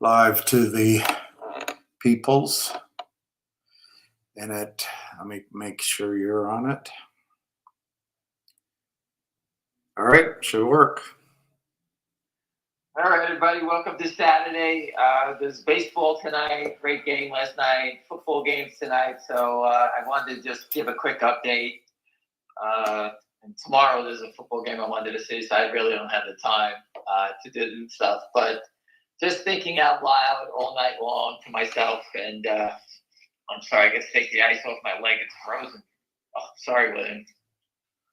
live to the peoples. And let me make sure you're on it. All right, should work. All right, everybody, welcome to Saturday. There's baseball tonight, great game last night, football games tonight. So I wanted to just give a quick update. And tomorrow there's a football game I wanted to see, so I really don't have the time to do stuff. But just thinking out loud all night long to myself, and I'm sorry, I got to take the ice off my leg. It's frozen. Oh, sorry, William.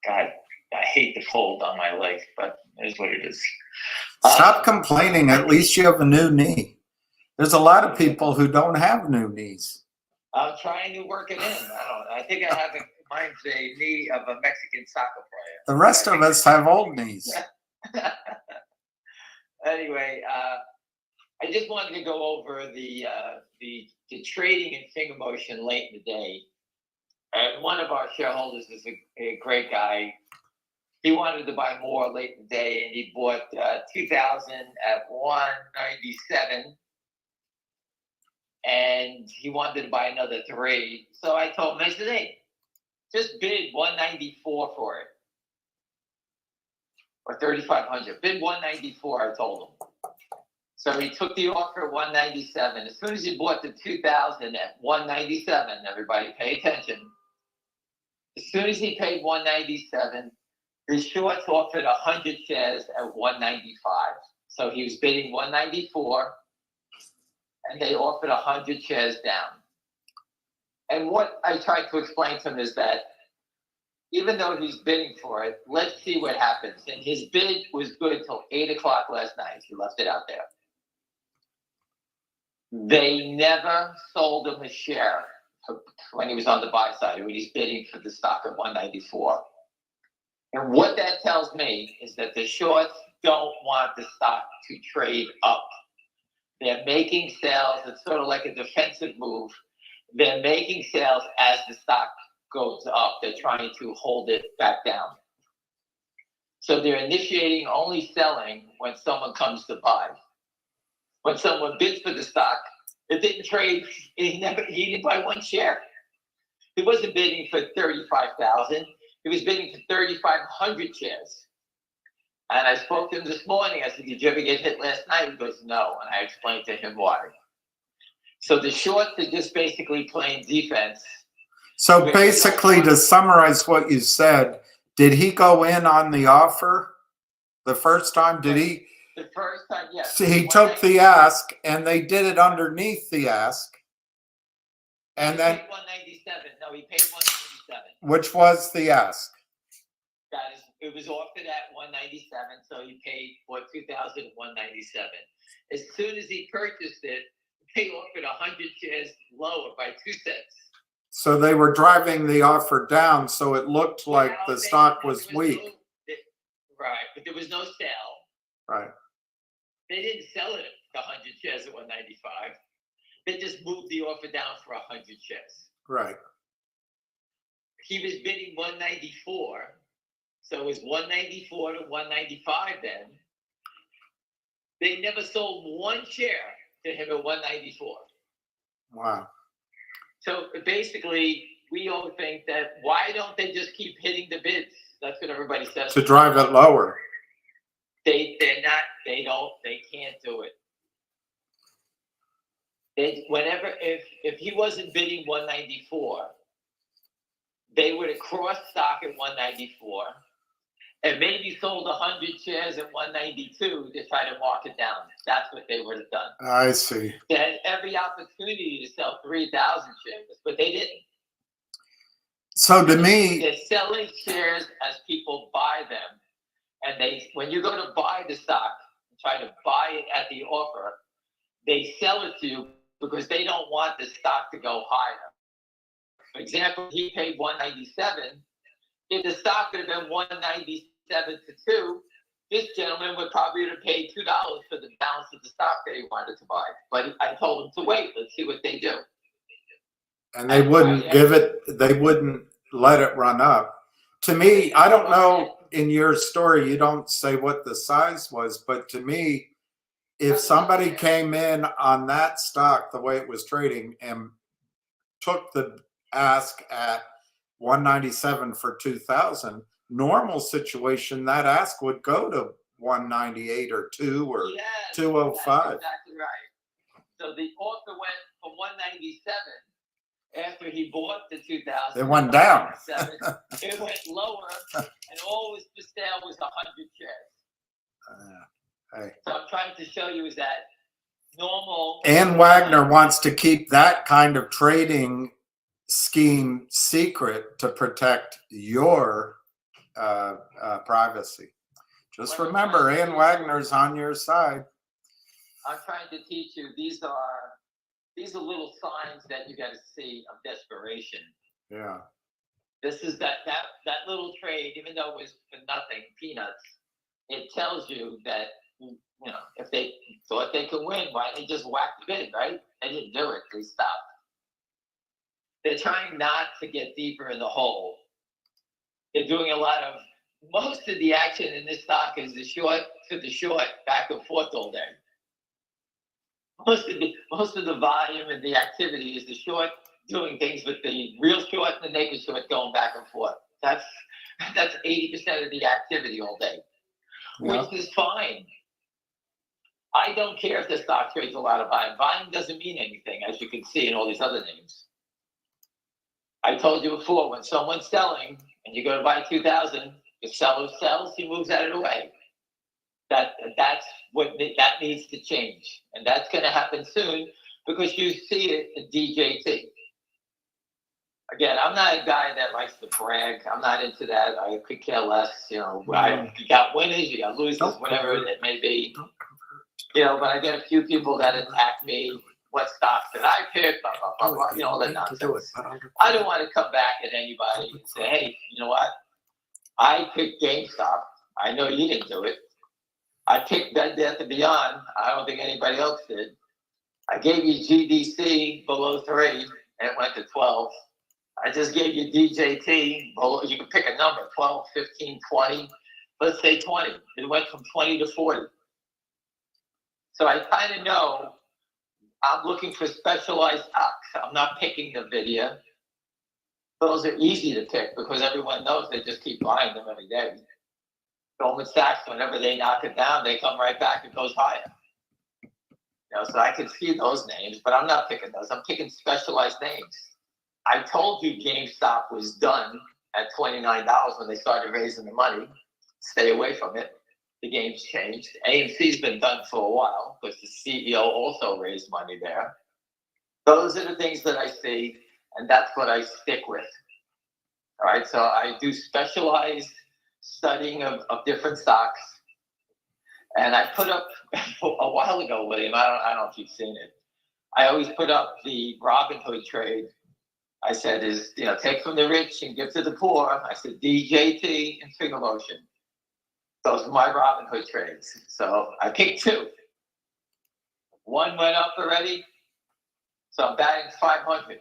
God, I hate the cold on my leg, but it is what it is. Stop complaining. At least you have a new knee. There's a lot of people who don't have new knees. I'm trying to work it in. I think I have mine's a knee of a Mexican soccer player. The rest of us have old knees. Anyway, I just wanted to go over the trading and finger motion late in the day. And one of our shareholders is a great guy. He wanted to buy more late in the day, and he bought 2,000 at 197, and he wanted to buy another 3. So I told him, I said, hey, just bid 194 for it, or 3,500. Bid 194, I told him. So he took the offer at 197. As soon as he bought the 2,000 at 197, everybody pay attention. As soon as he paid 197, the shorts offered 100 shares at 195. So he was bidding 194, and they offered 100 shares down. And what I tried to explain to him is that even though he's bidding for it, let's see what happens. And his bid was good until 8 o'clock last night. He left it out there. They never sold him a share when he was on the buy side, when he's bidding for the stock at 194. And what that tells me is that the shorts don't want the stock to trade up. They're making sales. It's sort of like a defensive move. They're making sales as the stock goes up. They're trying to hold it back down. So they're initiating only selling when someone comes to buy. When someone bids for the stock, it didn't trade. He didn't buy one share. He wasn't bidding for 35,000. He was bidding for 3,500 shares. And I spoke to him this morning. I said, did you ever get hit last night? He goes, no. And I explained to him why. So the shorts are just basically playing defense. So basically, to summarize what you said, did he go in on the offer the first time? Did he? The first time, yes. So he took the ask, and they did it underneath the ask. And then 197. No, he paid 197. Which was the ask? That is, it was offered at 197, so he paid for 2,197. As soon as he purchased it, they offered 100 shares lower by 2 cents. So they were driving the offer down, so it looked like the stock was weak. Right, but there was no sale. Right. They didn't sell it at 100 shares at 195. They just moved the offer down for 100 shares. Right. He was bidding 194, so it was 194 to 195 then. They never sold one share to him at 194. Wow. So basically, we all think that why don't they just keep hitting the bids? That's what everybody says. To drive it lower. They can't do it. If he wasn't bidding 194, they would have crossed stock at 194 and maybe sold 100 shares at 192 to try to mark it down. That's what they would have done. I see. They had every opportunity to sell 3,000 shares, but they didn't. So to me, they're selling shares as people buy them. And when you go to buy the stock and try to buy it at the offer, they sell it to you because they don't want the stock to go higher. For example, he paid 197. If the stock would have been 197 to 2, this gentleman would probably have paid $2 for the balance of the stock that he wanted to buy. But I told him to wait. Let's see what they do. And they wouldn't give it. They wouldn't let it run up. To me, I don't know. In your story, you don't say what the size was, but to me, if somebody came in on that stock the way it was trading and took the ask at 197 for 2000, normal situation, that ask would go to 198 or 2 or Yes, 205. that's exactly right. So the offer went from 197 after he bought the 2000. It went down. It went lower, and all was for sale was 100 shares. Hey. So I'm trying to show you is that normal. And Wagner wants to keep that kind of trading scheme secret to protect your privacy. Just remember, Ann Wagner's on your side. I'm trying to teach you these are little signs that you got to see of desperation. Yeah. This is that little trade, even though it was for nothing, peanuts. It tells you that, you know, if they thought they could win, why they just whacked the bid, right? They didn't do it. They stopped. They're trying not to get deeper in the hole. They're doing a lot of, most of the action in this stock is the short to the short, back and forth all day. Most of the volume and the activity is the short doing things with the real short and the naked short going back and forth. That's 80% of the activity all day, Yeah. which is fine. I don't care if the stock trades a lot of volume. Volume doesn't mean anything, as you can see in all these other names. I told you before, when someone's selling and you go to buy 2000, the seller sells, he moves out of the way. That's what that needs to change, and that's going to happen soon because you see it at DJT. Again, I'm not a guy that likes to brag. I'm not into that. I could care less. You know, you got winners, you got losers, whatever it may be. You know, but I get a few people that attack me. What stocks did I pick? Blah, blah, blah, blah. You know, all that nonsense. I don't want to come back at anybody and say, hey, you know what? I picked GameStop. I know you didn't do it. I picked Bed Bath & Beyond. I don't think anybody else did. I gave you GDC below 3, and it went to 12. I just gave you DJT below. You can pick a number, 12, 15, 20. Let's say 20. It went from 20 to 40. So I kind of know I'm looking for specialized stocks. I'm not picking NVIDIA. Those are easy to pick because everyone knows they just keep buying them every day. Goldman Sachs, whenever they knock it down, they come right back. It goes higher. You know, so I can see those names, but I'm not picking those. I'm picking specialized names. I told you GameStop was done at $29 when they started raising the money. Stay away from it. The game's changed. AMC's been done for a while because the CEO also raised money there. Those are the things that I see, and that's what I stick with. All right, so I do specialized studying of different stocks. And I put up a while ago, William, I don't know if you've seen it. I always put up the Robinhood trade. I said, take from the rich and give to the poor. I said, DJT and Finger Motion. Those are my Robinhood trades. So I picked 2. One went up already. So I'm batting 500.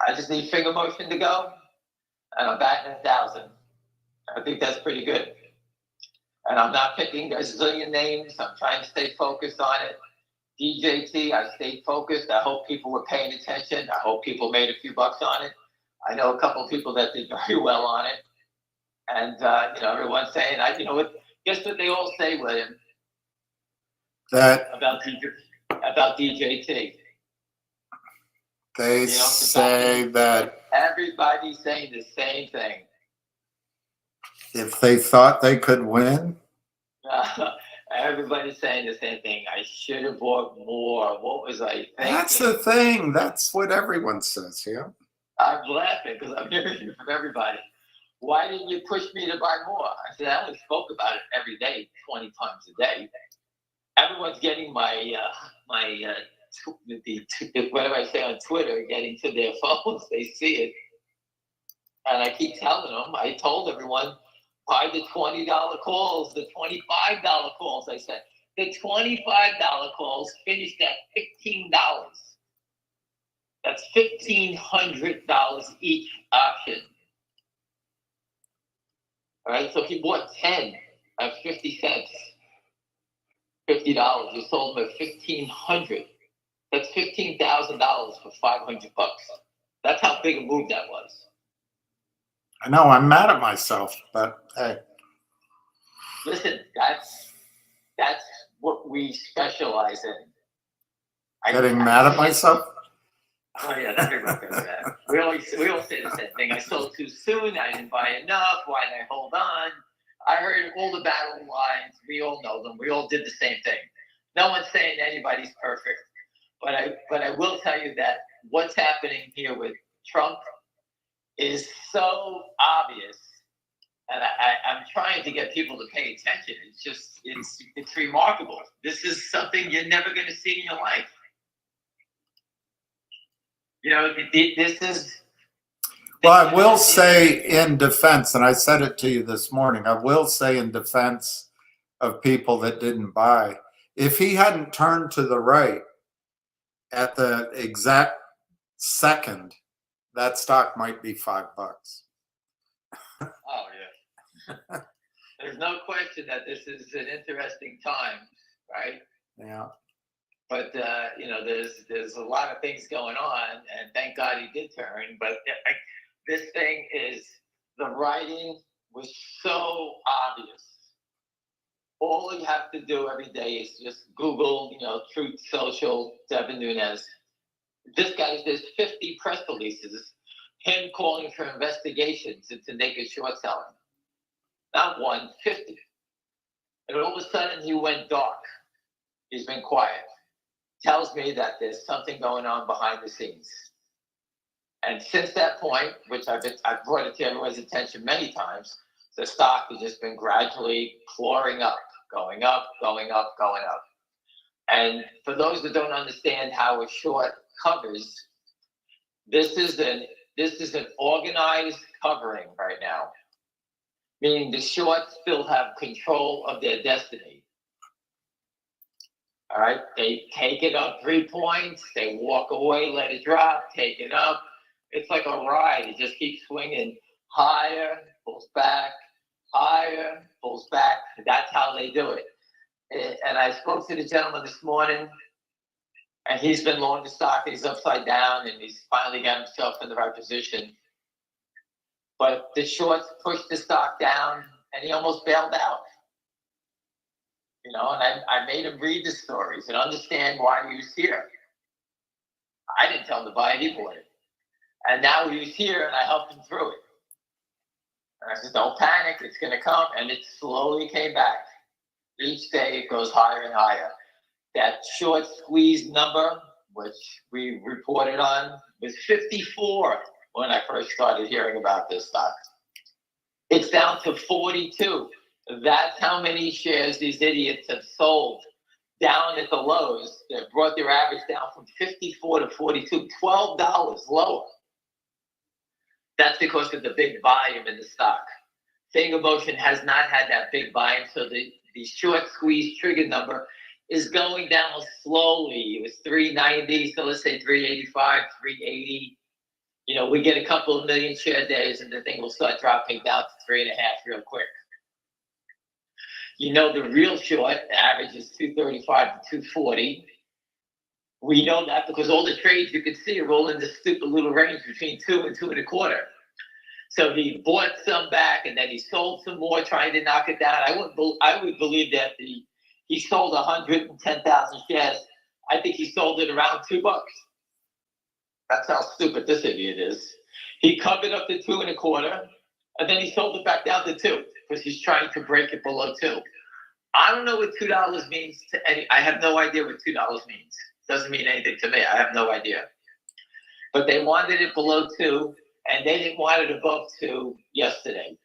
I just need Finger Motion to go. And I'm batting 1,000. I think that's pretty good. And I'm not picking a zillion names. I'm trying to stay focused on it. DJT, I stayed focused. I hope people were paying attention. I hope people made a few bucks on it. I know a couple of people that did very well on it. And, everyone's saying, guess what they all say, William? About DJT. They say that everybody's saying the same thing. If they thought they could win? Everybody's saying the same thing. I should have bought more. What was I thinking? That's the thing. That's what everyone says, yeah. I'm laughing because I'm hearing it from everybody. Why didn't you push me to buy more? I said, I only spoke about it every day, 20 times a day. Everyone's getting my whatever I say on Twitter, getting to their phones. They see it. And I keep telling them, I told everyone, buy the $20 calls, the $25 calls. I said, the $25 calls finished at $15. That's $1,500 each option. All right, so if you bought 10 at 50 cents, $50. You sold them at $1,500. That's $15,000 for $500. That's how big a move that was. I know, I'm mad at myself, but hey. Listen, that's what we specialize in. Getting mad at myself? Oh yeah, everyone does that. We all say the same thing. I sold too soon. I didn't buy enough. Why did I hold on? I heard all the battle lines. We all know them. We all did the same thing. No one's saying anybody's perfect, but I will tell you that what's happening here with Trump is so obvious, and I'm trying to get people to pay attention. It's just it's remarkable. This is something you're never going to see in your life. You know, this is. Well, I will say in defense, and I said it to you this morning, I will say in defense of people that didn't buy, if he hadn't turned to the right at the exact second, that stock might be $5. Oh, yeah. There's no question that this is an interesting time, right? Yeah. But you know, there's a lot of things going on, and thank God he did turn. But this thing is, the writing was so obvious. All you have to do every day is just Google, you know, Truth Social, Devin Nunes. This guy, there's 50 press releases, him calling for investigations into naked short selling. Not one, 50. And all of a sudden he went dark. He's been quiet. Tells me that there's something going on behind the scenes. And since that point, which I've brought it to everyone's attention many times, the stock has just been gradually clawing up, going up, going up, going up. And for those that don't understand how a short covers, this is an organized covering right now, meaning the shorts still have control of their destiny. All right, they take it up 3 points, they walk away, let it drop, take it up. It's like a ride. It just keeps swinging higher, pulls back, higher, pulls back. That's how they do it. And I spoke to the gentleman this morning, and he's been long the stock. He's upside down, and he's finally got himself in the right position. But the shorts pushed the stock down, and he almost bailed out. You know, and I made him read the stories and understand why he was here. I didn't tell him to buy it, he bought it. And now he was here, and I helped him through it. And I said, don't panic, it's going to come. And it slowly came back. Each day it goes higher and higher. That short squeeze number, which we reported on, was 54 when I first started hearing about this stock. It's down to 42. That's how many shares these idiots have sold down at the lows that brought their average down from 54 to 42, $12 lower. That's because of the big volume in the stock. Finger motion has not had that big volume, so the short squeeze trigger number is going down slowly. It was 390, so let's say 385, 380. You know, we get a couple of million share days and the thing will start dropping down to 3.5 real quick. You know, the real short average is 235 to 240. We know that because all the trades you can see are all in this stupid little range between 2 and 2.25. So he bought some back and then he sold some more, trying to knock it down. I would believe that he sold 110,000 shares. I think he sold it around $2. That's how stupid this idiot is. He covered up to 2.25, and then he sold it back down to 2 because he's trying to break it below 2. I don't know what $2 means to any. I have no idea what $2 means. Doesn't mean anything to me. I have no idea. But they wanted it below 2, and they didn't want it above 2 yesterday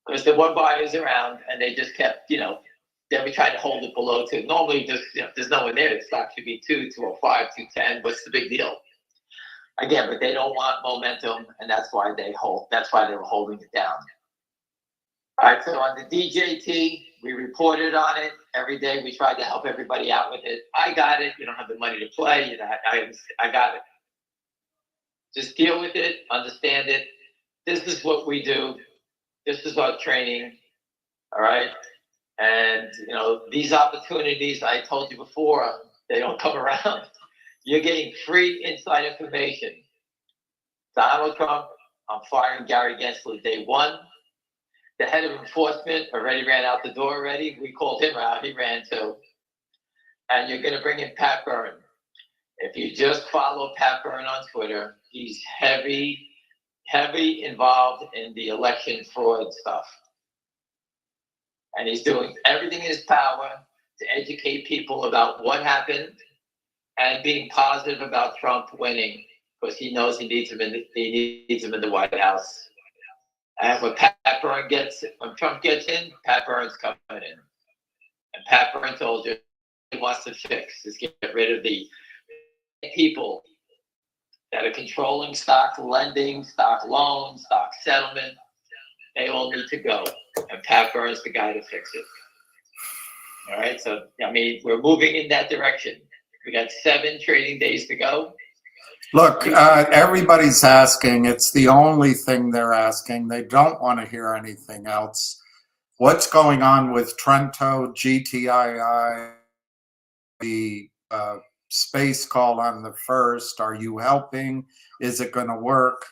because there were buyers around, and they just kept, you know, then we tried to hold it below 2. Normally, just, you know, there's no one there. The stock should be 2, 205, 210. What's the big deal? Again, but they don't want momentum, and that's why they hold. That's why they were holding it down. All right, so on the DJT, we reported on it every day. We tried to help everybody out with it. I got it. You don't have the money to play. You know, I got it. Just deal with it, understand it. This is what we do. This is our training. All right. And, you know, these opportunities, I told you before, they don't come around. You're getting free inside information. Donald Trump, I'm firing Gary Gensler day one. The head of enforcement already ran out the door already. We called him out. He ran too. And you're going to bring in Pat Byrne. If you just follow Pat Byrne on Twitter, he's heavy involved in the election fraud stuff. And he's doing everything in his power to educate people about what happened and being positive about Trump winning, because he knows he needs him in the White House. And when Trump gets in, Pat Byrne's coming in. And Pat Byrne told you he wants to fix is get rid of the people that are controlling stock lending, stock loans, stock settlement. They all need to go. And Pat Byrne's the guy to fix it. All right. So, I mean, we're moving in that direction. We got 7 trading days to go. Look, everybody's asking. It's the only thing they're asking. They don't want to hear anything else. What's going on with Trento, GTII, the space call on the 1st? Are you helping? Is it going to work?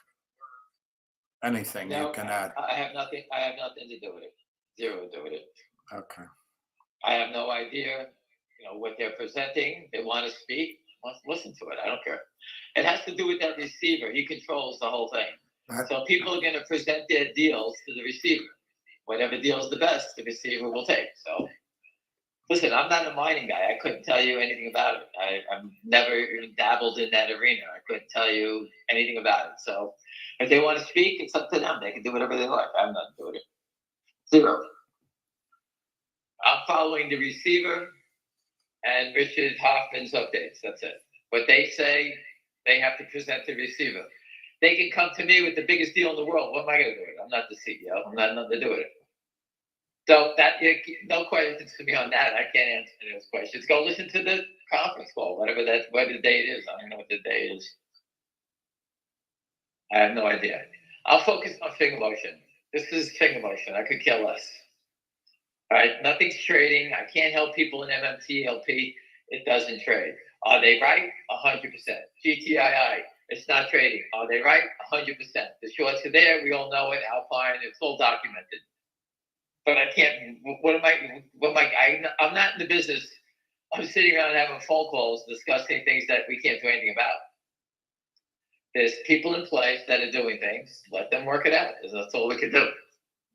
Anything you can add? I have nothing to do with it. Zero to do with it. Okay. I have no idea, you know, what they're presenting. They want to speak. Let's listen to it. I don't care. It has to do with that receiver. He controls the whole thing. So people are going to present their deals to the receiver. Whatever deal is the best, the receiver will take. So, listen, I'm not a mining guy. I couldn't tell you anything about it. I've never even dabbled in that arena. I couldn't tell you anything about it. So, if they want to speak, it's up to them. They can do whatever they like. I'm not doing it. Zero. I'm following the receiver and Richard Hoffman's updates. That's it. What they say, they have to present the receiver. They can come to me with the biggest deal in the world. What am I going to do with it? I'm not the CEO. I'm not nothing to do with it. So no questions to me on that. I can't answer those questions. Go listen to the conference call, whatever the date is. I don't know what the date is. I have no idea. I'll focus on finger motion. This is finger motion. I could care less. All right, nothing's trading. I can't help people in MMLP. It doesn't trade. Are they right? 100%. GTII, it's not trading. Are they right? 100%. The shorts are there. We all know it. Alpine, it's all documented. But I can't. I'm not in the business. I'm sitting around having phone calls discussing things that we can't do anything about. There's people in place that are doing things. Let them work it out. That's all we can do.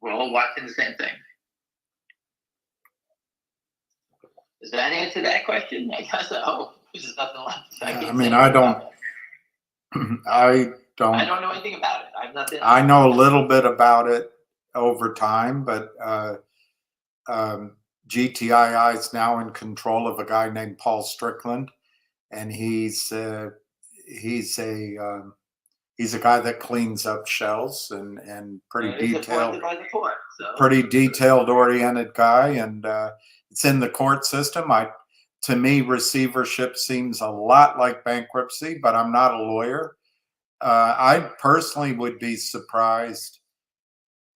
We're all watching the same thing. Does that answer that question? I guess there's nothing left. I don't know anything about it. I know a little bit about it over time, but GTII is now in control of a guy named Paul Strickland, and he's a guy that cleans up shells and pretty detailed oriented guy, and it's in the court system. To me, receivership seems a lot like bankruptcy, but I'm not a lawyer. I personally would be surprised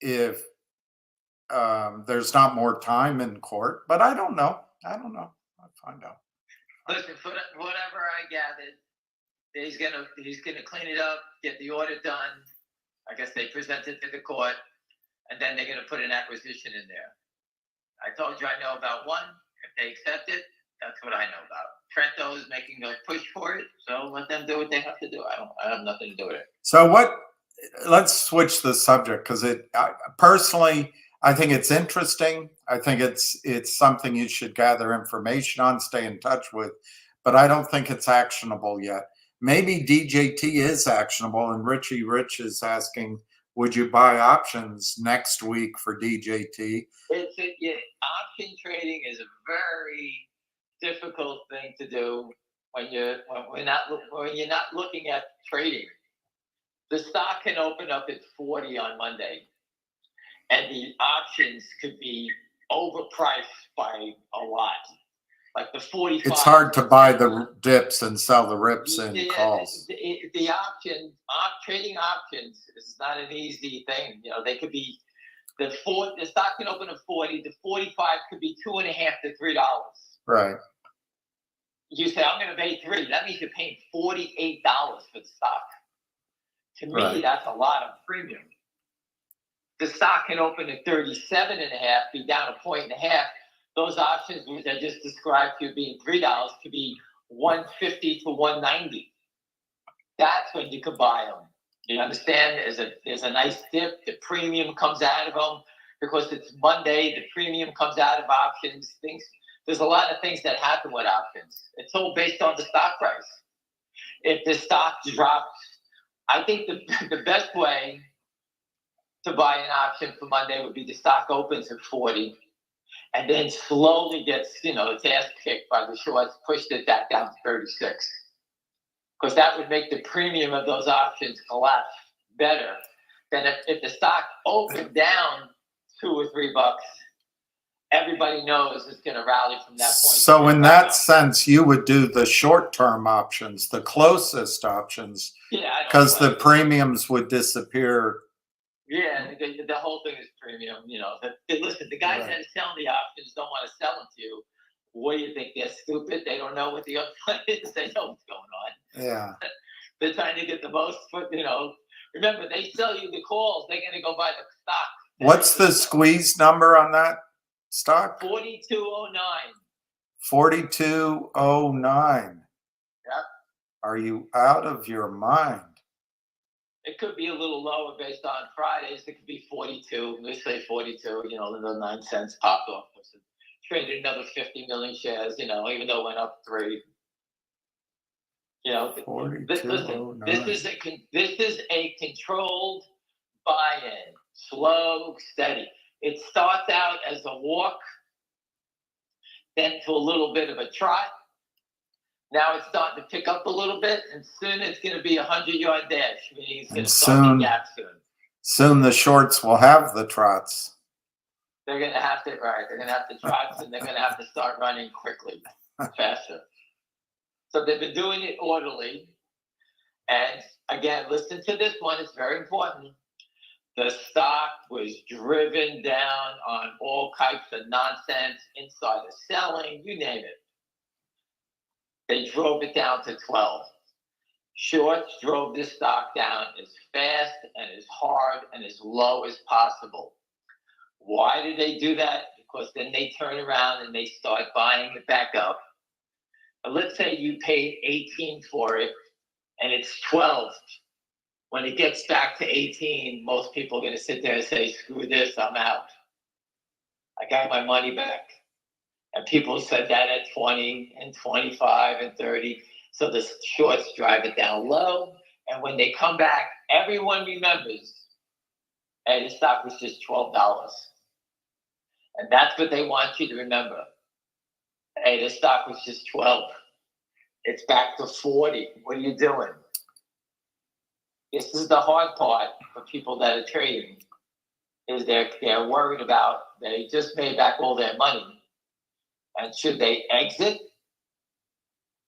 if there's not more time in court, but I don't know. I'll find out. Listen, for whatever I gathered, he's gonna clean it up, get the audit done. I guess they present it to the court, and then they're gonna put an acquisition in there. I told you I know about one. If they accept it, that's what I know about. Trento is making a push for it, so let them do what they have to do. I have nothing to do with it. So let's switch the subject, because personally, I think it's interesting. I think it's something you should gather information on, stay in touch with, but I don't think it's actionable yet. Maybe DJT is actionable, and Richie Rich is asking, would you buy options next week for DJT? Option trading is a very difficult thing to do when you're not looking at trading. The stock can open up at 40 on Monday, and the options could be overpriced by a lot. Like the 45. It's hard to buy the dips and sell the rips and calls. Trading options is not an easy thing. You know, they could be The stock can open at 40. The 45 could be $2.50 to $3. Right. You say, I'm going to pay $3. That means you're paying $48 for the stock. To me, Right. that's a lot of premium. The stock can open at 37.5, be down a point and a half. Those options, which I just described to you being $3, could be $150 to $190. That's when you could buy them. You understand? There's a nice dip. The premium comes out of them because it's Monday. The premium comes out of options. There's a lot of things that happen with options. It's all based on the stock price. If the stock drops, I think the best way to buy an option for Monday would be the stock opens at 40 and then slowly gets, its ass kicked by the shorts, pushed it back down to 36. Because that would make the premium of those options collapse better than if the stock opened down $2 or $3, everybody knows it's going to rally from that point. So in that sense, you would do the short-term options, the closest options, because the premiums would disappear. Yeah, the whole thing is premium. Listen, the guys that are selling the options don't want to sell them to you. What do you think? They're stupid. They don't know what the upside is. They know what's going on. Yeah. They're trying to get the most. Remember, they sell you the calls. They're going to go buy the stock. What's the squeeze number on that stock? 4209. 4209. Yep. Are you out of your mind? It could be a little lower based on Fridays. It could be 42. Let's say 42. The 9 cents popped off. Traded another 50 million shares. Even though it went up 3. This is a controlled buy-in, slow, steady. It starts out as a walk, then to a little bit of a trot. Now it's starting to pick up a little bit, and soon it's going to be a 100-yard dash. Meaning it's going to start the gap soon. Soon the shorts will have the trots. They're going to have to, right? They're going to have the trots, and they're going to have to start running quickly, faster. So they've been doing it orderly. And again, listen to this one. It's very important. The stock was driven down on all types of nonsense, insider selling, you name it. They drove it down to 12. Shorts drove this stock down as fast and as hard and as low as possible. Why did they do that? Because then they turn around and they start buying it back up. And let's say you paid 18 for it and it's 12. When it gets back to 18, most people are going to sit there and say, screw this, I'm out. I got my money back. And people said that at 20 and 25 and 30. So the shorts drive it down low. And when they come back, everyone remembers, hey, the stock was just $12. And that's what they want you to remember. Hey, the stock was just 12. It's back to 40. What are you doing? This is the hard part for people that are trading, is they're worried about, they just made back all their money. And should they exit?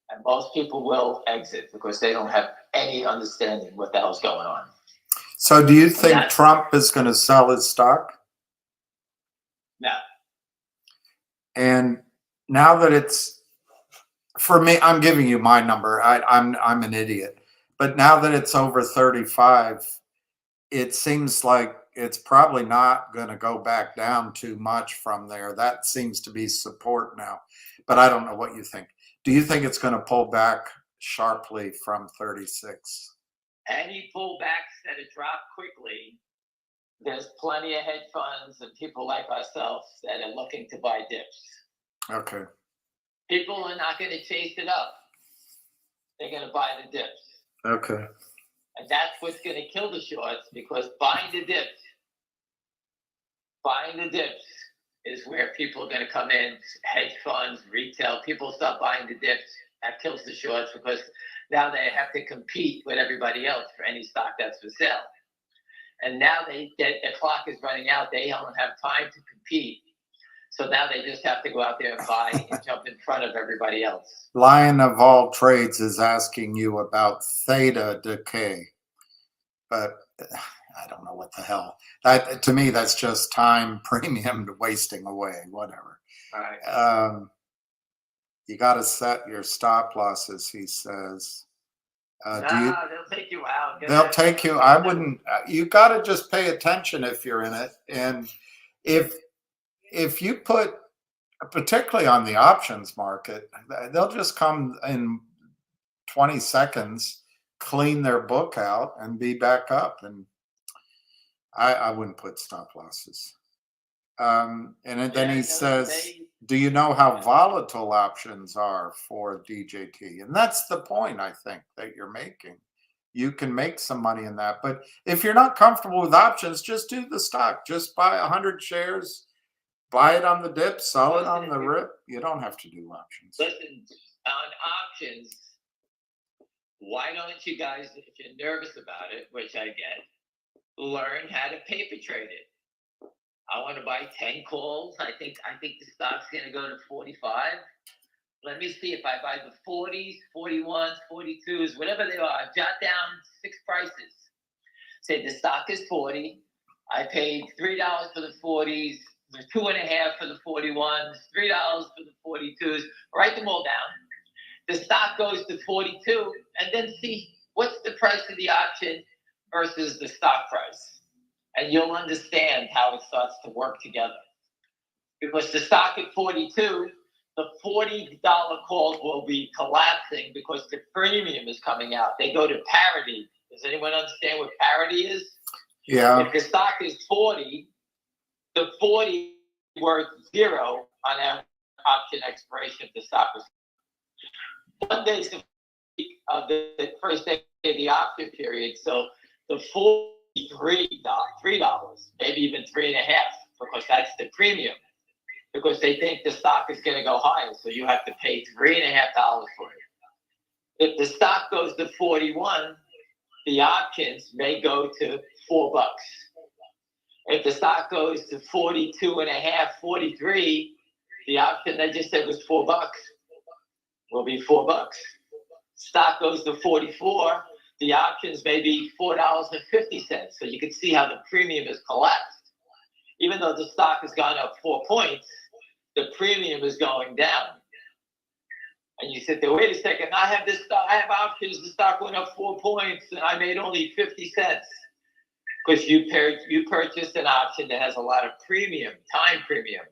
And most people will exit because they don't have any understanding what the hell's going on. So do you think Trump is going to sell his stock? No. And now that it's, for me, I'm giving you my number. I'm an idiot. But now that it's over 35, it seems like it's probably not going to go back down too much from there. That seems to be support now. But I don't know what you think. Do you think it's going to pull back sharply from 36? Any pullbacks that it drop quickly, there's plenty of hedge funds and people like ourselves that are looking to buy dips. Okay. People are not going to chase it up. They're going to buy the dips. Okay. And that's what's going to kill the shorts, because buying the dips is where people are going to come in, hedge funds, retail, people start buying the dips. That kills the shorts because now they have to compete with everybody else for any stock that's for sale. And now the clock is running out. They don't have time to compete. So now they just have to go out there and buy and jump in front of everybody else. Lion of all trades is asking you about theta decay. But I don't know what the hell. That to me, that's just time premium wasting away. Whatever. All right. You got to set your stop losses. He says. No, they'll take you out. They'll take you. I wouldn't. You got to just pay attention if you're in it, and if you put, particularly on the options market, they'll just come in 20 seconds, clean their book out, and be back up. And I wouldn't put stop losses. And then he says, do you know how volatile options are for DJT? And that's the point, I think, that you're making. You can make some money in that. But if you're not comfortable with options, just do the stock. Just buy 100 shares, buy it on the dip, sell it on the rip. You don't have to do options. Listen, on options, why don't you guys, if you're nervous about it, which I get, learn how to paper trade it? I want to buy 10 calls. I think the stock's going to go to 45. Let me see if I buy the 40s, 41s, 42s, whatever they are. Jot down 6 prices. Say the stock is 40. I paid $3 for the 40s, the 2.5 for the 41s, $3 for the 42s. Write them all down. The stock goes to 42, and then see what's the price of the option versus the stock price. And you'll understand how it starts to work together. Because the stock at 42, the $40 calls will be collapsing because the premium is coming out. They go to parity. Does anyone understand what parity is? Yeah. If the stock is 40, the 40 worth 0 on our option expiration of the stock was 1 day of the first day of the option period. So the $3, maybe even $3.50, because that's the premium. Because they think the stock is going to go higher, so you have to pay $3.50 for it. If the stock goes to 41, the options may go to $4. If the stock goes to 42.5, 43, the option I just said was $4 will be $4. Stock goes to 44. The options may be $4.50. So you can see how the premium has collapsed. Even though the stock has gone up 4 points, the premium is going down. And you sit there, wait a second, I have this stock, I have options, the stock went up 4 points and I made only 50 cents. Because you purchased an option that has a lot of premium, time premium.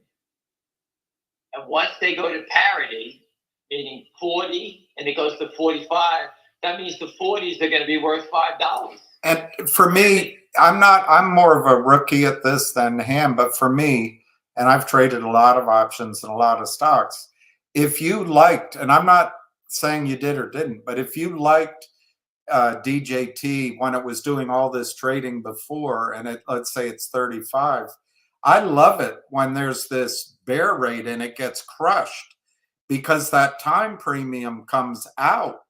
And once they go to parity, meaning 40 and it goes to 45, that means the 40s are going to be worth $5. And for me, I'm more of a rookie at this than him, but for me, and I've traded a lot of options and a lot of stocks, if you liked, and I'm not saying you did or didn't, but if you liked DJT when it was doing all this trading before, and let's say it's 35, I love it when there's this bear rate and it gets crushed, because that time premium comes out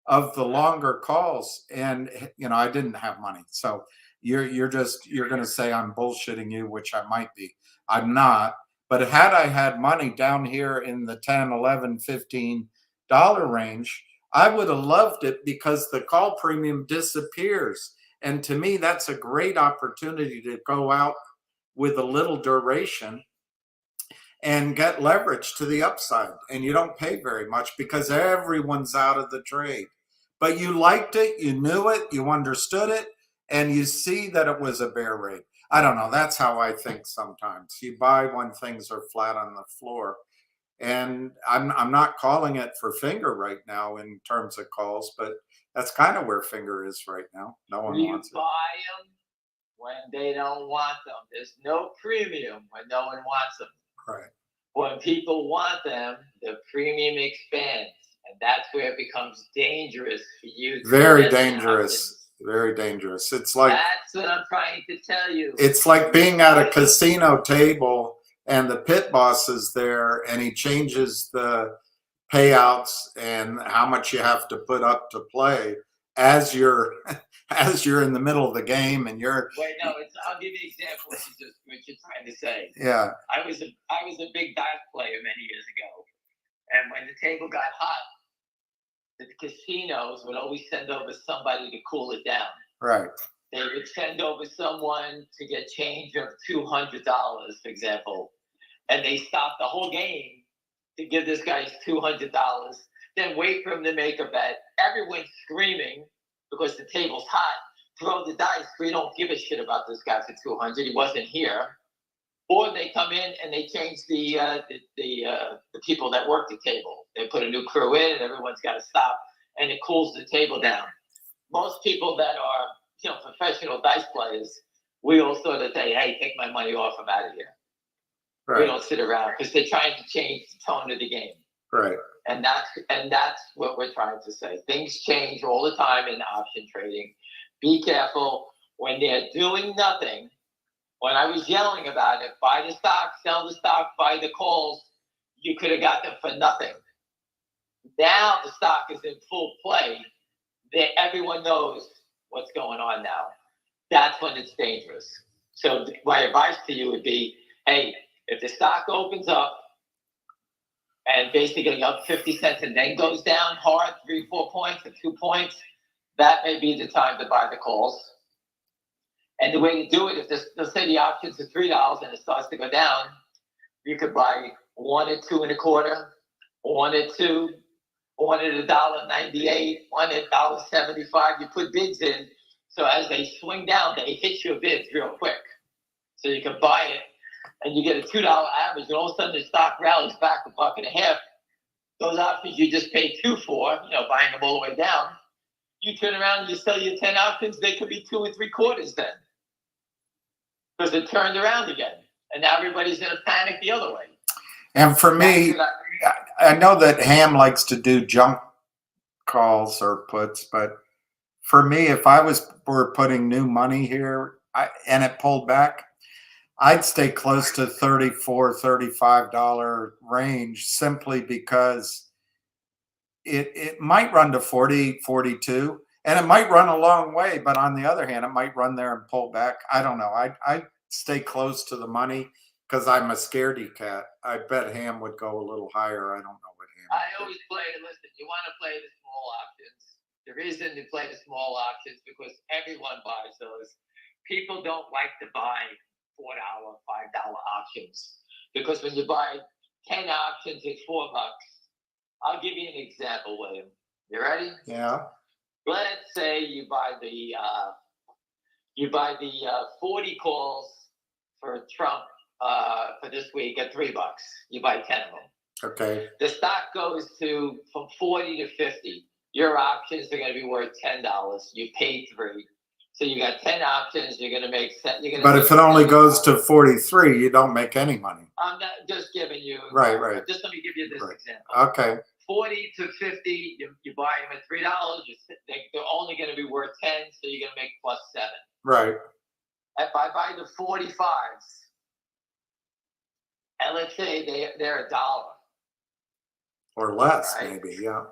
of the longer calls. And I didn't have money, so you're going to say I'm bullshitting you, which I might be. I'm not. But had I had money down here in the 10, 11, $15 range, I would have loved it, because the call premium disappears. And to me, that's a great opportunity to go out with a little duration and get leverage to the upside. And you don't pay very much because everyone's out of the trade. But you liked it, you knew it, you understood it, and you see that it was a bear rate. I don't know. That's how I think sometimes. You buy when things are flat on the floor. And I'm not calling it for Finger right now in terms of calls, but that's kind of where Finger is right now. No one wants it. You buy them when they don't want them. There's no premium when no one wants them. Right. When people want them, the premium expands. And that's where it becomes dangerous for you. Very dangerous. Very dangerous. It's like, that's what I'm trying to tell you. It's like being at a casino table and the pit boss is there and he changes the payouts and how much you have to put up to play as you're in the middle of the game and you're. Wait, no, I'll give you an example of what you're trying to say. Yeah. I was a big dive player many years ago, and when the table got hot, the casinos would always send over somebody to cool it down. Right. they would send over someone to get change of $200, for example, and they stop the whole game to give this guy $200, then wait for him to make a bet. Everyone's screaming because the table's hot. Throw the dice. We don't give a shit about this guy for 200. He wasn't here. Or they come in and they change the people that work the table. They put a new crew in, and everyone's got to stop, and it cools the table down. Most people that are professional dice players, we all sort of say, "Hey, take my money off. I'm out of here." Right. We don't sit around because they're trying to change the tone of the game. Right. And that's what we're trying to say. Things change all the time in option trading. Be careful when they're doing nothing. When I was yelling about it, buy the stock, sell the stock, buy the calls, you could have got them for nothing. Now the stock is in full play. Everyone knows what's going on now. That's when it's dangerous. So my advice to you would be, hey, if the stock opens up and basically up 50 cents and then goes down hard, 3-4 points or 2 points, that may be the time to buy the calls. And the way to do it, if let's say the options are $3 and it starts to go down, you could buy 1 at 2.25, 1 at 2, 1 at $1.98, 1 at $1.75. You put bids in, so as they swing down, they hit your bids real quick. So you can buy it, and you get a $2 average, and all of a sudden the stock rallies back $1.50. Those options you just paid $2 for, buying them all the way down. You turn around and you sell your 10 options, they could be 2 3/4 then. Because it turned around again. And now everybody's going to panic the other way. And for me, I know that Ham likes to do junk calls or puts, but for me, if I were putting new money here and it pulled back, I'd stay close to $34, $35 range simply because it might run to 40, 42, and it might run a long way, but on the other hand, it might run there and pull back. I don't know. I'd stay close to the money because I'm a scaredy cat. I bet Ham would go a little higher. I don't know what Ham I always listen, you want to play the small options. The reason to play the small options because everyone buys those. People don't like to buy $4, $5 options because when you buy 10 options at $4, I'll give you an example, William. You ready? Yeah. Let's say you buy the 40 calls for Trump for this week at $3. You buy 10 of them. Okay. The stock goes from 40 to 50. Your options are going to be worth $10. You paid $3. So you got 10 options. You're going to make. But if it only goes to 43, you don't make any money. I'm not just giving you. Right. Just let me give you this example. Okay. 40 to 50, you buy them at $3. They're only going to be worth 10, so you're going to make plus 7. Right. If I buy the 45s, and let's say they're $1 or less, right? Maybe, yeah.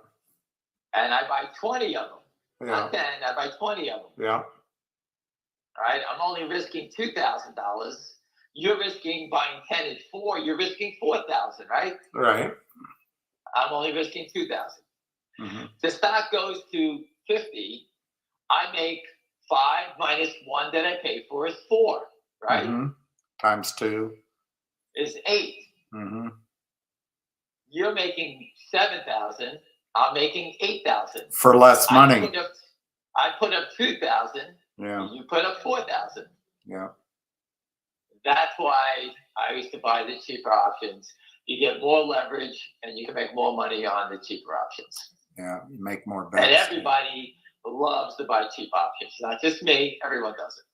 And I buy 20 of them. Yeah. Not 10, I buy 20 of them. Yeah. All right, I'm only risking $2,000. You're risking buying 10 at 4. You're risking $4,000, right? Right. I'm only risking $2,000. Mm-hmm. The stock goes to 50. I make 5 minus 1 that I pay for is 4, right? Mm-hmm. Times 2 is 8. Mm-hmm. You're making 7,000. I'm making 8,000 for less money. I put up 2,000. Yeah. You put up 4,000. Yeah. That's why I used to buy the cheaper options. You get more leverage and you can make more money on the cheaper options. Yeah, you make more bets. And everybody loves to buy cheap options. Not just me, everyone does it.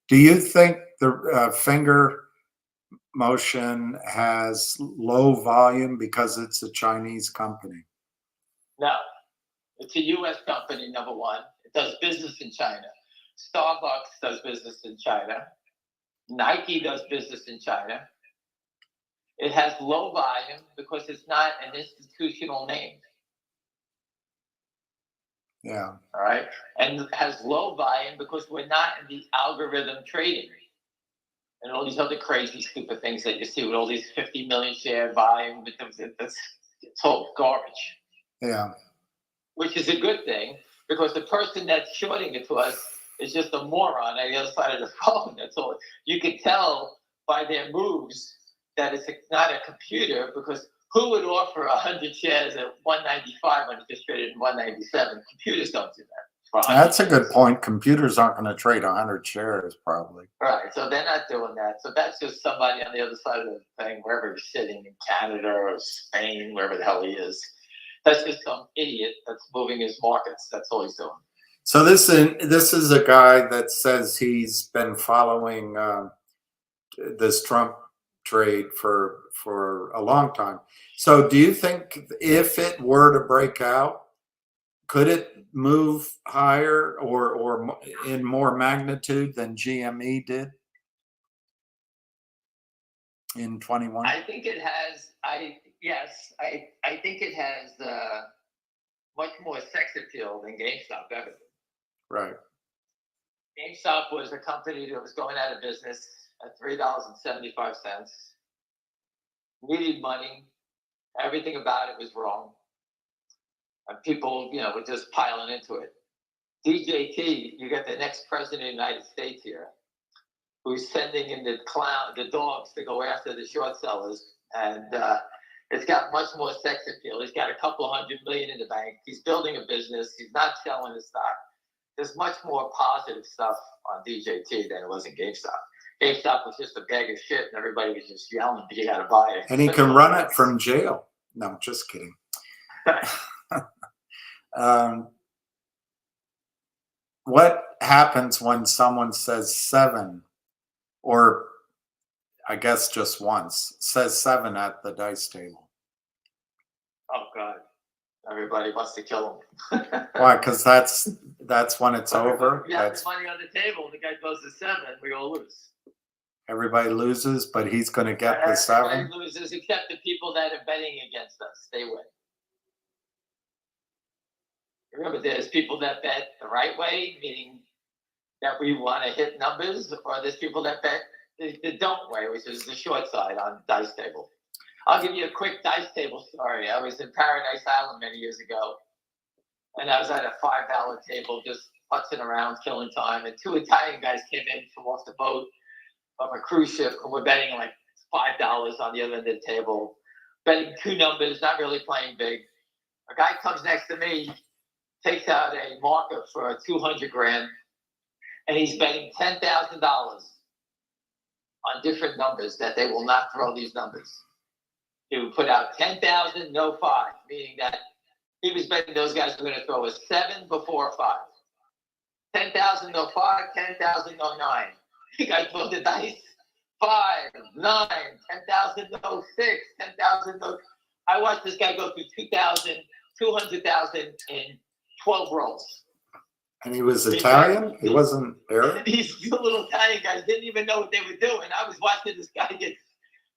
Do you think the finger motion has low volume because it's a Chinese company? No. It's a U.S. company, number one. It does business in China. Starbucks does business in China. Nike does business in China. It has low volume because it's not an institutional name. Yeah. All right. And it has low volume because we're not in the algorithm trading and all these other crazy, stupid things that you see with all these 50 million share volume. It's all garbage. Yeah. Which is a good thing because the person that's shorting it to us is just a moron on the other side of the phone. That's all. You can tell by their moves that it's not a computer, because who would offer 100 shares at 195 when it just traded at 197? Computers don't do that. That's a good point. Computers aren't going to trade 100 shares, probably. Right, so they're not doing that. So that's just somebody on the other side of the thing, wherever he's sitting, in Canada or Spain, wherever the hell he is. That's just some idiot that's moving his markets. That's all he's doing. So this is a guy that says he's been following this Trump trade for a long time. So do you think if it were to break out, could it move higher or in more magnitude than GME did in 21? I think it has. I think it has much more sex appeal than GameStop ever did. Right. GameStop was a company that was going out of business at $3.75. Needed money. Everything about it was wrong. And people, were just piling into it. DJT, you got the next president of the United States here, who's sending in the dogs to go after the short sellers. And it's got much more sex appeal. He's got a couple $100 million in the bank. He's building a business. He's not selling his stock. There's much more positive stuff on DJT than it was in GameStop. GameStop was just a bag of shit, and everybody was just yelling, "You got to buy it." And he can run it from jail. No, just kidding. What happens when someone says 7, or I guess just once, says 7 at the dice table? Oh, God. Everybody wants to kill him. Why? Because that's when it's over. Yeah, That's the money on the table. The guy goes to 7. We all lose. Everybody loses, but he's going to get the 7. Everybody loses except the people that are betting against us. They win. Remember, there's people that bet the right way, meaning that we want to hit numbers, or there's people that bet the don't way, which is the short side on dice table. I'll give you a quick dice table story. I was in Paradise Island many years ago, and I was at a $5 table just putzing around, killing time, and 2 Italian guys came in from off the boat of a cruise ship, and we're betting like $5 on the other end of the table, betting 2 numbers, not really playing big. A guy comes next to me, takes out a marker for 200 grand, and he's betting $10,000 on different numbers that they will not throw these numbers. He would put out 10,000, no 5, meaning that he was betting those guys were going to throw a 7 before 5. 10,000, no 5, 10,000, no 9. The guy threw the dice, 5, 9, 10,000, no 6, 10,000, no. I watched this guy go through 2,000, 200,000 in 12 rolls. And he was Italian? He wasn't Arab? These little Italian guys didn't even know what they were doing. I was watching this guy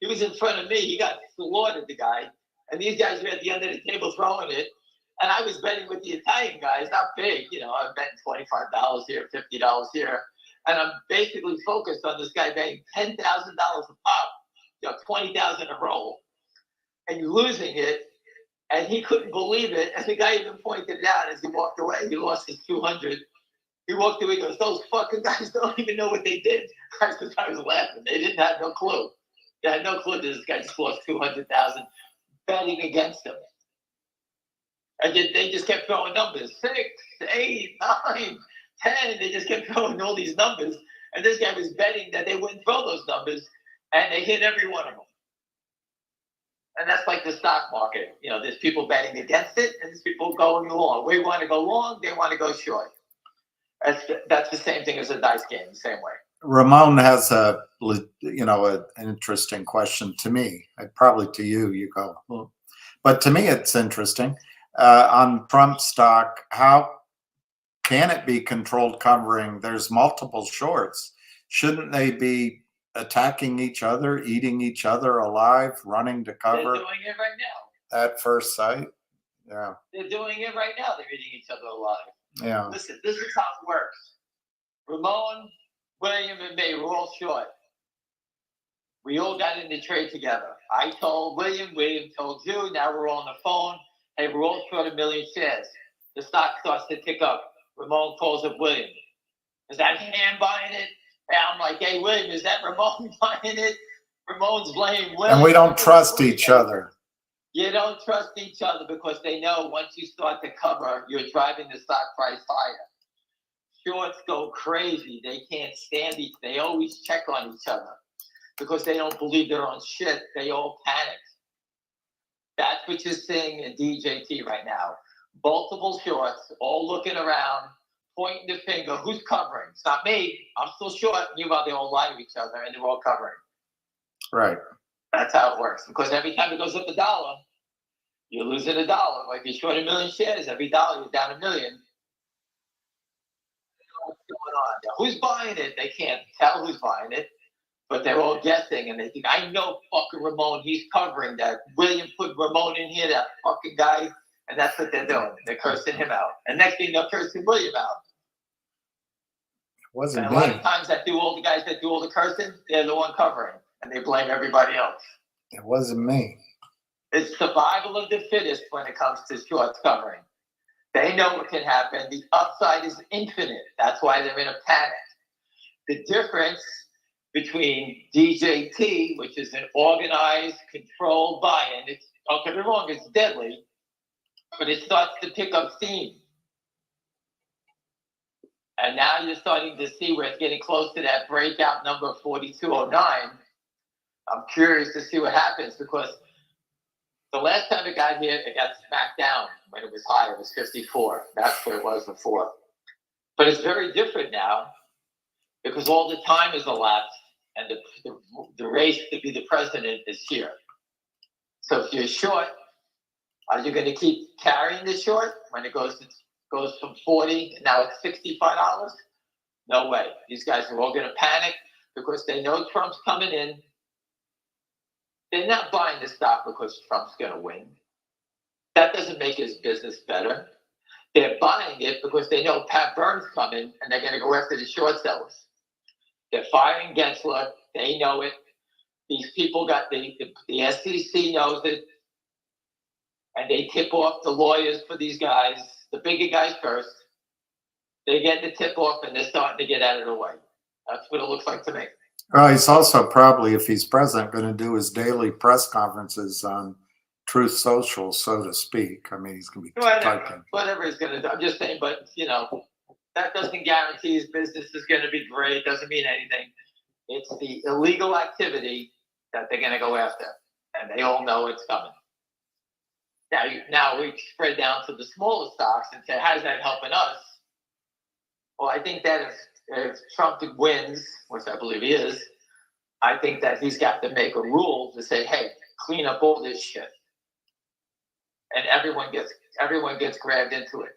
he was in front of me. He got slaughtered, the guy. And these guys were at the end of the table throwing it. And I was betting with the Italian guys, not big. I'm betting $25 here, $50 here. And I'm basically focused on this guy betting $10,000 a pop, $20,000 a roll. And losing it. And he couldn't believe it. And the guy even pointed it out as he walked away. He lost his 200. He walked away and goes, "Those fucking guys don't even know what they did." I was laughing. They didn't have no clue. They had no clue that this guy just lost 200,000 betting against him. And they just kept throwing numbers. 6, 8, 9, 10. They just kept throwing all these numbers. And this guy was betting that they wouldn't throw those numbers. And they hit every one of them. And that's like the stock market. There's people betting against it, and there's people going long. We want to go long, they want to go short. That's the same thing as a dice game, the same way. Ramon has an interesting question to me. Probably to you, you go. Well, but to me, it's interesting. On Trump stock, how can it be controlled covering? There's multiple shorts. Shouldn't they be attacking each other, eating each other alive, running to cover? They're doing it right now. At first sight. Yeah. They're doing it right now. They're eating each other alive. Yeah. Listen, this is how it works. Ramon, William, and me, we're all short. We all got in the trade together. I told William told you, now we're all on the phone. Hey, we're all short 1 million shares. The stock starts to tick up. Ramon calls up William. Is that Ham buying it? And I'm like, hey, William, is that Ramon buying it? Ramon's blaming William. And we don't trust each other. You don't trust each other because they know once you start to cover, you're driving the stock price higher. Shorts go crazy. They can't stand each. They always check on each other because they don't believe their own shit. They all panic. That's what you're seeing in DJT right now. Multiple shorts, all looking around, pointing the finger. Who's covering? It's not me. I'm still short. Meanwhile, they all lie to each other and they're all covering. Right. That's how it works. Because every time it goes up $1, you're losing $1. Like you're short 1 million shares, every dollar you're down 1 million. What's going on? Now, who's buying it? They can't tell who's buying it, but they're all guessing and they think, I know fucking Ramon, he's covering that. William put Ramon in here, that fucking guy. And that's what they're doing. They're cursing him out. And next thing they're cursing William out. Wasn't and a lot of times the guys that do all the cursing, they're the one covering. And they blame everybody else. It wasn't me. It's survival of the fittest when it comes to shorts covering. They know what can happen. The upside is infinite. That's why they're in a panic. The difference between DJT, which is an organized, controlled buy-in, it's, don't get me wrong, it's deadly, but it starts to pick up steam. And now you're starting to see where it's getting close to that breakout number 4209. I'm curious to see what happens because the last time it got here, it got smacked down when it was high. It was 54. That's what it was before. But it's very different now because all the time has elapsed and the race to be the president is here. So if you're short, are you going to keep carrying the short when it goes from 40 and now it's $65? No way. These guys are all going to panic because they know Trump's coming in. They're not buying the stock because Trump's going to win. That doesn't make his business better. They're buying it because they know Pat Burns coming and they're going to go after the short sellers. They're firing Gensler. They know it. These people got the SEC knows it. And they tip off the lawyers for these guys, the bigger guys first. They get the tip off and they're starting to get out of the way. That's what it looks like to me. Well, he's also probably, if he's president, going to do his daily press conferences on Truth Social, so to speak. I mean, he's going to be typing. Whatever he's going to do. I'm just saying, but, you know, that doesn't guarantee his business is going to be great. It doesn't mean anything. It's the illegal activity that they're going to go after. And they all know it's coming. Now we spread down to the smaller stocks and say, how's that helping us? Well, I think that if Trump wins, which I believe he is, I think that he's got to make a rule to say, hey, clean up all this shit. And everyone gets grabbed into it.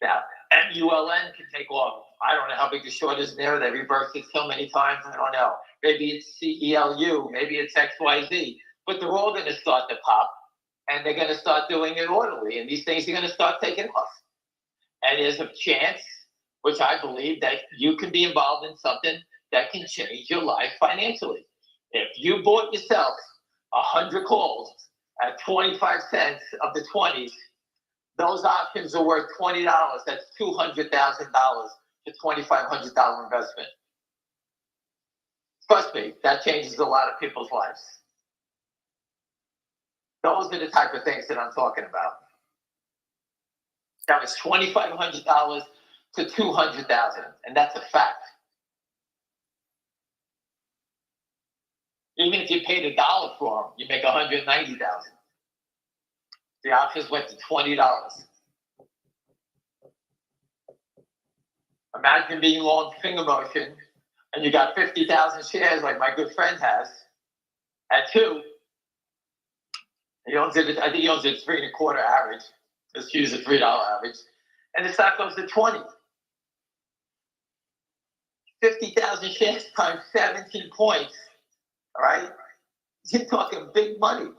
Now, MULN can take off. I don't know how big the short is there. They reversed it so many times. I don't know. Maybe it's CELU. Maybe it's XYZ. But they're all going to start to pop. And they're going to start doing it orderly. And these things are going to start taking off. And there's a chance, which I believe, that you can be involved in something that can change your life financially. If you bought yourself 100 calls at 25 cents of the 20s, those options are worth $20. That's $200,000 to $2,500 investment. Trust me, that changes a lot of people's lives. Those are the type of things that I'm talking about. That was $2,500 to $200,000, and that's a fact. Even if you paid $1 for them, you make $190,000. The options went to $20. Imagine being long finger motion, and you got 50,000 shares, like my good friend has, at 2. He owns it. I think he owns it 3.25 average. Let's use a $3 average, and the stock goes to 20. 50,000 shares times 17 points. All right, you're talking big money.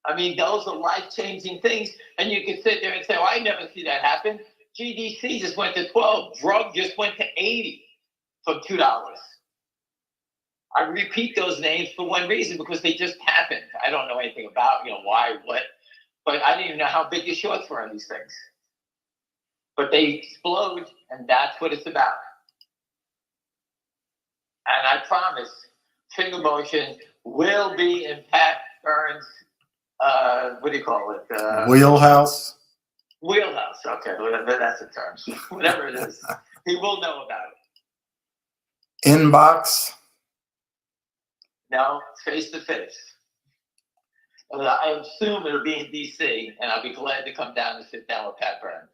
I mean, those are life-changing things, and you can sit there and say, "Well, I never see that happen." GDC just went to 12. Drug just went to 80 from $2. I repeat those names for one reason, because they just happened. I don't know anything about, why, what, but I didn't even know how big the shorts were on these things. but they explode, and that's what it's about. And I promise, finger motion will be in Pat Burns' what do you call it? Wheelhouse. Wheelhouse. Okay, that's the term. Whatever it is, he will know about it. Inbox. No, face to face. I assume it'll be in DC, and I'll be glad to come down and sit down with Pat Burns.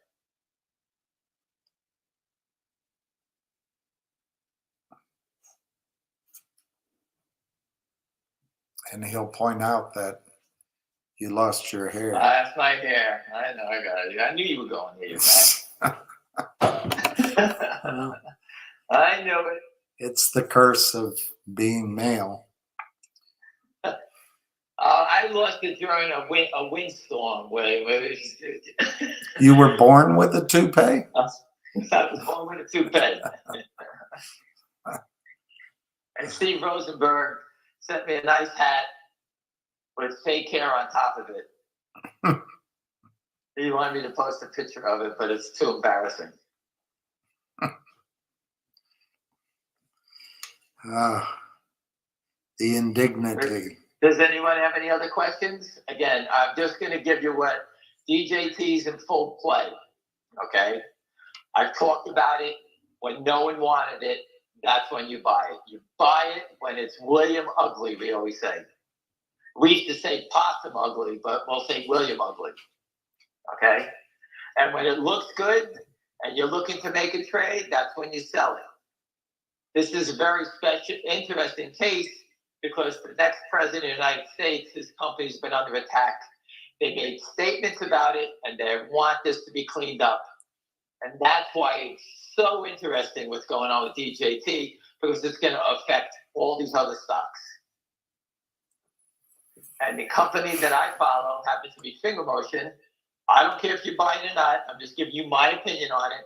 And he'll point out that you lost your hair. That's my hair. I know, I got it. I knew you were going here, man. I knew it. It's the curse of being male. I lost it during a windstorm. You were born with a toupee? I was born with a toupee. And Steve Rosenberg sent me a nice hat with fake hair on top of it. He wanted me to post a picture of it, but it's too embarrassing. The indignity. Does anyone have any other questions? Again, I'm just going to give you what DJT's in full play. Okay? I've talked about it. When no one wanted it, that's when you buy it. You buy it when it's William Ugly, we always say. We used to say Possum Ugly, but we'll say William Ugly. Okay? And when it looks good and you're looking to make a trade, that's when you sell it. This is a very special, interesting case because the next president of the United States, his company's been under attack. They made statements about it, and they want this to be cleaned up. And that's why it's so interesting what's going on with DJT, because it's going to affect all these other stocks. And the company that I follow happens to be Finger Motion. I don't care if you buy it or not. I'm just giving you my opinion on it.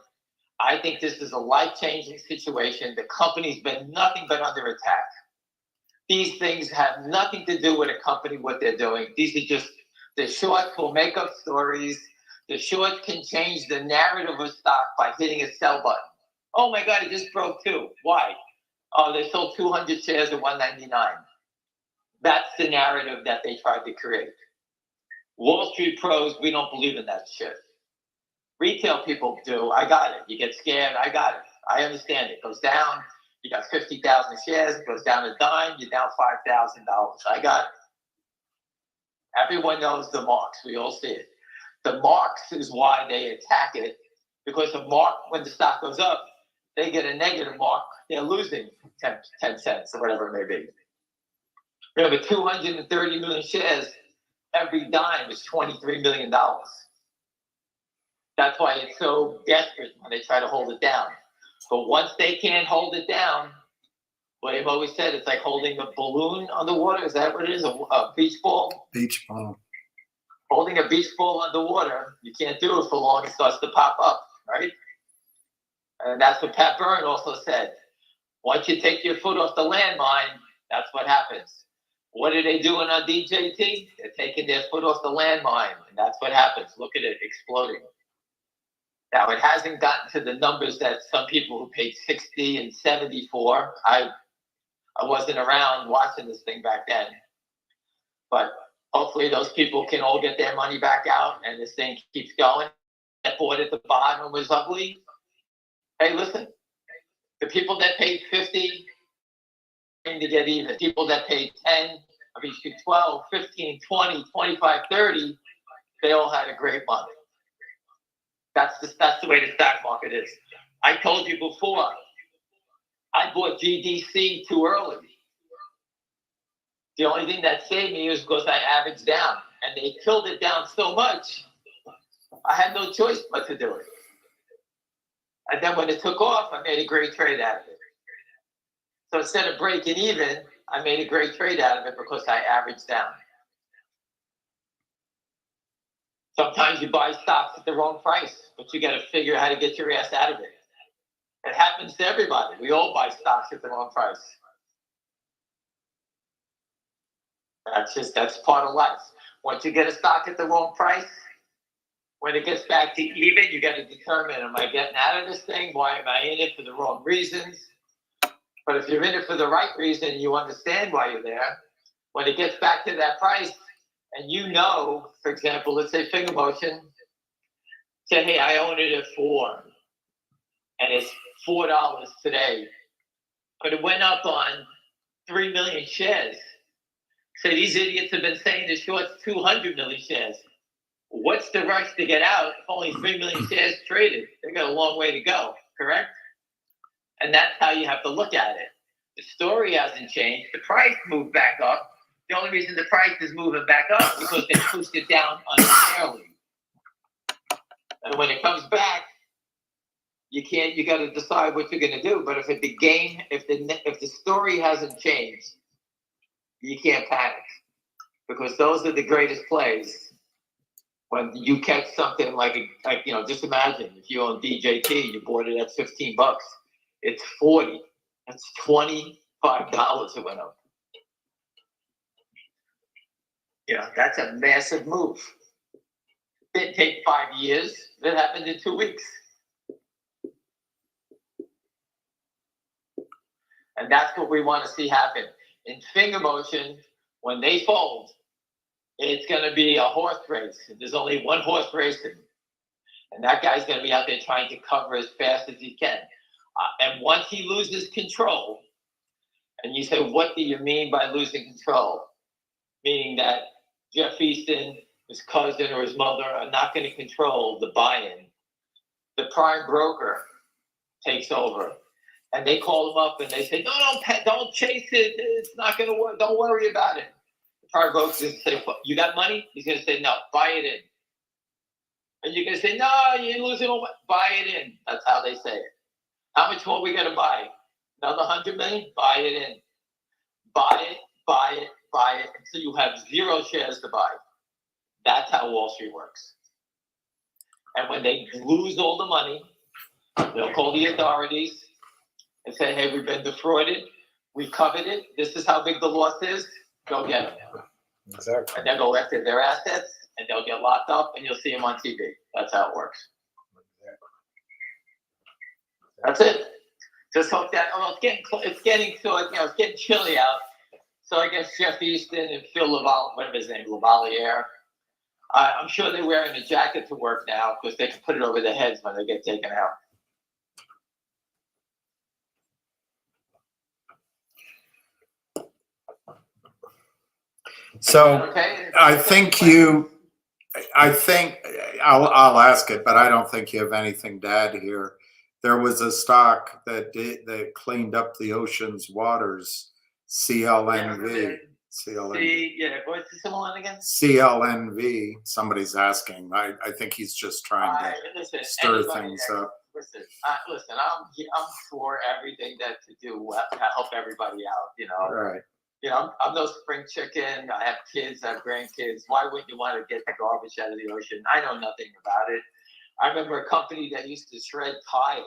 I think this is a life-changing situation. The company's been nothing but under attack. These things have nothing to do with a company, what they're doing. These are just, the shorts will make up stories. The shorts can change the narrative of stock by hitting a sell button. Oh my God, it just broke two. Why? Oh, they sold 200 shares at $199. That's the narrative that they tried to create. Wall Street pros, we don't believe in that shit. Retail people do. I got it. You get scared. I got it. I understand it. Goes down. You got 50,000 shares. It goes down a dime. You're down $5,000. I got it. Everyone knows the marks. We all see it. The marks is why they attack it, because the mark, when the stock goes up, they get a negative mark. They're losing 10 cents or whatever it may be. Remember, 230 million shares, every dime is $23 million. That's why it's so desperate when they try to hold it down. But once they can't hold it down, William always said it's like holding a balloon on the water. Is that what it is? A beach ball? Beach ball. Holding a beach ball underwater, you can't do it for long. It starts to pop up, right? And that's what Pat Byrne also said. Once you take your foot off the landmine, that's what happens. What are they doing on DJT? They're taking their foot off the landmine, and that's what happens. Look at it exploding. Now, it hasn't gotten to the numbers that some people who paid 60 and 74. I wasn't around watching this thing back then. But hopefully those people can all get their money back out and this thing keeps going. That bought at the bottom was ugly. Hey, listen, the people that paid 50 to get even. People that paid 10, 12, 15, 20, 25, 30, they all had a great month. That's the way the stock market is. I told you before, I bought GDC too early. The only thing that saved me was because I averaged down, and they killed it down so much, I had no choice but to do it. And then when it took off, I made a great trade out of it. So instead of breaking even, I made a great trade out of it because I averaged down. Sometimes you buy stocks at the wrong price, but you got to figure out how to get your ass out of it. It happens to everybody. We all buy stocks at the wrong price. That's part of life. Once you get a stock at the wrong price, When it gets back to even, you got to determine, am I getting out of this thing? Why am I in it for the wrong reasons? But if you're in it for the right reason, you understand why you're there. When it gets back to that price, and you know, for example, let's say finger motion, say, hey, I own it at $4, and it's $4 today, but it went up on 3 million shares. So these idiots have been saying the short's 200 million shares. What's the rush to get out if only 3 million shares traded? They've got a long way to go, correct? And that's how you have to look at it. The story hasn't changed. The price moved back up. The only reason the price is moving back up is because they pushed it down unfairly. And when it comes back, you got to decide what you're going to do. But if the story hasn't changed, you can't panic, because those are the greatest plays. When you catch something like just imagine if you own DJT, you bought it at $15, it's 40. That's $25 it went up. That's a massive move. It didn't take 5 years. That happened in 2 weeks. And that's what we want to see happen. In finger motion, when they fold, it's going to be a horse race. There's only one horse racing. And that guy's going to be out there trying to cover as fast as he can. And once he loses control, and you say, what do you mean by losing control? Meaning that Jeff Easton, his cousin, or his mother are not going to control the buy-in. The prime broker takes over. And they call him up and they say, no, don't chase it. It's not going to work. Don't worry about it. The prime broker is going to say, you got money? He's going to say, no, buy it in. And you're going to say, no, you're losing all. Buy it in. That's how they say it. How much more are we going to buy? Another 100 million? Buy it in. Buy it, buy it, buy it until you have 0 shares to buy. That's how Wall Street works. And when they lose all the money, they'll call the authorities and say, hey, we've been defrauded. We covered it. This is how big the loss is. Go get them. Exactly. And they'll go after their assets, and they'll get locked up, and you'll see them on TV. That's how it works. That's it. Just hope that. Oh, it's getting chilly out. So I guess Jeff Easton and Phil whatever his name, Lavalier. I'm sure they're wearing a jacket to work now because they can put it over their heads when they get taken out. So okay. I think I'll ask it, but I don't think you have anything to add here. There was a stock that cleaned up the ocean's waters, CLNV. Yeah, what's the symbol again? CLNV. Somebody's asking. I think he's just trying to stir things up. Listen. I'm for everything that to do to help everybody out. Right. I'm no spring chicken. I have kids. I have grandkids. Why wouldn't you want to get the garbage out of the ocean? I know nothing about it. I remember a company that used to shred tires,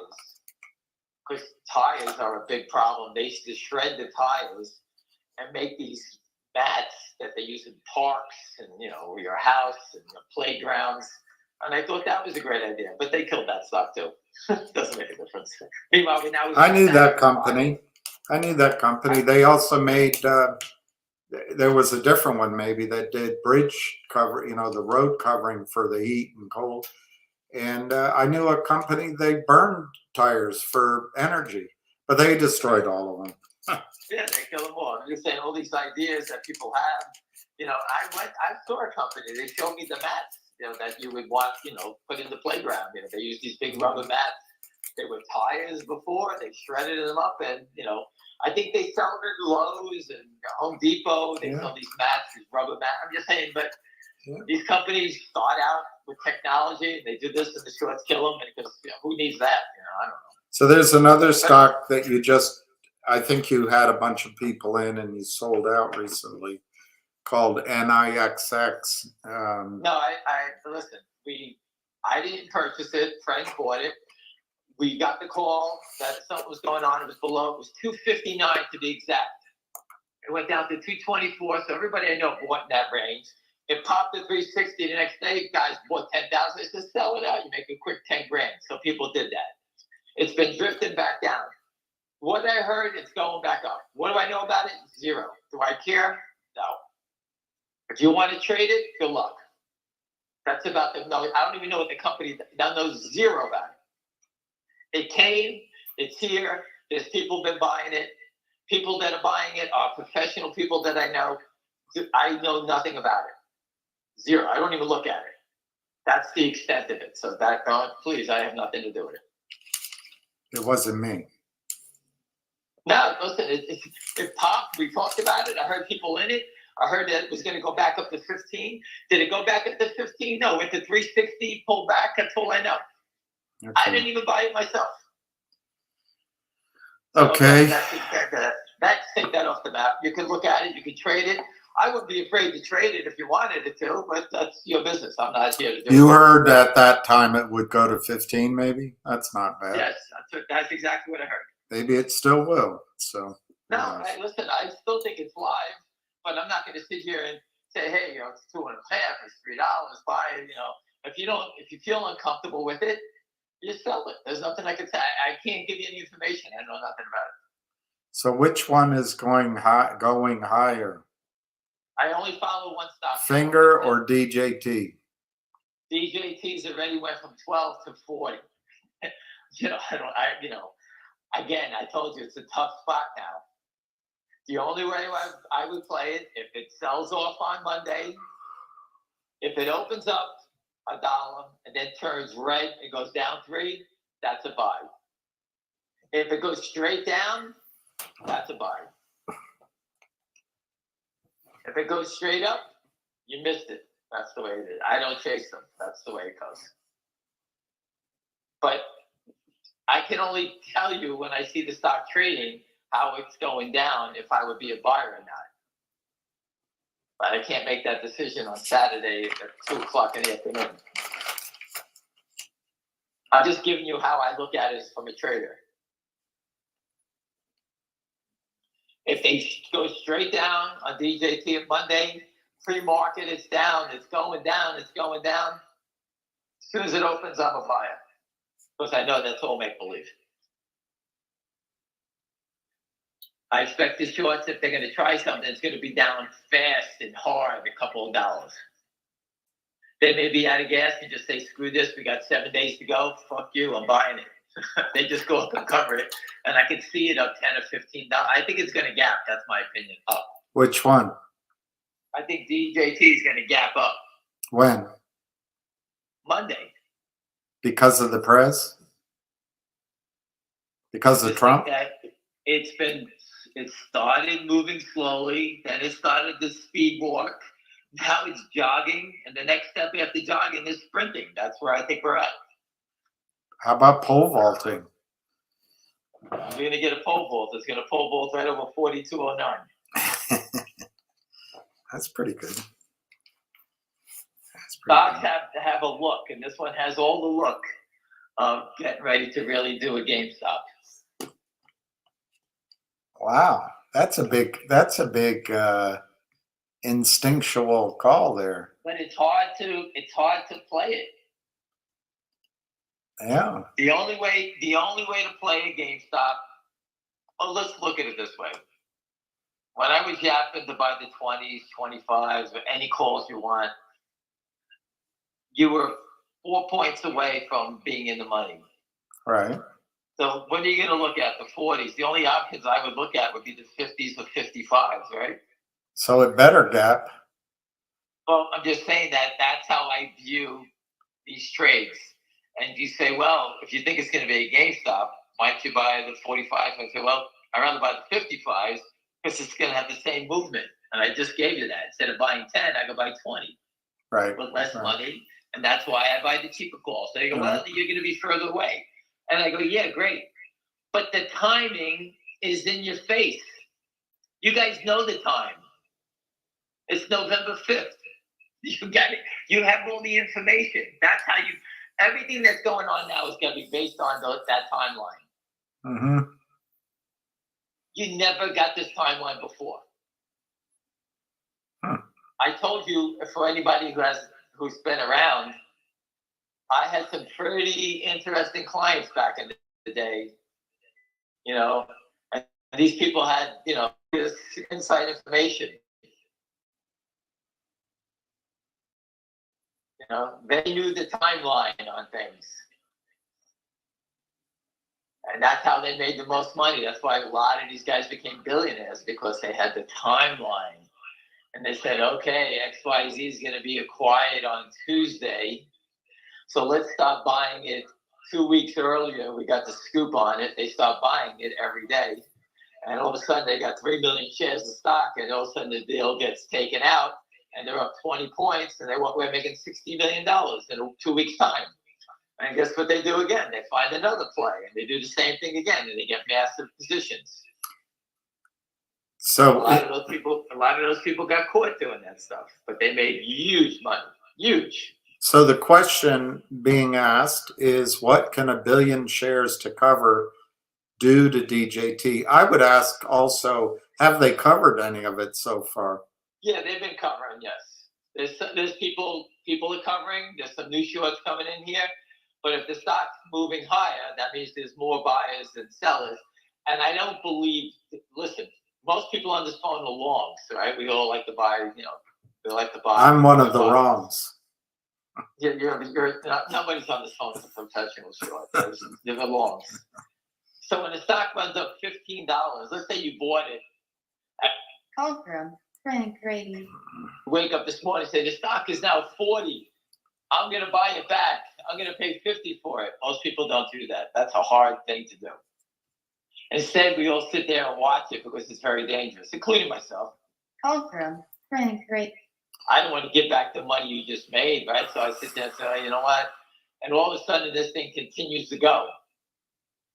because tires are a big problem. They used to shred the tires and make these mats that they use in parks and, your house and the playgrounds. And I thought that was a great idea, but they killed that stock too. Doesn't make a difference. Meanwhile, I knew that company. They also made, there was a different one maybe that did bridge cover, the road covering for the heat and cold. And I knew a company, they burned tires for energy, but they destroyed all of them. Yeah, they kill them all. I'm just saying all these ideas that people have. I saw a company, they showed me the mats, that you would want, put in the playground. They use these big rubber mats. They were tires before, they shredded them up, and, I think they sell them at Lowe's and Home Depot. They sell these mats, these rubber mats. I'm just saying, but these companies start out with technology. They do this and the shorts kill them because who needs that? I don't know. So there's another stock that I think you had a bunch of people in and you sold out recently called NIXX. No, I listen. I didn't purchase it. Frank bought it. We got the call that something was going on. It was below. It was 259 to be exact. It went down to 224. So everybody I know bought in that range. It popped to 360 the next day. Guys bought 10,000. I said, sell it out. You make a quick 10 grand. So people did that. It's been drifting back down. What I heard, it's going back up. What do I know about it? Zero. Do I care? No. If you want to trade it, good luck. That's about the no. I don't even know what the company knows zero about it. It came. It's here. There's people been buying it. People that are buying it are professional people that I know. I know nothing about it. Zero. I don't even look at it. That's the extent of it. So that, please, I have nothing to do with it. It wasn't me. No, listen, it popped. We talked about it. I heard people in it. I heard that it was going to go back up to 15. Did it go back up to 15? No, went to 360, pulled back. That's all I know. Okay. I didn't even buy it myself. Okay. So that's take that off the map. You can look at it. You can trade it. I wouldn't be afraid to trade it if you wanted it to, but that's your business. I'm not here to do it. You heard at that time it would go to 15, maybe? That's not bad. Yes, that's exactly what I heard. Maybe it still will. So no, listen, I still think it's live, but I'm not going to sit here and say, hey, it's $2.50, it's $3, buy it. If you feel uncomfortable with it, you sell it. There's nothing I can say. I can't give you any information. I know nothing about it. So which one is going higher? I only follow one stock. Finger or DJT? DJT's already went from 12 to 40. Again, I told you it's a tough spot now. The only way I would play it, if it sells off on Monday, if it opens up $1 and then turns red and goes down 3, that's a buy. If it goes straight down, that's a buy. If it goes straight up, you missed it. That's the way it is. I don't chase them. That's the way it goes. But I can only tell you when I see the stock trading how it's going down if I would be a buyer or not. But I can't make that decision on Saturday at 2 o'clock in the afternoon. I'm just giving you how I look at it from a trader. If they go straight down on DJT on Monday, pre-market, it's down, it's going down, it's going down. As soon as it opens, I'm a buyer. Because I know that's all make-believe. I expect the shorts, if they're going to try something, it's going to be down fast and hard, a couple of dollars. They may be out of gas and just say, screw this, we got 7 days to go, fuck you, I'm buying it. They just go up and cover it, and I can see it up $10 or $15. I think it's going to gap. That's my opinion. Up. Which one? I think DJT is going to gap up. When? Monday. Because of the press? Because of Trump? It started moving slowly, then it started the speed walk. Now it's jogging, and the next step after jogging is sprinting. That's where I think we're at. How about pole vaulting? You're going to get a pole vault. It's going to pole vault right over 4209. That's pretty good. Stocks have to have a look, and this one has all the look of getting ready to really do a GameStop. Wow, that's a big instinctual call there. But it's hard to play it. Yeah. The only way to play a GameStop. Well, let's look at it this way. When I was yapping to buy the 20s, 25s, or any calls you want, you were 4 points away from being in the money. Right. So when are you going to look at the 40s? The only options I would look at would be the 50s or 55s, right? So it better gap. Well, I'm just saying that's how I view these trades. And you say, well, if you think it's going to be a GameStop, why don't you buy the 45s? I say, well, I'd rather buy the 55s because it's going to have the same movement. And I just gave you that. Instead of buying 10, I go buy 20. Right. With less money. And that's why I buy the cheaper calls. So they go, well, you're going to be further away. And I go, yeah, great. But the timing is in your face. You guys know the time. It's November 5th. You got it. You have all the information. That's how everything that's going on now is going to be based on that timeline. Mm-hmm. You never got this timeline before. Huh. I told you, for anybody who's been around, I had some pretty interesting clients back in the day, you know, and these people had, you know, this inside information. You know, they knew the timeline on things. And that's how they made the most money. That's why a lot of these guys became billionaires, because they had the timeline. And they said, okay, XYZ is going to be acquired on Tuesday, so let's stop buying it 2 weeks earlier. We got the scoop on it. They stopped buying it every day. And all of a sudden, they got 3 million shares of stock, and all of a sudden, the deal gets taken out, and they're up 20 points, and we're making $60 million in 2 weeks' time. And guess what they do again? They find another play, and they do the same thing again, and they get massive positions. So a lot of those people got caught doing that stuff, but they made huge money, huge. So the question being asked is, what can 1 billion shares to cover do to DJT? I would ask also, have they covered any of it so far? Yeah, they've been covering. Yes, there's people are covering. There's some new shorts coming in here, but if the stock's moving higher, that means there's more buyers than sellers. And I don't believe. Listen, most people on this phone are longs, right? We all like to buy. You know, they like to buy. I'm one of the wrongs. Yeah, nobody's on this phone for professional short. They're the longs. So when the stock runs up $15, let's say you bought it. Call from Frank Grady. Wake up this morning and say the stock is now 40. I'm going to buy it back. I'm going to pay 50 for it. Most people don't do that. That's a hard thing to do. Instead, we all sit there and watch it because it's very dangerous, including myself. Call from Frank Grady. I don't want to give back the money you just made, right? So I sit there and say, oh, you know what? And all of a sudden, this thing continues to go.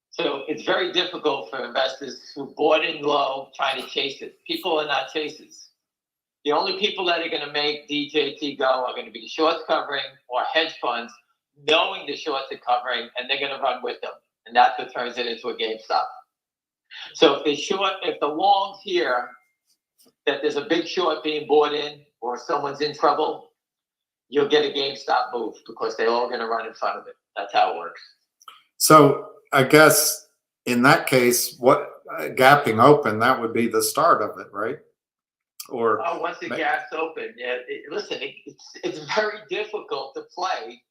So it's very difficult for investors who bought in low trying to chase it. People are not chasers. The only people that are going to make DJT go are going to be the shorts covering or hedge funds, knowing the shorts are covering, and they're going to run with them. And that's what turns it into a GameStop. So if the longs hear that there's a big short being bought in or someone's in trouble, you'll get a GameStop move because they're all going to run in front of it. That's how it works. So I guess in that case, what gapping open, that would be the start of it, right? Or once the gap's open, yeah. Listen, it's very difficult to play.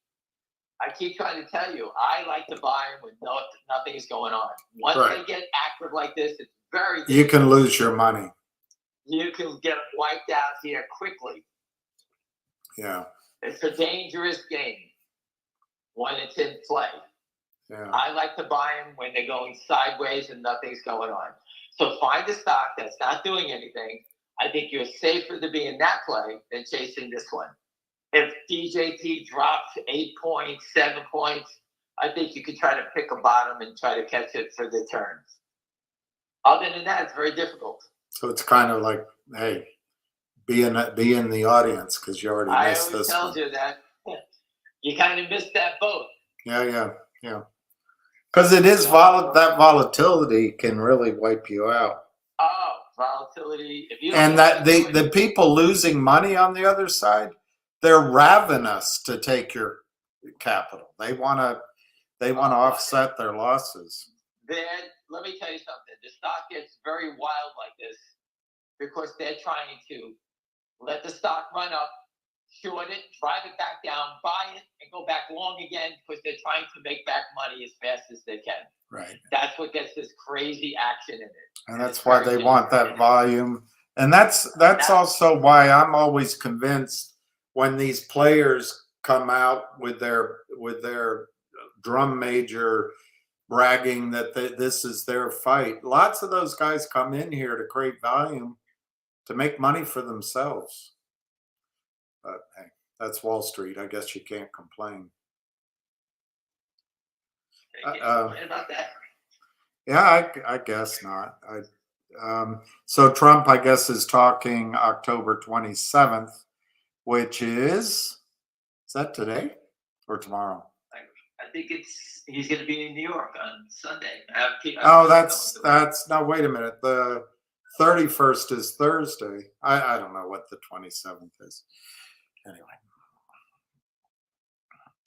I keep trying to tell you, I like to buy when nothing is going on. Once they get active like this, it's very difficult. You can lose your money. You can get wiped out here quickly. Yeah. It's a dangerous game when it's in play. Yeah. I like to buy them when they're going sideways and nothing's going on. So find a stock that's not doing anything. I think you're safer to be in that play than chasing this one. If DJT drops 8 points, 7 points, I think you could try to pick a bottom and try to catch it for the turns. Other than that, it's very difficult. So it's kind of like, hey, be in the audience because you already missed this one. I always tell you that. You kind of missed that boat. Yeah. Because it is that volatility can really wipe you out. Oh, volatility. And that the people losing money on the other side, they're ravenous to take your capital. They want to offset their losses. Then let me tell you something. The stock gets very wild like this because they're trying to let the stock run up, short it, drive it back down, buy it, and go back long again because they're trying to make back money as fast as they can. Right. That's what gets this crazy action in it. And that's why they want that volume. And that's also why I'm always convinced when these players come out with their drum major bragging that this is their fight. Lots of those guys come in here to create volume to make money for themselves. But hey, that's Wall Street. I guess you can't complain. About that. Yeah, I guess not. So Trump, I guess, is talking October 27th, which is that today or tomorrow? I think he's going to be in New York on Sunday. No, wait a minute. The 31st is Thursday. I don't know what the 27th is. Anyway.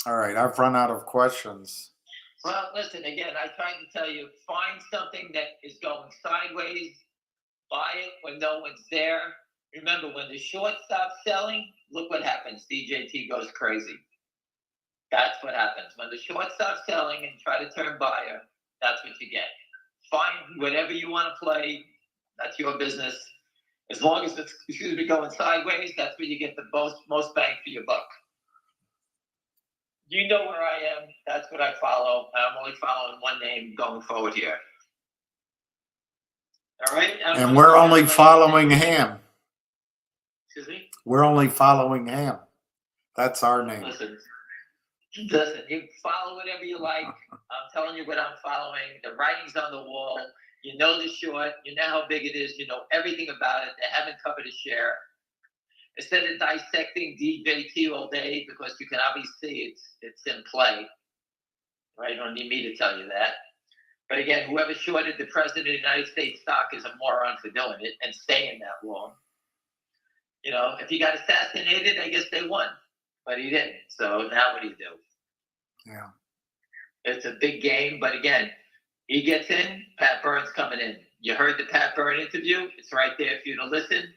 All right, I've run out of questions. Well, listen, again, I tried to tell you, find something that is going sideways, buy it when no one's there. Remember, when the short stops selling, look what happens. DJT goes crazy. That's what happens. When the short stops selling and try to turn buyer, that's what you get. Find whatever you want to play. That's your business. As long as it's going sideways, that's where you get the most bang for your buck. You know where I am. That's what I follow. I'm only following one name going forward here. All right? And we're only following Ham. Excuse me? We're only following Ham. That's our name. Listen, you follow whatever you like. I'm telling you what I'm following. The writing's on the wall. You know the short. You know how big it is. You know everything about it. They haven't covered a share. Instead of dissecting DJT all day, because you can obviously see it's in play. Right? You don't need me to tell you that. But again, whoever shorted the president of the United States stock is a moron for doing it and staying that long. You know, if he got assassinated, I guess they won. But he didn't. So now what do you do? Yeah. It's a big game. But again, he gets in, Pat Byrne's coming in. You heard the Pat Byrne interview. It's right there for you to listen.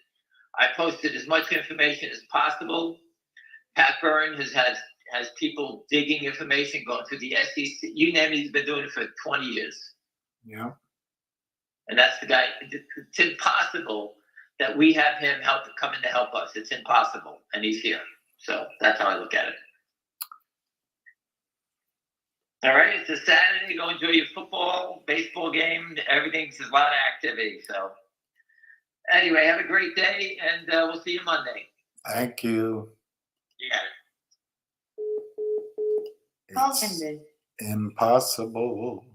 I posted as much information as possible. Pat Byrne has people digging information, going through the SEC. You name it, he's been doing it for 20 years. Yeah. And that's the guy. It's impossible that we have him come in to help us. It's impossible. And he's here. So that's how I look at it. All right. It's a Saturday. Go enjoy your football, baseball game. Everything's a lot of activity. So anyway, have a great day, and we'll see you Monday. Thank you. You got it. Call It's ended. impossible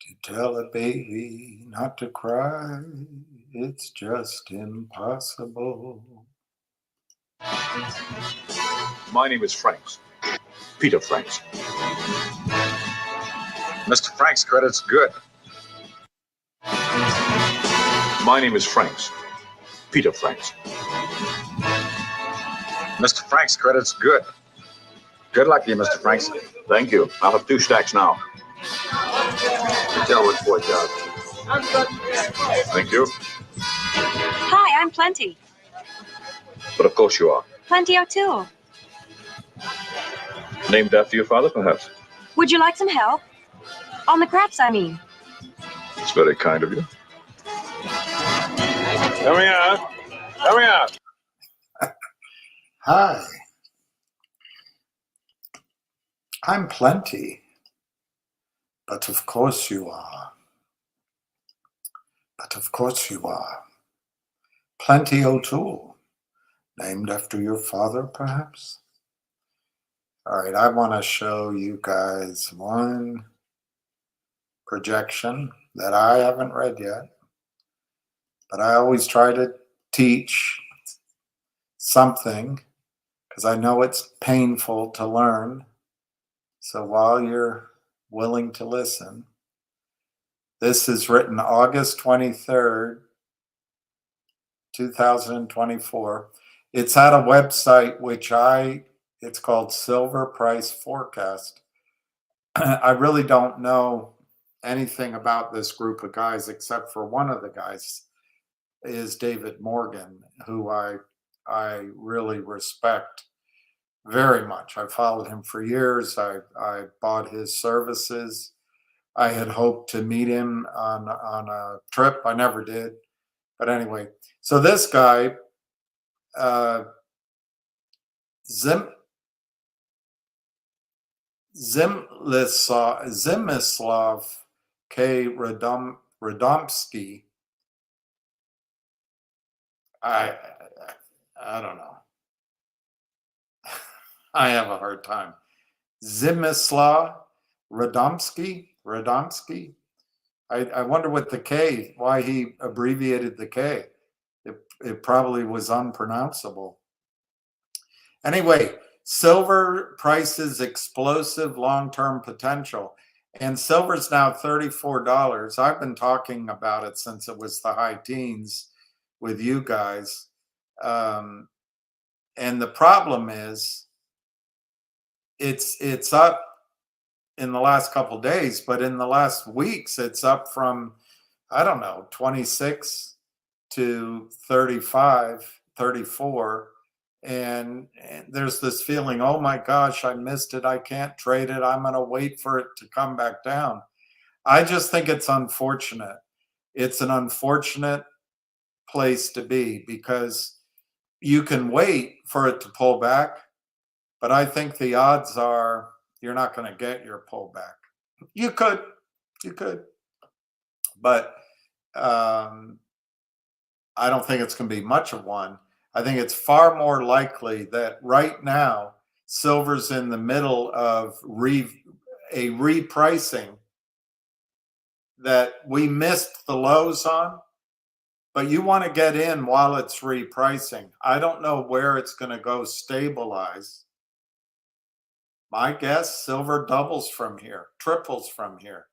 to tell a baby not to cry. It's just impossible. My name is Franks. Peter Franks. Mr. Franks' credit's good. My name is Franks. Peter Franks. Mr. Franks' credit's good. Good luck to you, Mr. Franks. Thank you. I'll have 2 stacks now. Tell which boy got it. Thank you. Hi, I'm Plenty. But of course you are. Plenty O'Toole. Named after your father, perhaps? Would you like some help? On the craps, I mean. It's very kind of you. Come here. Come here. Hi. I'm Plenty. But of course you are. But of course you are. Plenty O'Toole. Named after your father, perhaps? All right, I want to show you guys one projection that I haven't read yet. But I always try to teach something because I know it's painful to learn. So while you're willing to listen, this is written August 23rd, 2024. It's at a website it's called Silver Price Forecast. I really don't know anything about this group of guys except for one of the guys is David Morgan, who I really respect very much. I followed him for years. I bought his services. I had hoped to meet him on a trip. I never did. But anyway, so this guy, Zimislav K. Radomski. I don't know. I have a hard time. Zimislav Radomski. I wonder what the K, why he abbreviated the K. It probably was unpronounceable. Anyway, silver prices explosive long-term potential. And silver's now $34. I've been talking about it since it was the high teens with you guys. And the problem is it's up in the last couple of days, but in the last weeks, it's up from, I don't know, 26 to 35, 34. And there's this feeling, oh my gosh, I missed it. I can't trade it. I'm going to wait for it to come back down. I just think it's unfortunate. It's an unfortunate place to be because you can wait for it to pull back, but I think the odds are you're not going to get your pullback. You could, but I don't think it's going to be much of one. I think it's far more likely that right now silver's in the middle of a repricing that we missed the lows on, but you want to get in while it's repricing. I don't know where it's going to go stabilize. My guess, silver doubles from here, triples from here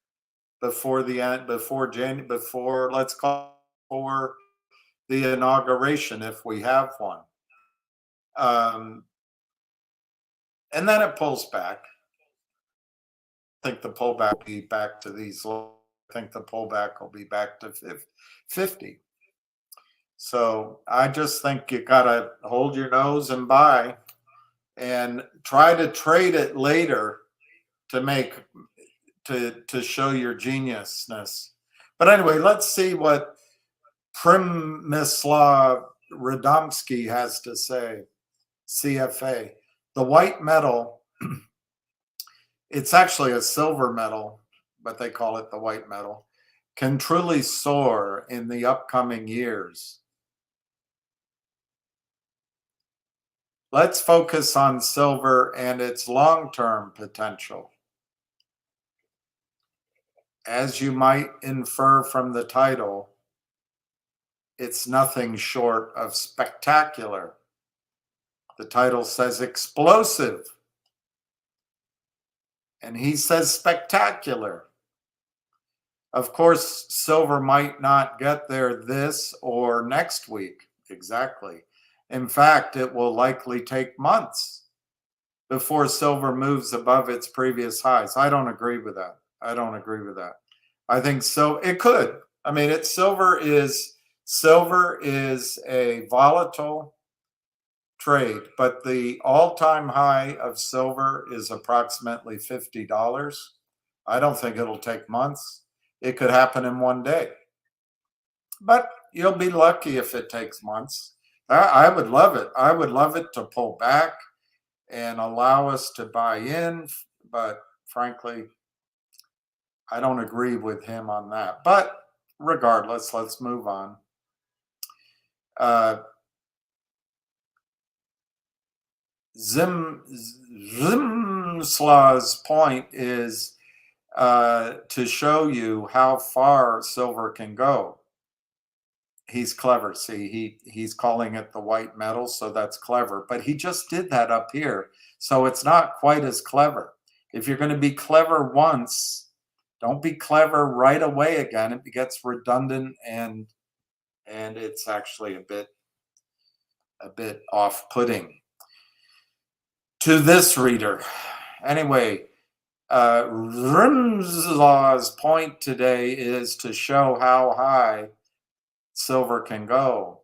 before the end, before let's call for the inauguration if we have one. And then it pulls back. I think the pullback will be back to these lows. I think the pullback will be back to 50. So I just think you got to hold your nose and buy and try to trade it later to show your geniusness. But anyway, let's see what Przemysław Radomski has to say, CFA. The white metal, it's actually a silver metal, but they call it the white metal, can truly soar in the upcoming years. Let's focus on silver and its long-term potential. As you might infer from the title, it's nothing short of spectacular. The title says explosive, and he says spectacular. Of course, silver might not get there this or next week, exactly. In fact, it will likely take months before silver moves above its previous highs. I don't agree with that. I think so. It could. I mean, silver is a volatile trade, but the all-time high of silver is approximately $50. I don't think it'll take months. It could happen in one day, but you'll be lucky if it takes months. I would love it. I would love it to pull back and allow us to buy in, but frankly, I don't agree with him on that. But regardless, let's move on. Zimslaw's point is to show you how far silver can go. He's clever. See, he's calling it the white metal, so that's clever. But he just did that up here, so it's not quite as clever. If you're going to be clever once, don't be clever right away again. It gets redundant and it's actually a bit off-putting to this reader. Anyway, Rimslaw's point today is to show how high silver can go.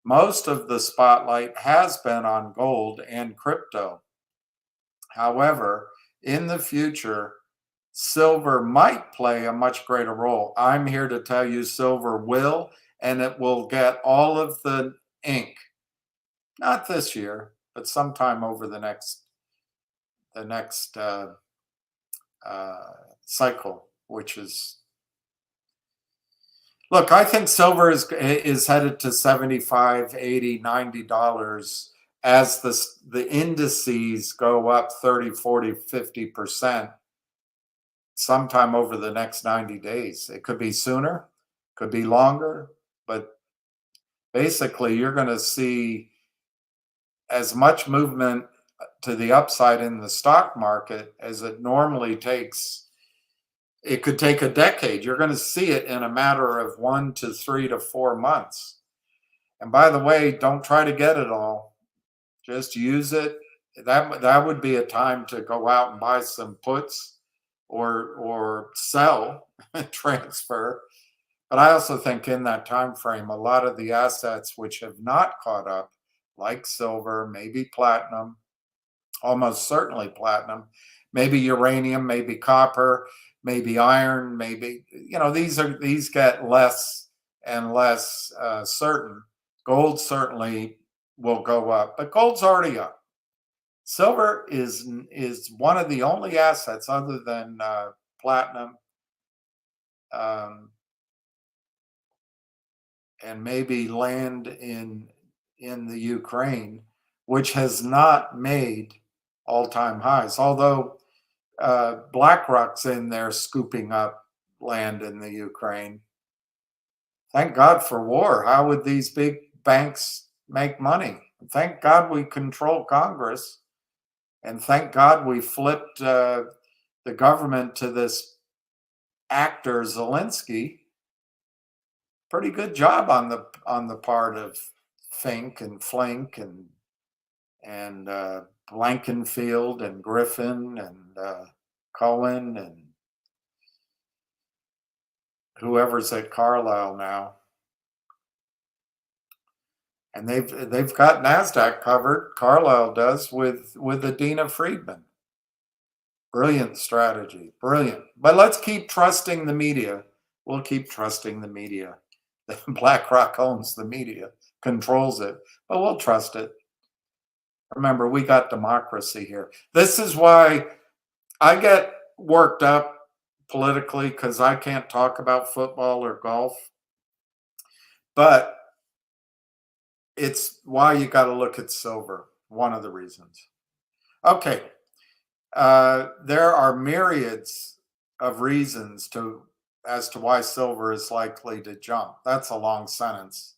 Most of the spotlight has been on gold and crypto. However, in the future, silver might play a much greater role. I'm here to tell you silver will, and it will get all of the ink. Not this year, but sometime over the next cycle, which is. Look, I think silver is headed to $75, $80, $90 as the indices go up 30, 40, 50% sometime over the next 90 days. It could be sooner, could be longer, but basically you're going to see as much movement to the upside in the stock market as it normally takes It could take a decade. You're going to see it in a matter of 1 to 3 to 4 months. And by the way, don't try to get it all. Just use it. That would be a time to go out and buy some puts or sell, transfer. But I also think in that time frame, a lot of the assets which have not caught up, like silver, maybe platinum, almost certainly platinum, maybe uranium, maybe copper, maybe iron, maybe, these get less and less certain. Gold certainly will go up, but gold's already up. Silver is one of the only assets other than platinum and maybe land in the Ukraine, which has not made all-time highs. Although BlackRock's in there scooping up land in the Ukraine. Thank God for war. How would these big banks make money? Thank God we control Congress. And thank God we flipped the government to this actor Zelensky. Pretty good job on the part of Fink and Flink and Blankenfield and Griffin and Cohen and whoever's at Carlisle now. And they've got NASDAQ covered. Carlisle does with Adina Friedman. Brilliant strategy, brilliant. But let's keep trusting the media. We'll keep trusting the media. BlackRock owns the media, controls it, but we'll trust it. Remember, we got democracy here. This is why I get worked up politically, because I can't talk about football or golf. But it's why you got to look at silver, one of the reasons. Okay, there are myriads of reasons as to why silver is likely to jump. That's a long sentence.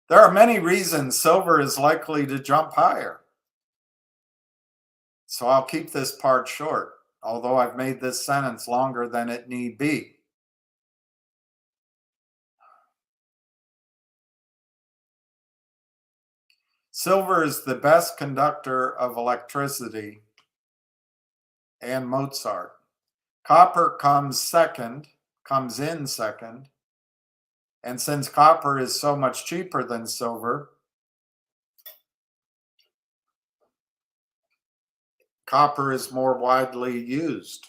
There are many reasons silver is likely to jump higher. So I'll keep this part short, although I've made this sentence longer than it need be. Silver is the best conductor of electricity and Mozart. Copper comes in second. And since copper is so much cheaper than silver, copper is more widely used.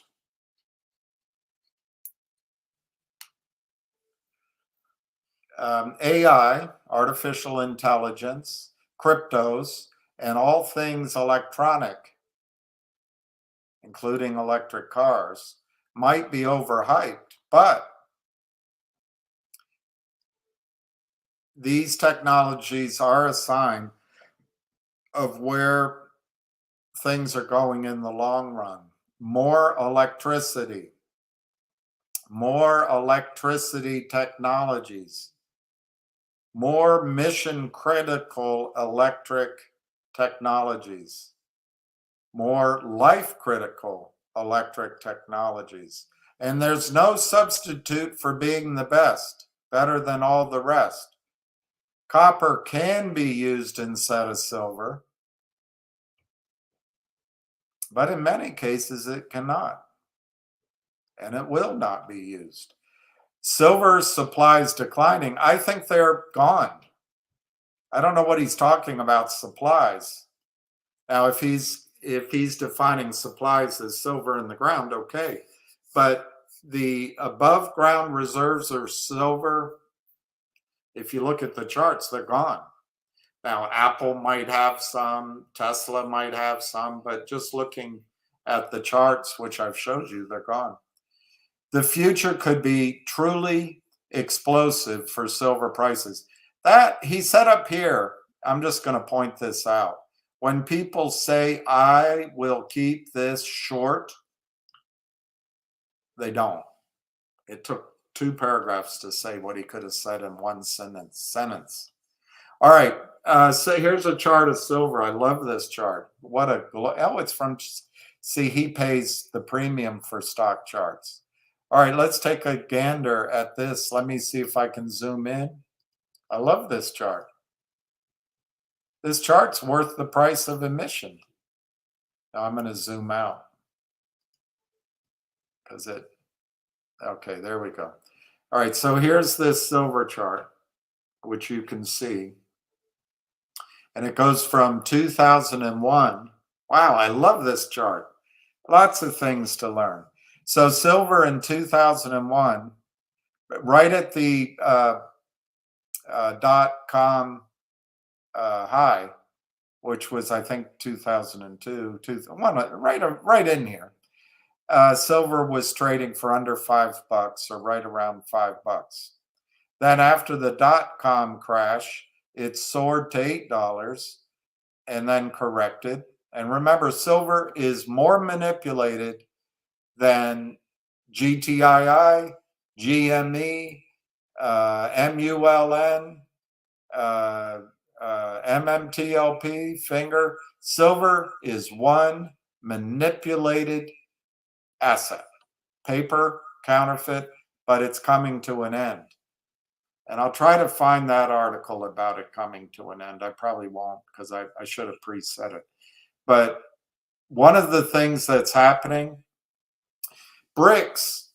AI, artificial intelligence, cryptos, and all things electronic, including electric cars, might be overhyped, but these technologies are a sign of where things are going in the long run. More electricity technologies, more mission-critical electric technologies, more life-critical electric technologies. And there's no substitute for being the best, better than all the rest. Copper can be used instead of silver, but in many cases it cannot, and it will not be used. Silver supply is declining. I think they're gone. I don't know what he's talking about supplies. Now, if he's defining supplies as silver in the ground, okay. But the above ground reserves of silver, if you look at the charts, they're gone. Now, Apple might have some, Tesla might have some, but just looking at the charts, which I've showed you, they're gone. The future could be truly explosive for silver prices. That he said up here, I'm just going to point this out. When people say, I will keep this short, they don't. It took 2 paragraphs to say what he could have said in one sentence. All right, so here's a chart of silver. I love this chart. What a, oh, it's from See, he pays the premium for stock charts. All right, let's take a gander at this. Let me see if I can zoom in. I love this chart. This chart's worth the price of admission. Now I'm going to zoom out because okay, there we go. All right, so here's this silver chart, which you can see. And it goes from 2001. Wow, I love this chart. Lots of things to learn. So silver in 2001, right at the .com high, which was, I think, 2002, right in here. Silver was trading for under $5 or right around $5. Then after the .com crash, it soared to $8 and then corrected. And remember, silver is more manipulated than GTII, GME, MULN, MMTLP, finger. Silver is one manipulated asset, paper, counterfeit, but it's coming to an end. And I'll try to find that article about it coming to an end. I probably won't because I should have pre-said it. But one of the things that's happening, BRICS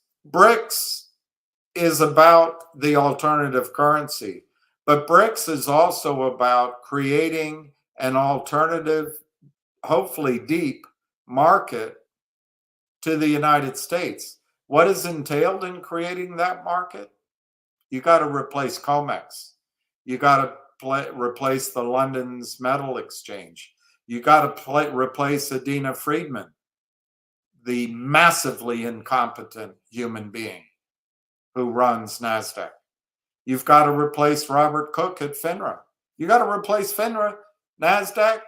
is about the alternative currency, but BRICS is also about creating an alternative, hopefully deep market to the United States. What is entailed in creating that market? You got to replace COMEX. You got to replace the London's Metal Exchange. You got to replace Adina Friedman, the massively incompetent human being who runs NASDAQ. You've got to replace Robert Cook at FINRA. You got to replace FINRA, NASDAQ,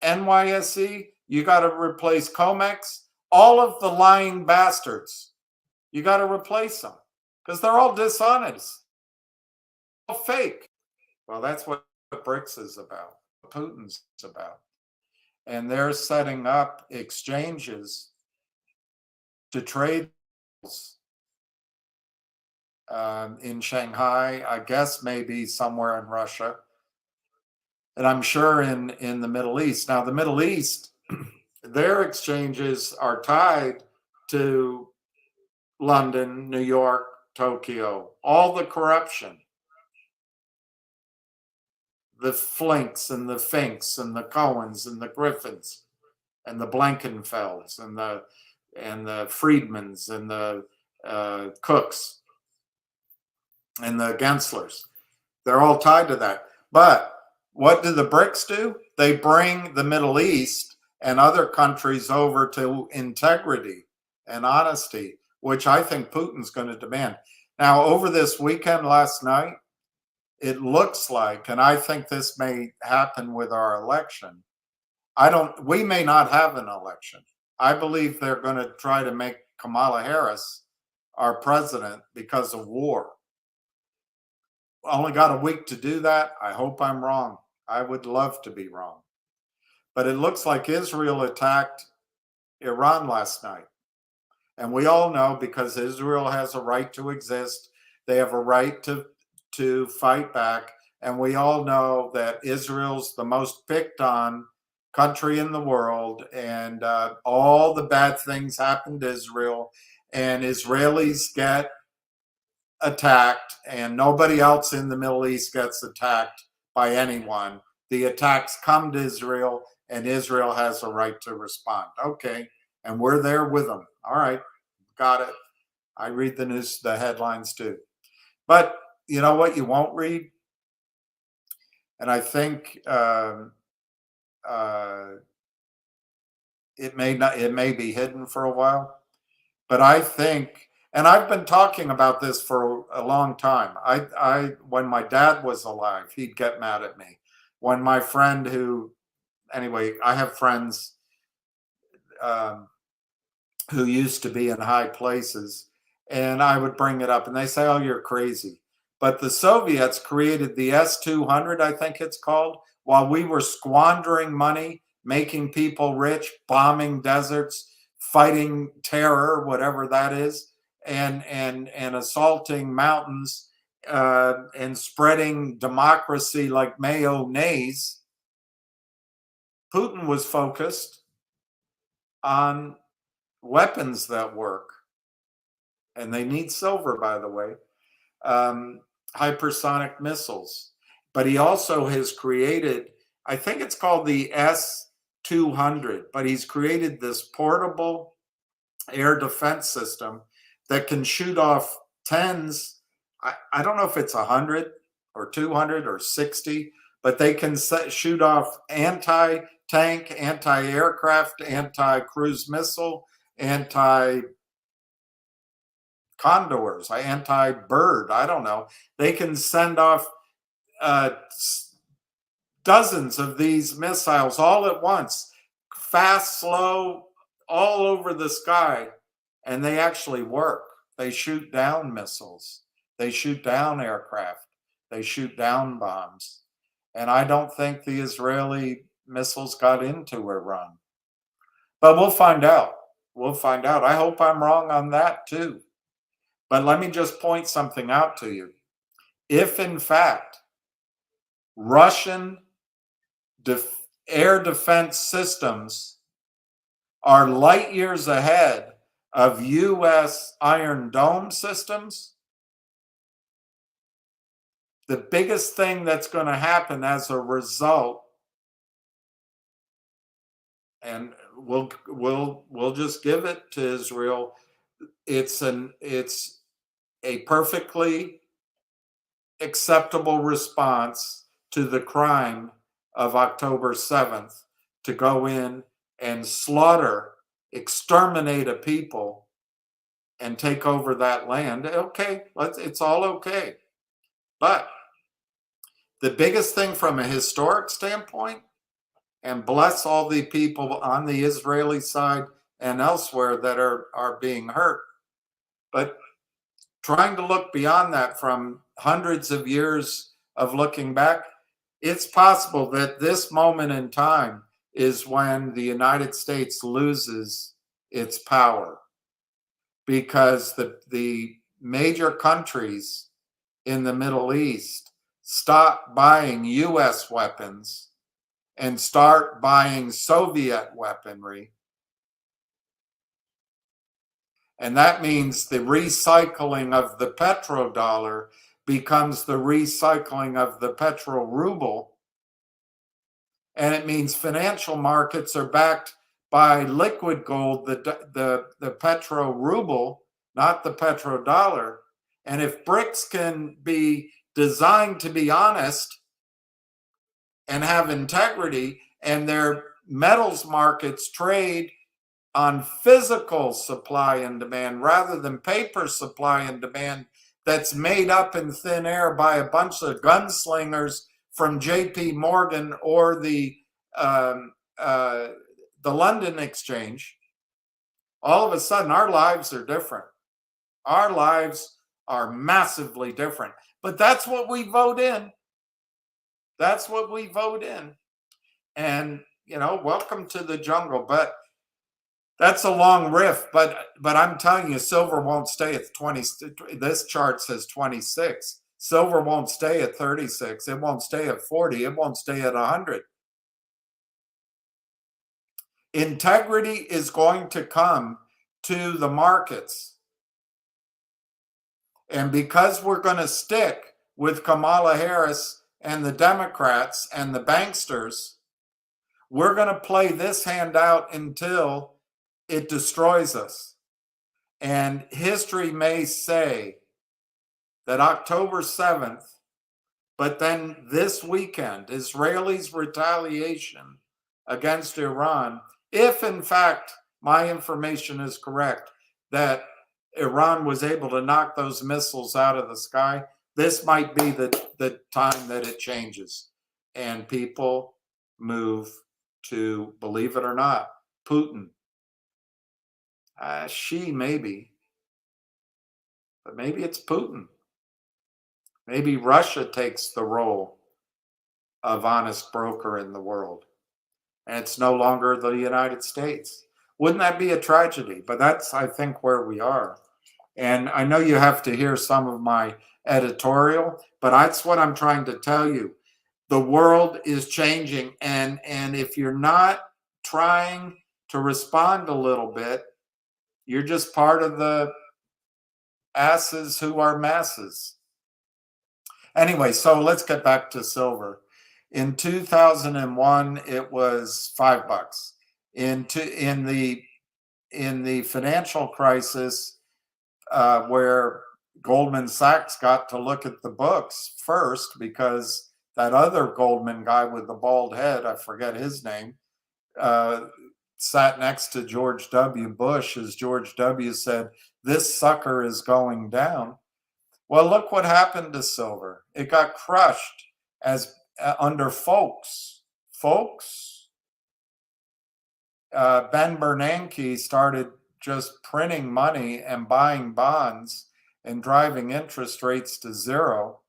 NYSE. You got to replace COMEX. All of the lying bastards. You got to replace them because they're all dishonest, all fake. Well, that's what BRICS is about, what Putin's about. And they're setting up exchanges to trade in Shanghai, I guess maybe somewhere in Russia, and I'm sure in the Middle East. Now, the Middle East, their exchanges are tied to London, New York, Tokyo, all the corruption. The Flinks and the Finks and the Cohens and the Griffins and the Blankenfelds and the Friedmans and the Cooks and the Genslers. They're all tied to that. But what do the BRICS do? They bring the Middle East and other countries over to integrity and honesty, which I think Putin's going to demand. Now, over this weekend last night, it looks like, and I think this may happen with our election, we may not have an election. I believe they're going to try to make Kamala Harris our president because of war. Only got a week to do that. I hope I'm wrong. I would love to be wrong. But it looks like Israel attacked Iran last night. And we all know, because Israel has a right to exist, they have a right to fight back. And we all know that Israel's the most picked on country in the world, and all the bad things happen to Israel, and Israelis get attacked, and nobody else in the Middle East gets attacked by anyone. The attacks come to Israel, and Israel has a right to respond. Okay, and we're there with them. All right, got it. I read the news, the headlines too. But you know what you won't read? And I think it may be hidden for a while, but I think, and I've been talking about this for a long time. When my dad was alive, he'd get mad at me. When my friend anyway, I have friends who used to be in high places, and I would bring it up, and they say, "Oh, you're crazy." But the Soviets created the S-200, I think it's called, while we were squandering money making people rich, bombing deserts, fighting terror, whatever that is, and assaulting mountains, and spreading democracy like mayonnaise. Putin was focused on weapons that work, and they need silver, by the way, hypersonic missiles. But he also has created, I think it's called the S-200, but he's created this portable air defense system that can shoot off tens. I don't know if it's 100 or 200 or 60, but they can shoot off anti-tank, anti-aircraft, anti-cruise missile, anti-condors, anti-bird, I don't know. They can send off dozens of these missiles all at once, fast, slow, all over the sky, and they actually work. They shoot down missiles. They shoot down aircraft. They shoot down bombs. And I don't think the Israeli missiles got into Iran. But we'll find out. We'll find out. I hope I'm wrong on that too. But let me just point something out to you. If in fact Russian air defense systems are light years ahead of US Iron Dome systems, the biggest thing that's going to happen as a result, and we'll just give it to Israel, it's a perfectly acceptable response to the crime of October 7th to go in and slaughter, exterminate a people and take over that land. Okay, it's all okay. But the biggest thing from a historic standpoint, and bless all the people on the Israeli side and elsewhere that are being hurt, but trying to look beyond that from hundreds of years of looking back, it's possible that this moment in time is when the United States loses its power, because the major countries in the Middle East stop buying US weapons and start buying Soviet weaponry. And that means the recycling of the petrodollar becomes the recycling of the petro ruble. And it means financial markets are backed by liquid gold, the petro ruble, not the petrodollar. And if BRICS can be designed to be honest and have integrity, and their metals markets trade on physical supply and demand rather than paper supply and demand that's made up in thin air by a bunch of gunslingers from JP Morgan or the London Exchange, all of a sudden our lives are different. Our lives are massively different. But that's what we vote in. That's what we vote in. And, welcome to the jungle. But that's a long riff. But I'm telling you, silver won't stay at 20. This chart says 26. Silver won't stay at 36. It won't stay at 40. It won't stay at 100. Integrity is going to come to the markets. And because we're going to stick with Kamala Harris and the Democrats and the banksters, we're going to play this hand out until it destroys us. And history may say that October 7th, but then this weekend, Israelis' retaliation against Iran, if in fact my information is correct, that Iran was able to knock those missiles out of the sky, this might be the time that it changes. And people move to, believe it or not, Putin. She maybe, but maybe it's Putin. Maybe Russia takes the role of honest broker in the world. and it's no longer the United States. Wouldn't that be a tragedy? But that's, I think, where we are. And I know you have to hear some of my editorial, but that's what I'm trying to tell you. The world is changing, and if you're not trying to respond a little bit, you're just part of the asses who are masses. Anyway, so let's get back to silver. In 2001, it was $5. In the financial crisis, where Goldman Sachs got to look at the books first, because that other Goldman guy with the bald head, I forget his name, sat next to George W. Bush as George W. said, "This sucker is going down." Well, look what happened to silver. It got crushed as under folks. Ben Bernanke started just printing money and buying bonds and driving interest rates to zero.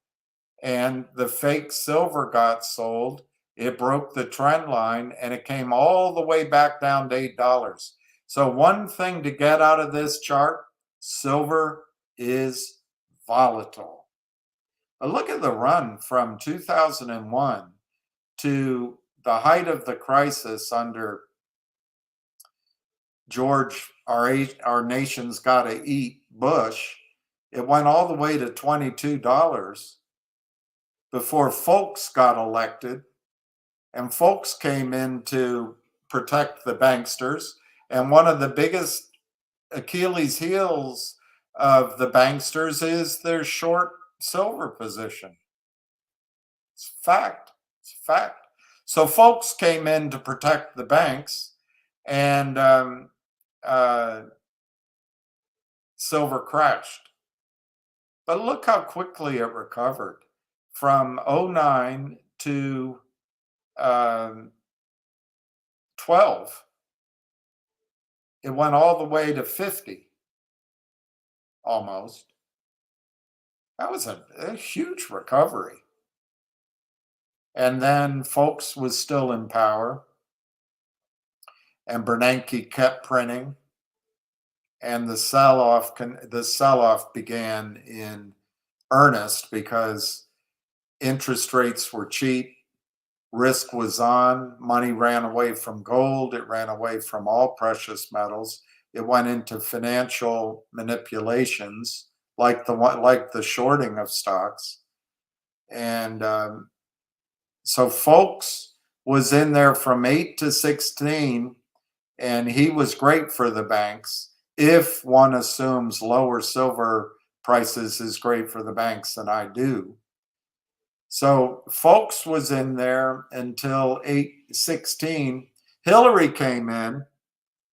And the fake silver got sold. It broke the trend line and it came all the way back down to $8. So one thing to get out of this chart, silver is volatile. But look at the run from 2001 to the height of the crisis under George, our nation's got to eat, Bush. It went all the way to $22 before folks got elected, and folks came in to protect the banksters. And one of the biggest Achilles heels of the banksters is their short silver position. It's fact. It's fact. So folks came in to protect the banks, and silver crashed. But look how quickly it recovered from 09 to 12. It went all the way to 50, almost. That was a huge recovery. And then folks was still in power, and Bernanke kept printing, and the sell-off began in earnest because interest rates were cheap, risk was on, money ran away from gold, it ran away from all precious metals, it went into financial manipulations like the shorting of stocks. And so folks was in there from 8 to 16, and he was great for the banks. If one assumes lower silver prices is great for the banks, and I do. So folks was in there until 8/16. Hillary came in,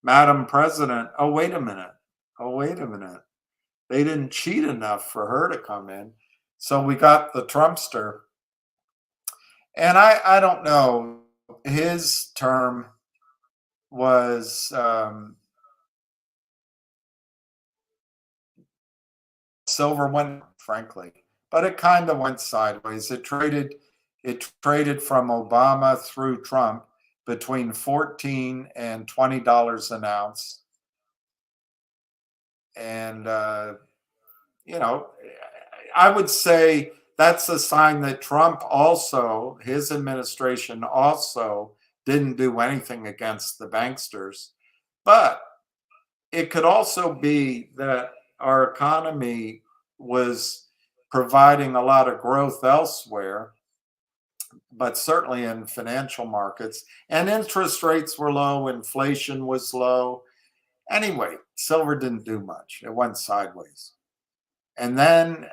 Madam President. Oh, wait a minute. They didn't cheat enough for her to come in. So we got the Trumpster. And I don't know, his term was silver went, frankly, but it kind of went sideways. It traded from Obama through Trump between $14 and $20 an ounce. And, you know, I would say that's a sign that Trump also, his administration also didn't do anything against the banksters. But it could also be that our economy was providing a lot of growth elsewhere, but certainly in financial markets, and interest rates were low, inflation was low. Anyway, silver didn't do much. It went sideways. And then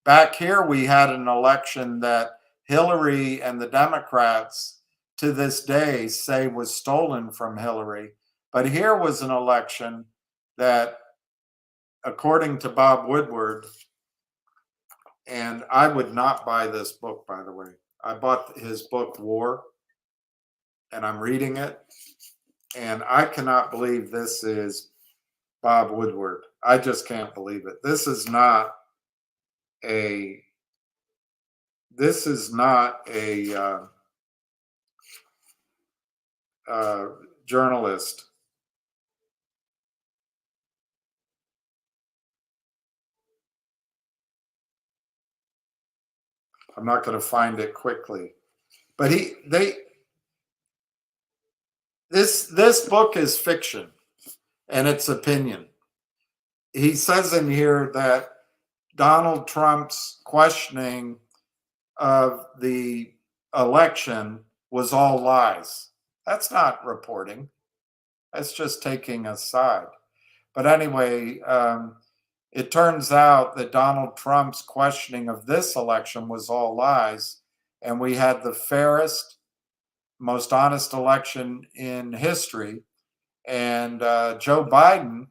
back here, we had an election that Hillary and the Democrats to this day say was stolen from Hillary. But here was an election that, according to Bob Woodward, and I would not buy this book, by the way. I bought his book, War, and I'm reading it. And I cannot believe this is Bob Woodward. I just can't believe it. This is not a journalist. I'm not going to find it quickly, but this book is fiction and it's opinion. He says in here that Donald Trump's questioning of the election was all lies. That's not reporting. That's just taking a side. But anyway, it turns out that Donald Trump's questioning of this election was all lies, and we had the fairest, most honest election in history. And Joe Biden,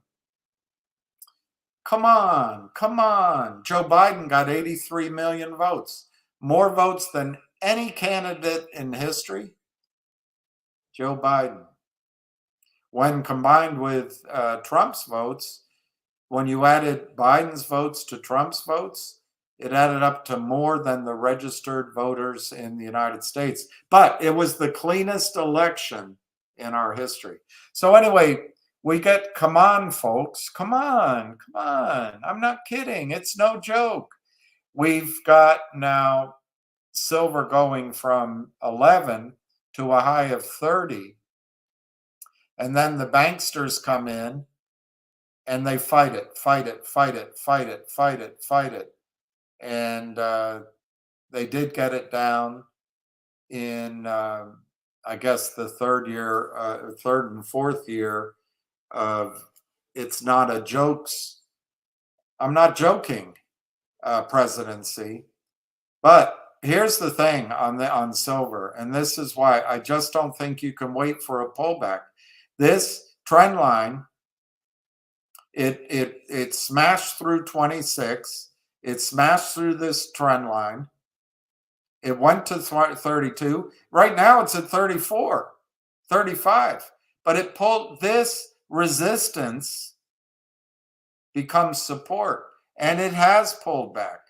come on. Joe Biden got 83 million votes, more votes than any candidate in history. Joe Biden. When combined with Trump's votes, when you added Biden's votes to Trump's votes, it added up to more than the registered voters in the United States. But it was the cleanest election in our history. So anyway, we get, come on, folks, come on. I'm not kidding. It's no joke. We've got now silver going from 11 to a high of 30. And then the banksters come in and they fight it. And they did get it down in, I guess, the third and fourth year of it's not a jokes. I'm not joking, presidency. But here's the thing on silver, and this is why I just don't think you can wait for a pullback. This trend line, it smashed through 26. It smashed through this trend line. It went to 32. Right now it's at 34, 35. But it pulled this resistance becomes support. And it has pulled back.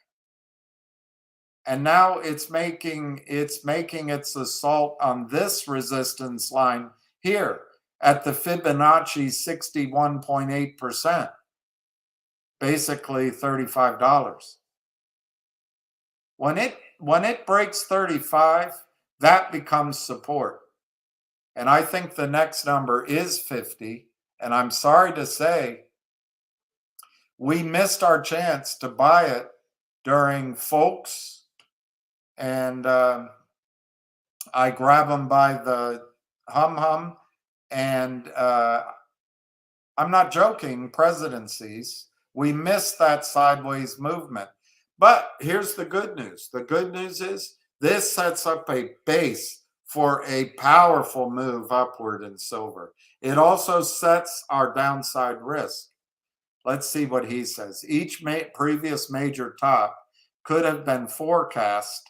And now it's making its assault on this resistance line here at the Fibonacci 61.8%, basically $35. When it breaks 35, that becomes support. And I think the next number is 50. And I'm sorry to say, we missed our chance to buy it during Folks. And I grab them by the hum. And I'm not joking, presidencies. We missed that sideways movement. But here's the good news. The good news is this sets up a base for a powerful move upward in silver. It also sets our downside risk. Let's see what he says. Each previous major top could have been forecast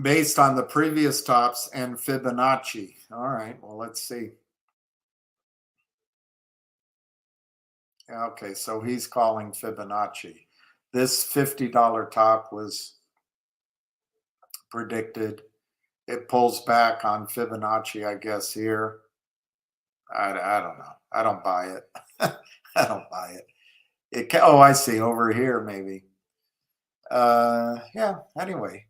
based on the previous tops and Fibonacci. All right, well, let's see. Okay, so he's calling Fibonacci. This $50 top was predicted. It pulls back on Fibonacci, I guess, here. I don't know. I don't buy it. I don't buy it. Oh, I see, over here maybe. Yeah, anyway.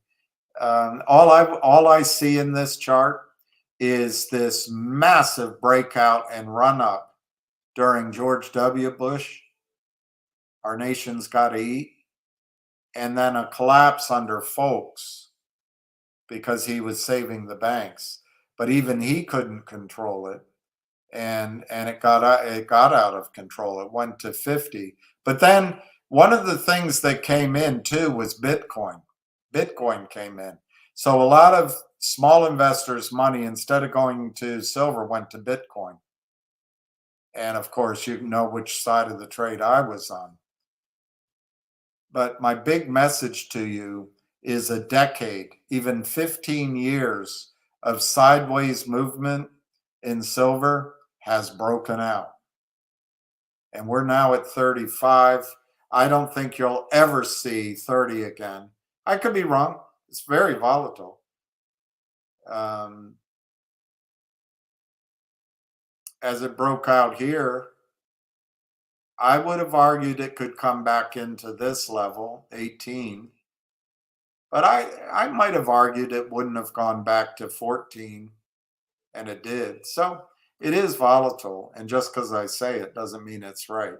All I see in this chart is this massive breakout and run up during George W. Bush. Our nation's got to eat. And then a collapse under Folks because he was saving the banks. But even he couldn't control it. And it got out of control. It went to 50. But then one of the things that came in too was Bitcoin. Bitcoin came in. So a lot of small investors' money, instead of going to silver, went to Bitcoin. And of course, you know which side of the trade I was on. But my big message to you is a decade, even 15 years of sideways movement in silver has broken out. And we're now at 35. I don't think you'll ever see 30 again. I could be wrong. It's very volatile. as it broke out here, I would have argued it could come back into this level, 18. But I might have argued it wouldn't have gone back to 14, and it did. So it is volatile, and just because I say it doesn't mean it's right.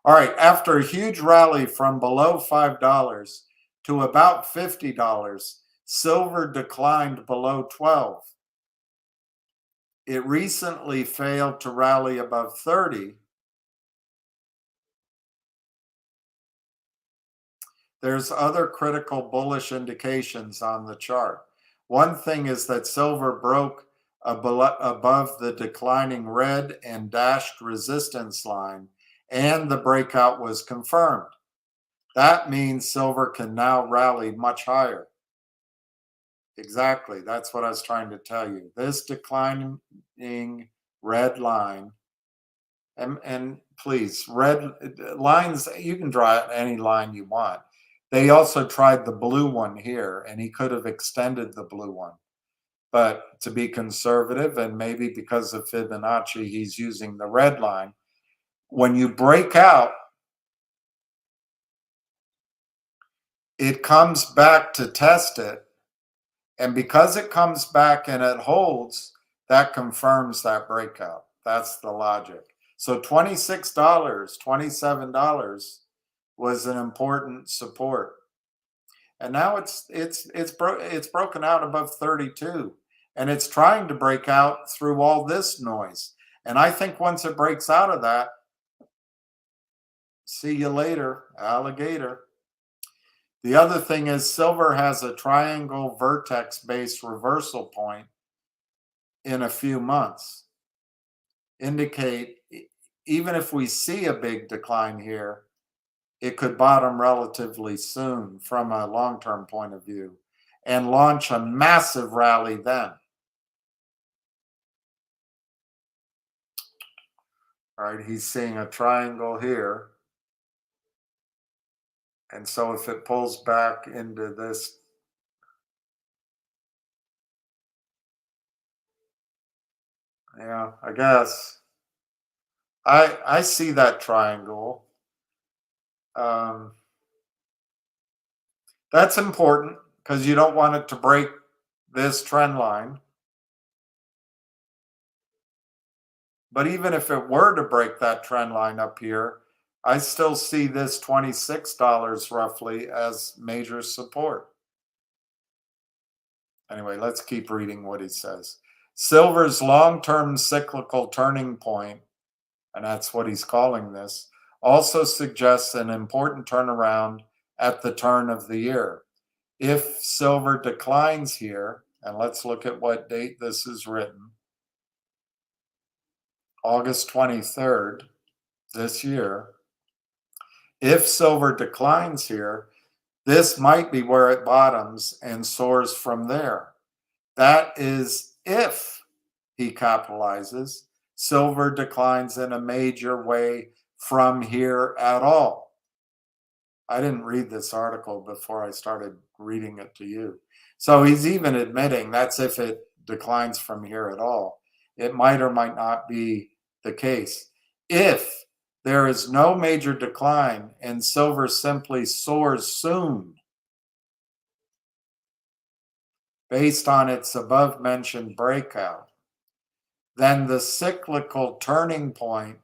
All right, after a huge rally from below $5 to about $50, silver declined below 12. It recently failed to rally above 30. There's other critical bullish indications on the chart. One thing is that silver broke above the declining red and dashed resistance line, and the breakout was confirmed. That means silver can now rally much higher. Exactly, that's what I was trying to tell you. This declining red line, and please, red lines, you can draw any line you want. They also tried the blue one here, and he could have extended the blue one. But to be conservative, and maybe because of Fibonacci, he's using the red line. When you break out, it comes back to test it. And because it comes back and it holds, that confirms that breakout. That's the logic. So $26, $27 was an important support. And now it's broken out above 32, and it's trying to break out through all this noise. And I think once it breaks out of that, see you later, alligator. The other thing is silver has a triangle vertex-based reversal point in a few months. Indicate even if we see a big decline here, it could bottom relatively soon from a long-term point of view and launch a massive rally then. All right, he's seeing a triangle here. And so if it pulls back into this, yeah, I guess. I see that triangle. That's important because you don't want it to break this trend line. But even if it were to break that trend line up here, I still see this $26 roughly as major support. Anyway, let's keep reading what he says. Silver's long-term cyclical turning point, and that's what he's calling this, also suggests an important turnaround at the turn of the year. If silver declines here, and let's look at what date this is written, August 23rd this year. If silver declines here, this might be where it bottoms and soars from there. That is if he capitalizes. Silver declines in a major way from here at all. I didn't read this article before I started reading it to you. So he's even admitting that's if it declines from here at all. It might or might not be the case. If there is no major decline and silver simply soars soon, based on its above-mentioned breakout, then the cyclical turning point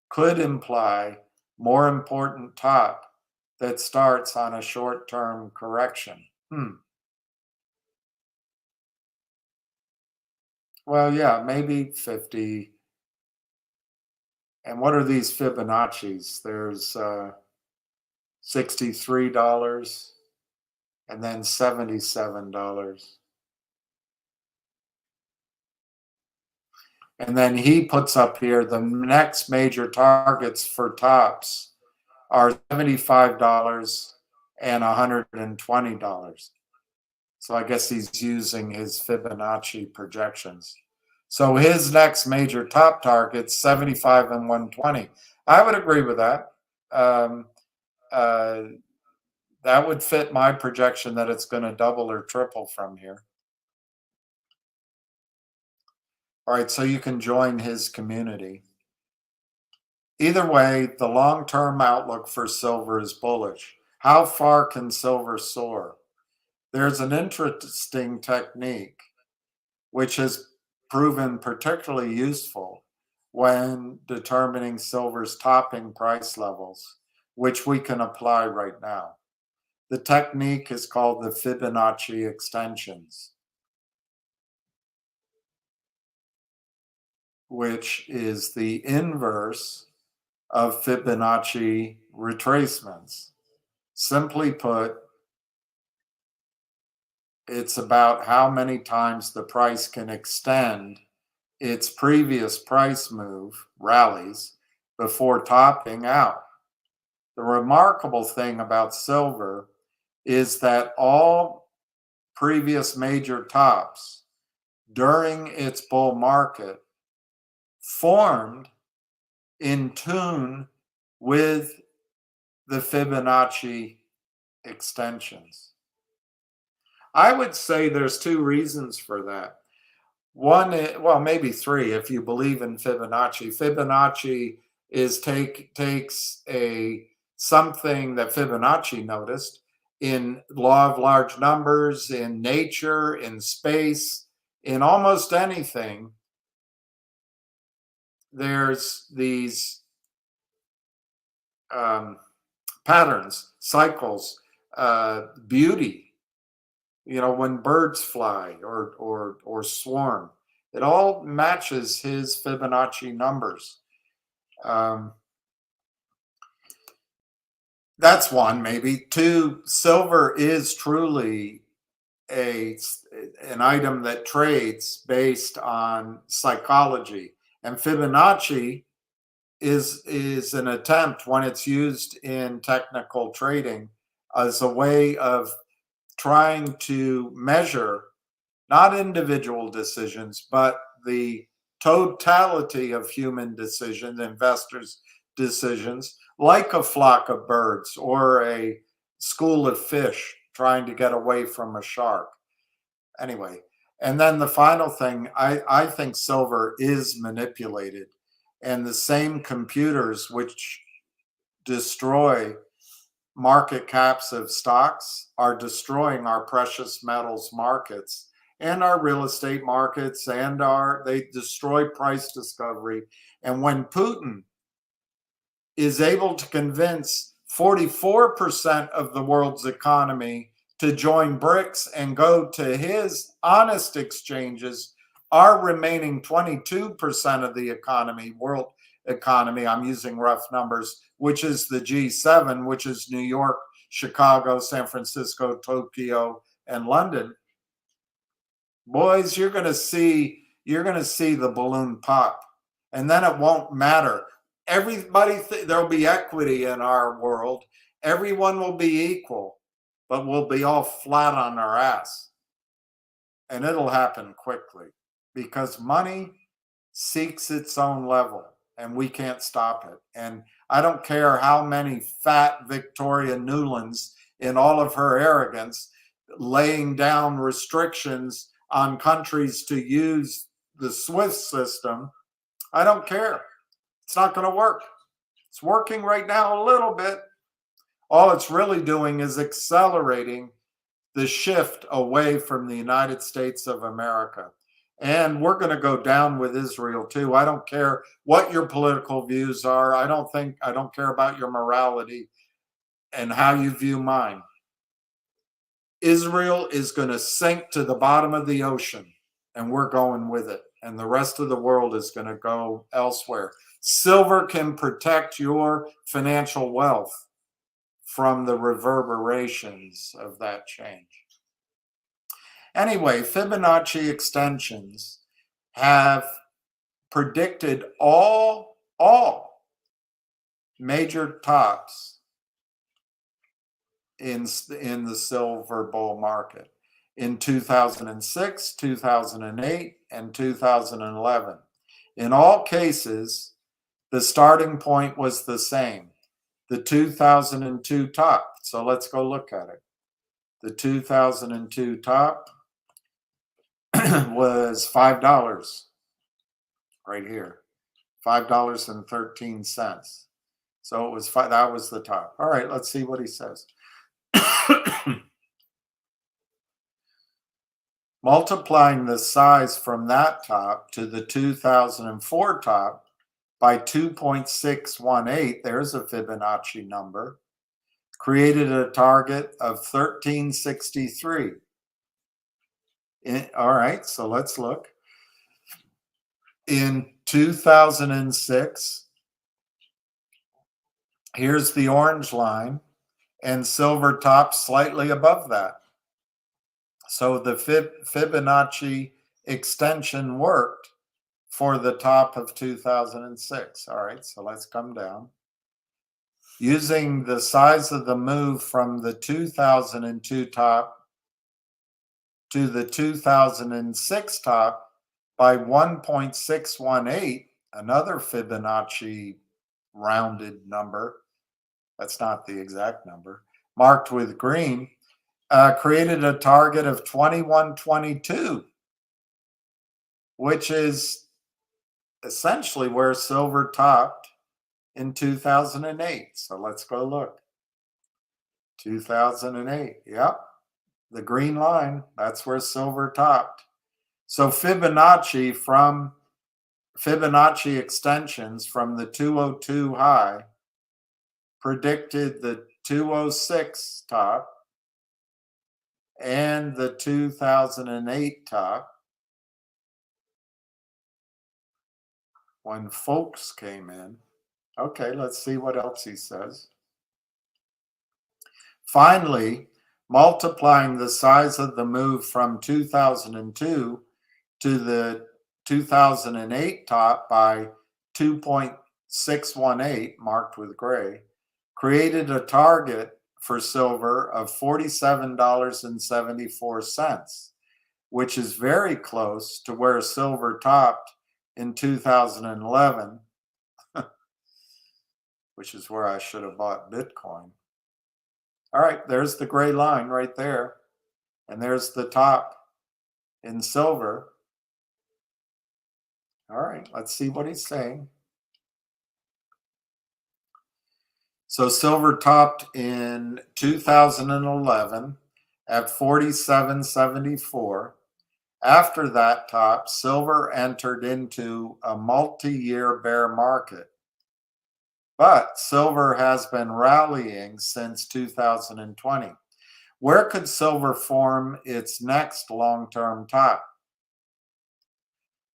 could imply more important top that starts on a short-term correction. Well, yeah, maybe 50. And what are these Fibonacci's? There's $63 and then $77. And then he puts up here the next major targets for tops are $75 and $120. So I guess he's using his Fibonacci projections. So his next major top targets, 75 and 120. I would agree with that. That would fit my projection that it's going to double or triple from here. All right, so you can join his community. Either way, the long-term outlook for silver is bullish. How far can silver soar? There's an interesting technique which has proven particularly useful when determining silver's topping price levels, which we can apply right now. The technique is called the Fibonacci extensions, which is the inverse of Fibonacci retracements. Simply put, it's about how many times the price can extend its previous price move, rallies, before topping out. The remarkable thing about silver is that all previous major tops during its bull market formed in tune with the Fibonacci extensions. I would say there's two reasons for that. One, well, maybe three if you believe in Fibonacci. Fibonacci takes something that Fibonacci noticed in law of large numbers, in nature, in space, in almost anything. There's these patterns, cycles, beauty. You know, when birds fly or swarm, it all matches his Fibonacci numbers. That's one, maybe. Two, silver is truly an item that trades based on psychology, and Fibonacci is an attempt, when it's used in technical trading, as a way of trying to measure not individual decisions, but the totality of human decisions, investors' decisions, like a flock of birds or a school of fish trying to get away from a shark. Anyway, and then the final thing, I think silver is manipulated, and the same computers which destroy market caps of stocks are destroying our precious metals markets and our real estate markets, and they destroy price discovery. And when Putin is able to convince 44% of the world's economy to join BRICS and go to his honest exchanges, our remaining 22% of the economy, world economy, I'm using rough numbers, which is the G7, which is New York, Chicago, San Francisco, Tokyo, and London. Boys, you're going to see the balloon pop, and then it won't matter. Everybody, there'll be equity in our world. Everyone will be equal, but we'll be all flat on our ass, and it'll happen quickly because money seeks its own level, and we can't stop it. And I don't care how many fat Victoria Newlands, in all of her arrogance, laying down restrictions on countries to use the SWIFT system. I don't care. It's not going to work. It's working right now a little bit. All it's really doing is accelerating the shift away from the United States of America. And we're going to go down with Israel too. I don't care what your political views are. I don't care about your morality and how you view mine. Israel is going to sink to the bottom of the ocean, and we're going with it. And the rest of the world is going to go elsewhere. Silver can protect your financial wealth from the reverberations of that change. Anyway, Fibonacci extensions have predicted all major tops in the silver bull market in 2006, 2008, and 2011. In all cases, the starting point was the same, the 2002 top. So let's go look at it. The 2002 top was $5. right here, $5.13. So it was five, that was the top. All right, let's see what he says. Multiplying the size from that top to the 2004 top by 2.618, there's a Fibonacci number, created a target of 1363. All right, so let's look. In 2006, here's the orange line, and silver tops slightly above that. So the Fibonacci extension worked for the top of 2006. All right, so let's come down. Using the size of the move from the 2002 top to the 2006 top by 1.618, another Fibonacci rounded number, that's not the exact number, marked with green, created a target of 2122, which is essentially where silver topped in 2008. So let's go look. 2008, yep. The green line, that's where silver topped. So Fibonacci extensions from the 202 high predicted the 206 top and the 2008 top when folks came in. Okay, let's see what else he says. Finally, multiplying the size of the move from 2002 to the 2008 top by 2.618, marked with gray, created a target for silver of $47.74, which is very close to where silver topped in 2011, which is where I should have bought Bitcoin. All right, there's the gray line right there. And there's the top in silver. All right, let's see what he's saying. So silver topped in 2011 at 47.74. After that top, silver entered into a multi-year bear market. But silver has been rallying since 2020. Where could silver form its next long-term top?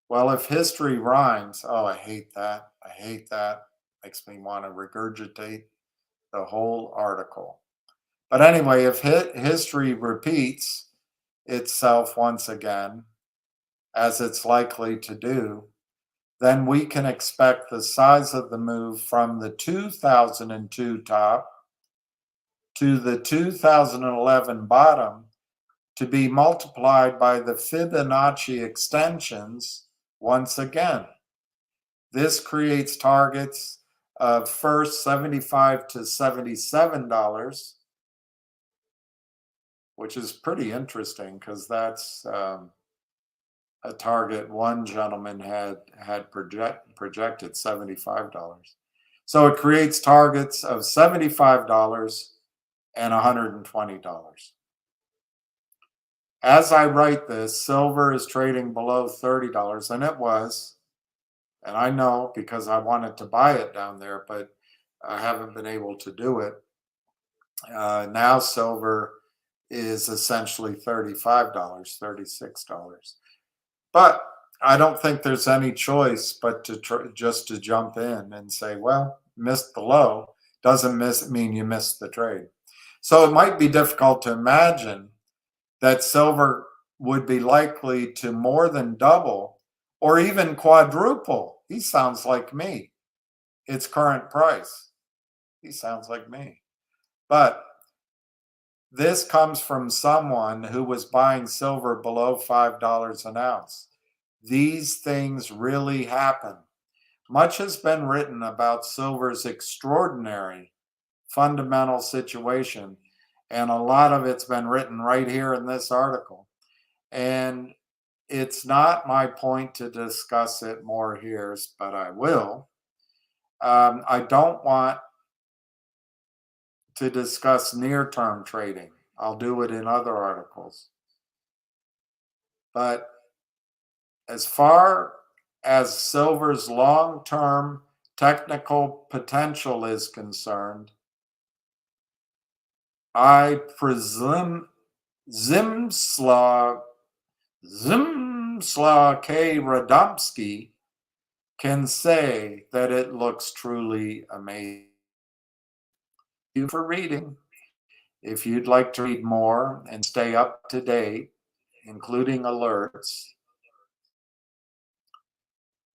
Well, if history rhymes, oh, I hate that. I hate that. Makes me want to regurgitate the whole article. But anyway, if history repeats itself once again, as it's likely to do, then we can expect the size of the move from the 2002 top to the 2011 bottom to be multiplied by the Fibonacci extensions once again. This creates targets of first $75 to $77, which is pretty interesting because that's a target one gentleman had projected $75. So it creates targets of $75 and $120. As I write this, silver is trading below $30, and it was. And I know because I wanted to buy it down there, but I haven't been able to do it. Now silver is essentially $35, $36. But I don't think there's any choice but to just to jump in and say, well, missed the low doesn't mean you missed the trade. So it might be difficult to imagine that silver would be likely to more than double or even quadruple. He sounds like me. Its current price. He sounds like me. But this comes from someone who was buying silver below $5 an ounce. These things really happen. Much has been written about silver's extraordinary fundamental situation, and a lot of it's been written right here in this article. And it's not my point to discuss it more here, but I will. I don't want to discuss near-term trading. I'll do it in other articles. But as far as silver's long-term technical potential is concerned, I presume Zimslaw K. Radomski can say that it looks truly amazing. Thank you for reading. If you'd like to read more and stay up to date, including alerts,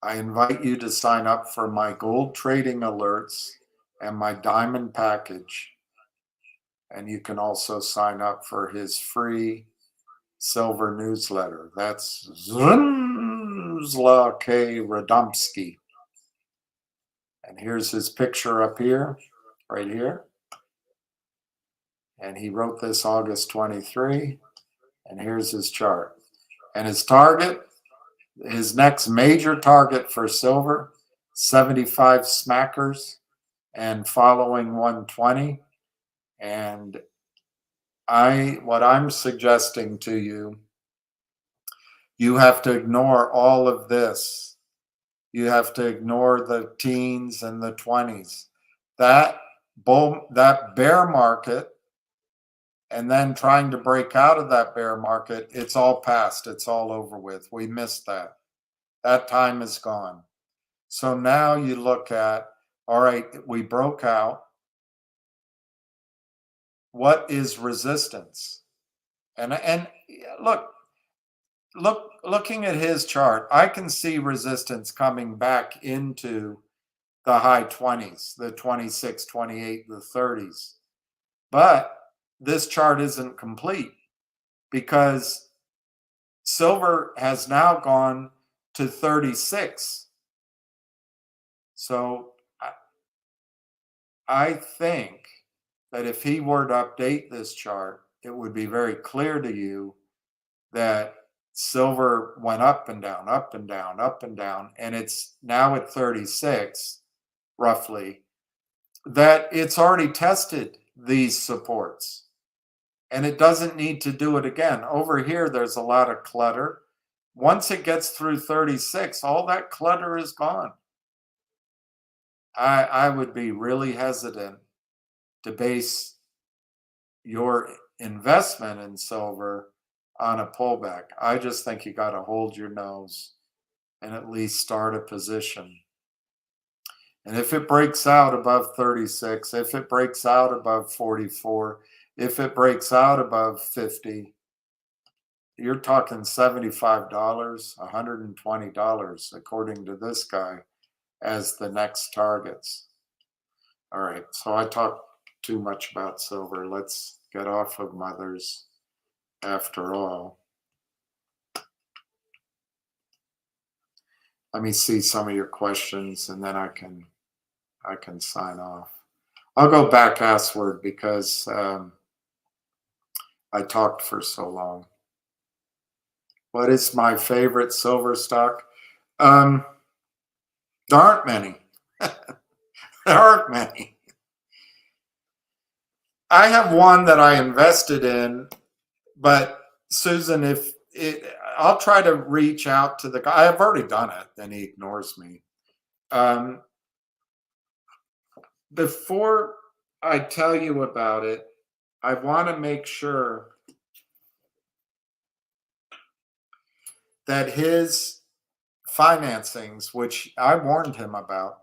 I invite you to sign up for my gold trading alerts and my diamond package. And you can also sign up for his free silver newsletter. That's Zimslaw K. Radomski. And here's his picture up here, right here. And he wrote this August 23. And here's his chart. And his target, his next major target for silver, 75 smackers and following 120. And what I'm suggesting to you, you have to ignore all of this. You have to ignore the teens and the 20s. That bear market, and then trying to break out of that bear market, it's all past. It's all over with. We missed that. That time is gone. So now you look at, all right, we broke out. What is resistance? And looking at his chart, I can see resistance coming back into the high 20s, the 26, 28, the 30s. But this chart isn't complete because silver has now gone to 36. So I think that if he were to update this chart, it would be very clear to you that silver went up and down, up and down, up and down, and it's now at 36, roughly, that it's already tested these supports. And it doesn't need to do it again. Over here, there's a lot of clutter. Once it gets through 36, all that clutter is gone. I would be really hesitant to base your investment in silver on a pullback. I just think you got to hold your nose and at least start a position. And if it breaks out above 36, if it breaks out above 44, if it breaks out above 50, you're talking $75, $120, according to this guy, as the next targets. All right, so I talked too much about silver. Let's get off of mothers after all. Let me see some of your questions and then I can sign off. I'll go back assward because I talked for so long. What is my favorite silver stock? There aren't many. There aren't many. I have one that I invested in, but Susan, I'll try to reach out to the guy. I've already done it, and he ignores me. Before I tell you about it, I want to make sure that his financings, which I warned him about,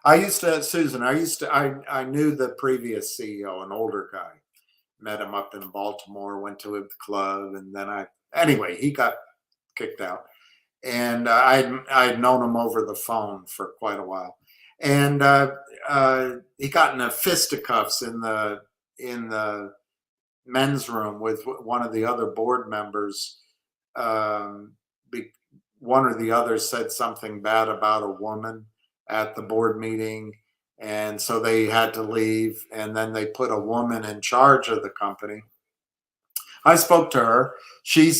I knew the previous CEO, an older guy, met him up in Baltimore, went to a club, and then anyway, he got kicked out. And I'd known him over the phone for quite a while. And he got in fisticuffs in the men's room with one of the other board members. One or the other said something bad about a woman at the board meeting, and so they had to leave, and then they put a woman in charge of the company. I spoke to her. She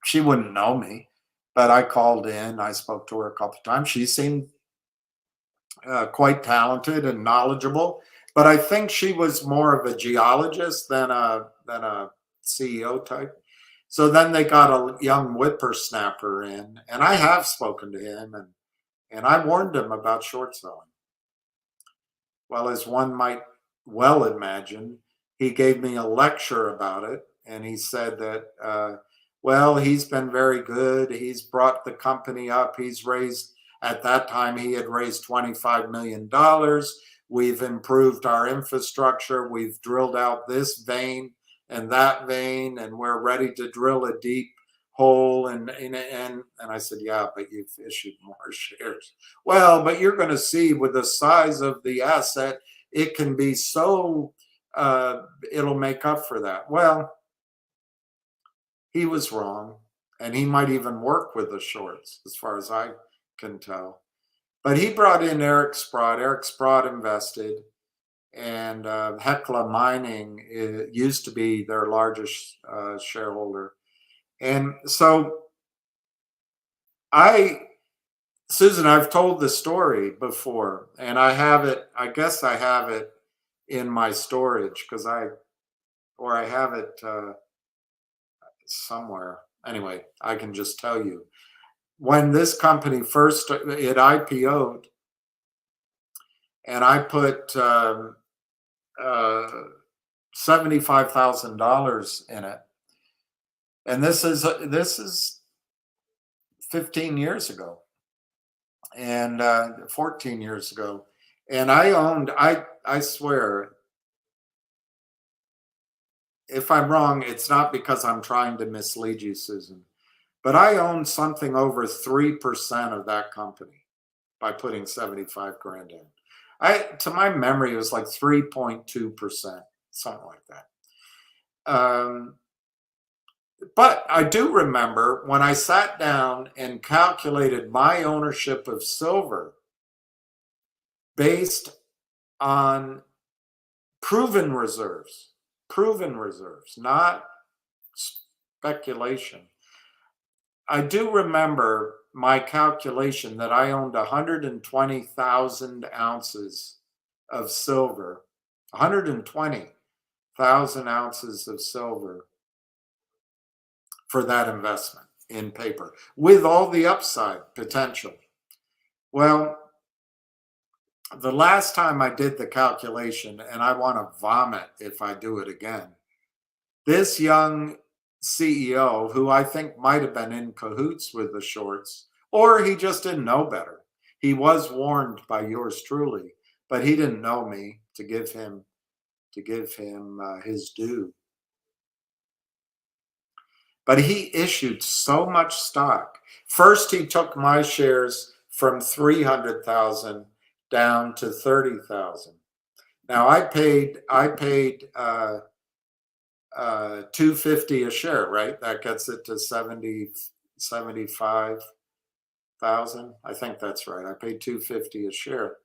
she wouldn't know me, but I called in. I spoke to her a couple of times. She seemed quite talented and knowledgeable, but I think she was more of a geologist than a CEO type. So then they got a young whippersnapper in, and I have spoken to him, and I warned him about short selling. Well, as one might well imagine, he gave me a lecture about it, and he said that, well, he's been very good. He's brought the company up. He's raised, at that time, he had raised $25 million. We've improved our infrastructure. We've drilled out this vein and that vein, and we're ready to drill a deep hole. And I said, yeah, but you've issued more shares. Well, but you're going to see with the size of the asset, it can be so, it'll make up for that. Well, he was wrong, and he might even work with the shorts, as far as I can tell. But he brought in Eric Sprott. Eric Sprott invested, and Hecla Mining used to be their largest shareholder. And so Susan, I've told the story before, and I have it, I guess I have it in my storage because I have it somewhere. Anyway, I can just tell you. When this company first, it IPO'd, and I put $75,000 in it. And this is 15 years ago and 14 years ago. And I owned, I swear, if I'm wrong, it's not because I'm trying to mislead you, Susan, but I owned something over 3% of that company by putting 75 grand in. To my memory, it was like 3.2%, something like that. But I do remember when I sat down and calculated my ownership of silver based on proven reserves, not speculation. I do remember my calculation that I owned 120,000 ounces of silver, 120,000 ounces of silver for that investment in paper with all the upside potential. Well, the last time I did the calculation, and I want to vomit if I do it again, this young CEO, who I think might have been in cahoots with the shorts, or he just didn't know better. He was warned by yours truly, but he didn't know me to give him his due. But he issued so much stock. First, he took my shares from 300,000 down to 30,000. Now I paid $250 a share, right? That gets it to 75,000. I think that's right. I paid $250 a share.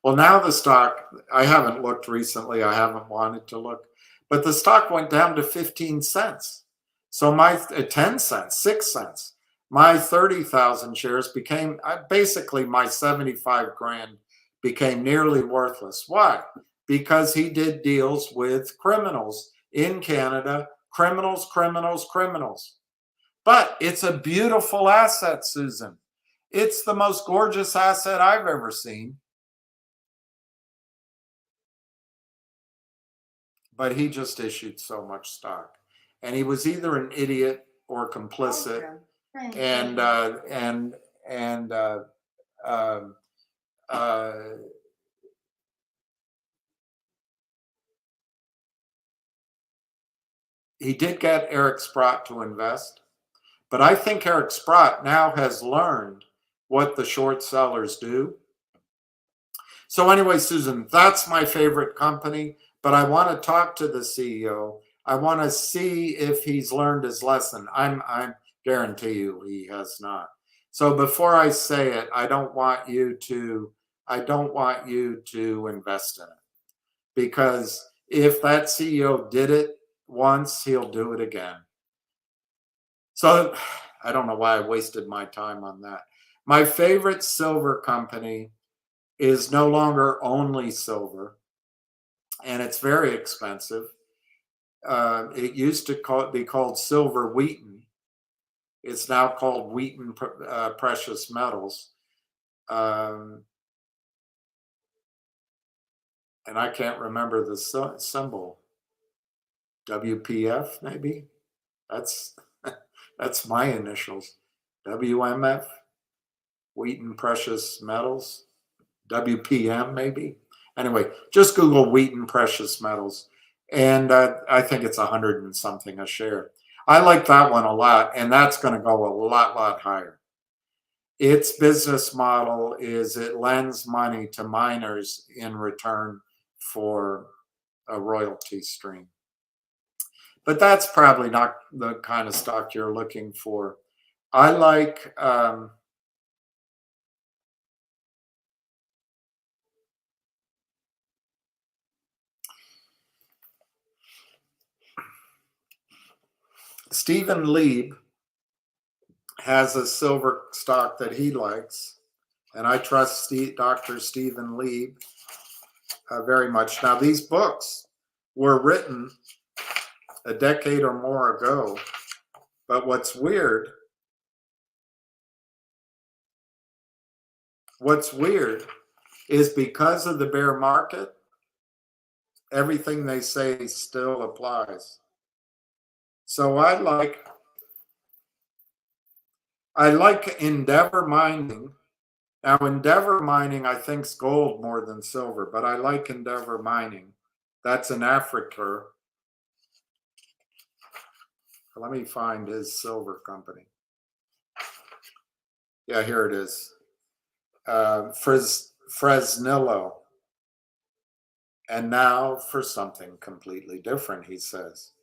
Well, now the stock, I haven't looked recently. I haven't wanted to look, but the stock went down to 15 cents. So my 10 cents, 6 cents, my 30,000 shares became basically my 75 grand became nearly worthless. Why? Because he did deals with criminals in Canada, criminals. But it's a beautiful asset, Susan. It's the most gorgeous asset I've ever seen. But he just issued so much stock. And he was either an idiot or complicit. And he did get Eric Sprott to invest, but I think Eric Sprott now has learned what the short sellers do. So anyway, Susan, that's my favorite company, but I want to talk to the CEO. I want to see if he's learned his lesson. I guarantee you he has not. So before I say it, I don't want you to invest in it, because if that CEO did it once, he'll do it again. So I don't know why I wasted my time on that. My favorite silver company is no longer only silver, and it's very expensive. It used to be called Silver Wheaton. It's now called Wheaton Precious Metals. And I can't remember the symbol. WPF, maybe? That's that's my initials. WMF, Wheaton Precious Metals. WPM, maybe? Anyway, just Google Wheaton Precious Metals. And I think it's 100 and something a share. I like that one a lot, and that's going to go a lot higher. Its business model is it lends money to miners in return for a royalty stream. But that's probably not the kind of stock you're looking for. I like Stephen Lieb has a silver stock that he likes, and I trust Dr. Stephen Lieb very much. Now, these books were written a decade or more ago, but what's weird is because of the bear market, everything they say still applies. So I like Endeavor Mining. Now, Endeavor Mining, I think, is gold more than silver, but I like Endeavor Mining. That's in Africa. Let me find his silver company. Yeah, here it is. Fresnillo. And now for something completely different, he says.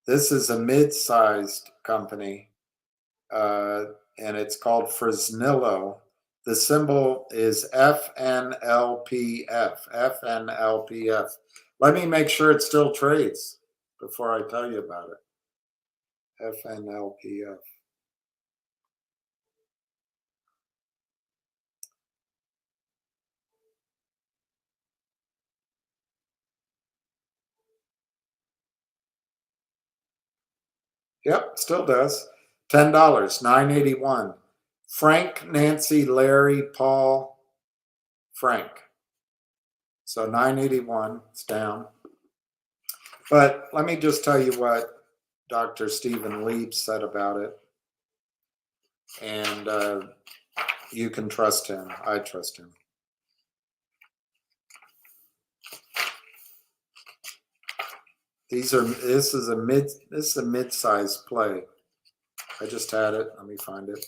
This is a mid-sized company, and it's called Fresnillo. The symbol is FNLPF. FNLPF. Let me make sure it still trades before I tell you about it. FNLPF. Yep, still does. $10, $9.81. Frank, Nancy, Larry, Paul, Frank. So 981, it's down. But let me just tell you what Dr. Stephen Lieb said about it. And you can trust him. I trust him. This is a mid-sized play. I just had it. Let me find it.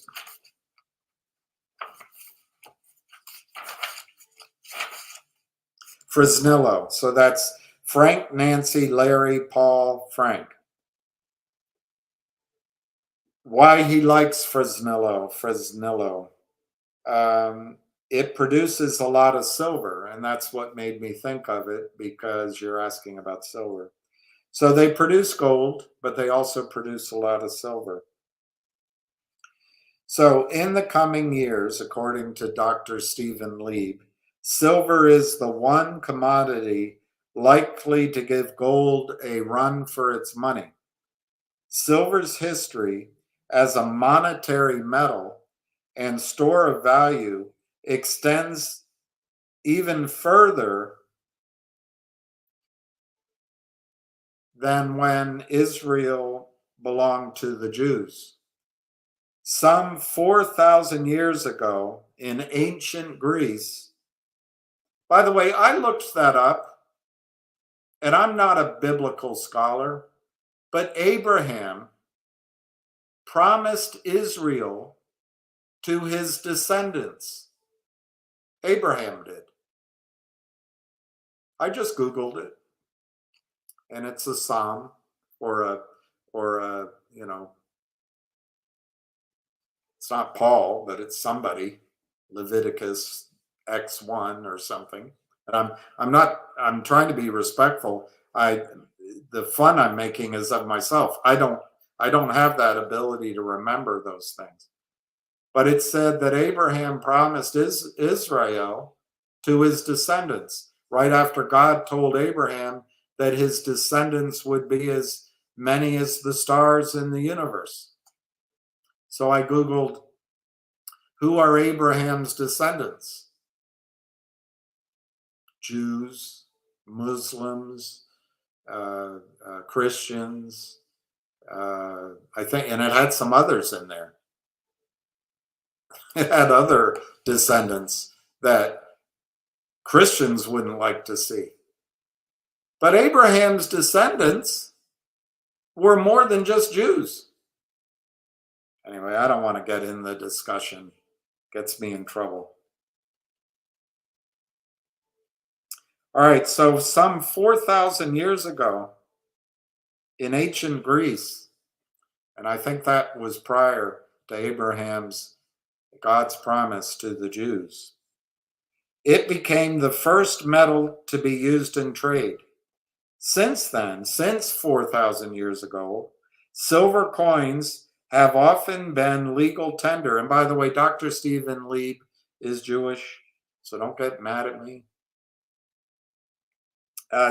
Fresnillo. So that's Frank, Nancy, Larry, Paul, Frank. Why he likes Fresnillo. It produces a lot of silver, and that's what made me think of it, because you're asking about silver. So they produce gold, but they also produce a lot of silver. So in the coming years, according to Dr. Stephen Lieb, silver is the one commodity likely to give gold a run for its money. Silver's history as a monetary metal and store of value extends even further than when Israel belonged to the Jews. Some 4,000 years ago in ancient Greece, by the way, I looked that up, and I'm not a biblical scholar, but Abraham promised Israel to his descendants. Abraham did. I just Googled it. And it's a psalm or a it's not Paul, but it's somebody, Leviticus X1 or something. And I'm trying to be respectful. The fun I'm making is of myself. I don't I don't have that ability to remember those things. But it said that Abraham promised Israel to his descendants right after God told Abraham that his descendants would be as many as the stars in the universe. So I Googled, who are Abraham's descendants? Jews, Muslims, Christians, I think, and it had some others in there. It had other descendants that Christians wouldn't like to see. But Abraham's descendants were more than just Jews. Anyway, I don't want to get in the discussion. Gets me in trouble. All right, so some 4,000 years ago in ancient Greece, and I think that was prior to God's promise to the Jews, it became the first metal to be used in trade. Since then, since 4,000 years ago, silver coins have often been legal tender. And by the way, Dr. Stephen Lieb is Jewish, so don't get mad at me.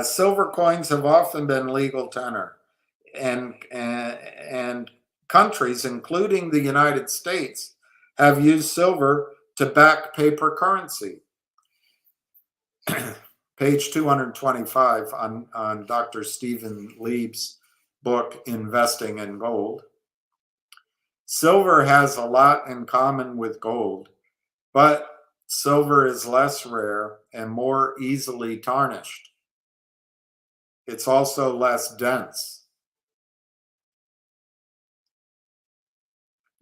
Silver coins have often been legal tender, and countries, including the United States, have used silver to back paper currency. Page 225 on Dr. Stephen Lieb's book, Investing in Gold. Silver has a lot in common with gold, but silver is less rare and more easily tarnished. It's also less dense.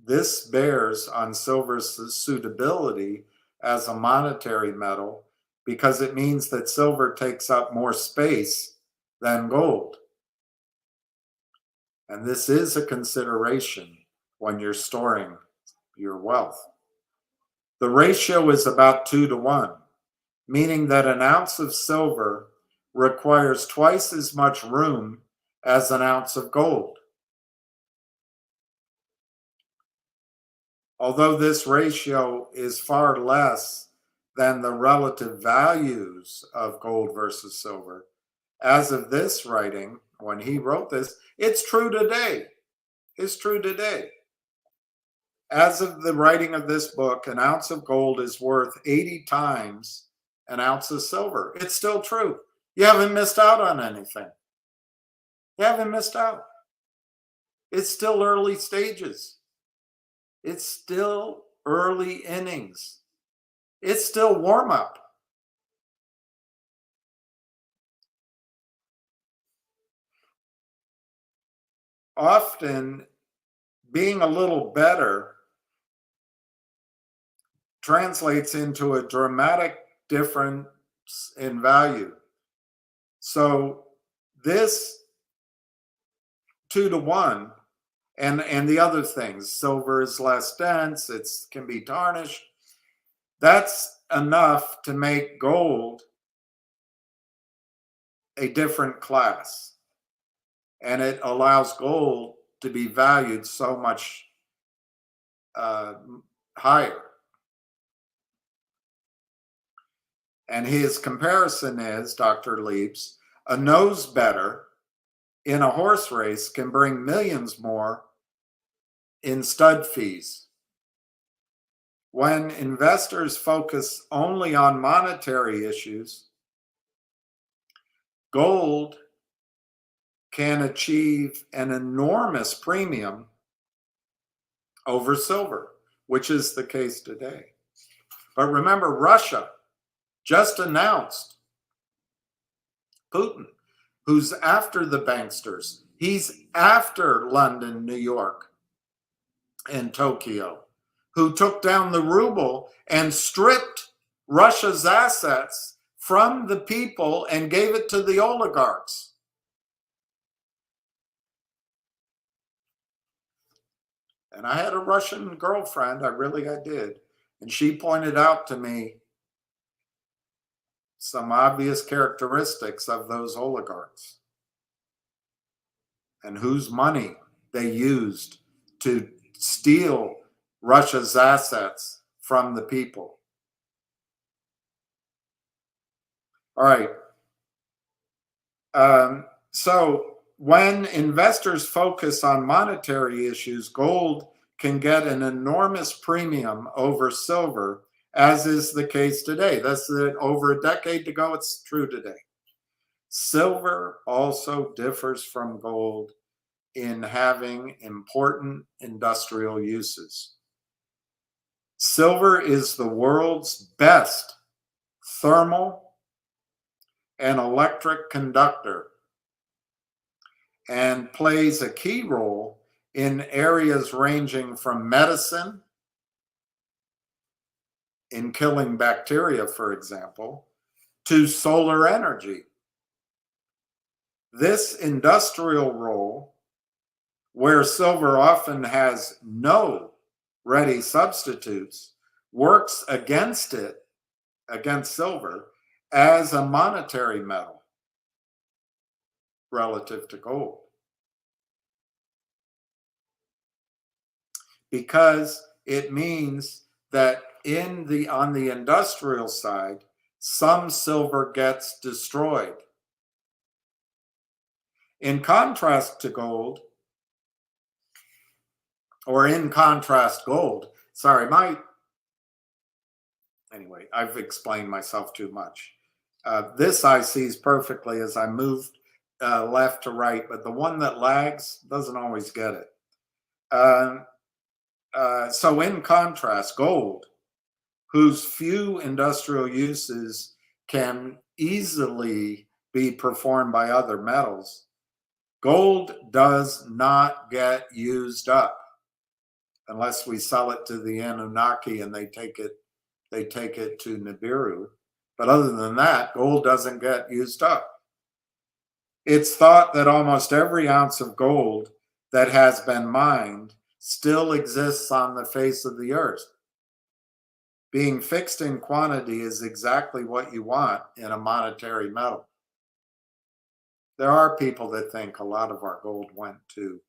This bears on silver's suitability as a monetary metal because it means that silver takes up more space than gold. And this is a consideration when you're storing your wealth. The ratio is about 2 to 1, meaning that an ounce of silver requires twice as much room as an ounce of gold. Although this ratio is far less than the relative values of gold versus silver, as of this writing, when he wrote this, it's true today. It's true today. As of the writing of this book, an ounce of gold is worth 80 times an ounce of silver. It's still true. You haven't missed out on anything. You haven't missed out. It's still early stages. It's still early innings. It's still warm up. Often, being a little better translates into a dramatic difference in value. So this 2 to 1 and the other things, silver is less dense, it can be tarnished, that's enough to make gold a different class. And it allows gold to be valued so much higher. And his comparison is, Dr. Lieb's, a nose better in a horse race can bring millions more in stud fees. When investors focus only on monetary issues, gold can achieve an enormous premium over silver, which is the case today. But remember, Russia just announced Putin, who's after the banksters. He's after London, New York, and Tokyo, who took down the ruble and stripped Russia's assets from the people and gave it to the oligarchs. And I had a Russian girlfriend, I did, and she pointed out to me some obvious characteristics of those oligarchs and whose money they used to steal Russia's assets from the people. All right. So when investors focus on monetary issues, gold can get an enormous premium over silver, as is the case today. That's over a decade ago, it's true today. Silver also differs from gold in having important industrial uses. Silver is the world's best thermal and electric conductor and plays a key role in areas ranging from medicine, in killing bacteria, for example, to solar energy. This industrial role, where silver often has no ready substitutes, works against silver, as a monetary metal relative to gold. Because it means that on the industrial side, some silver gets destroyed. In contrast to gold, or in contrast gold, anyway, I've explained myself too much. This I sees perfectly as I move left to right, but the one that lags doesn't always get it. So in contrast, gold, whose few industrial uses can easily be performed by other metals, gold does not get used up unless we sell it to the Anunnaki and they take it to Nibiru. But other than that, gold doesn't get used up. It's thought that almost every ounce of gold that has been mined still exists on the face of the earth. Being fixed in quantity is exactly what you want in a monetary metal. There are people that think a lot of our gold went to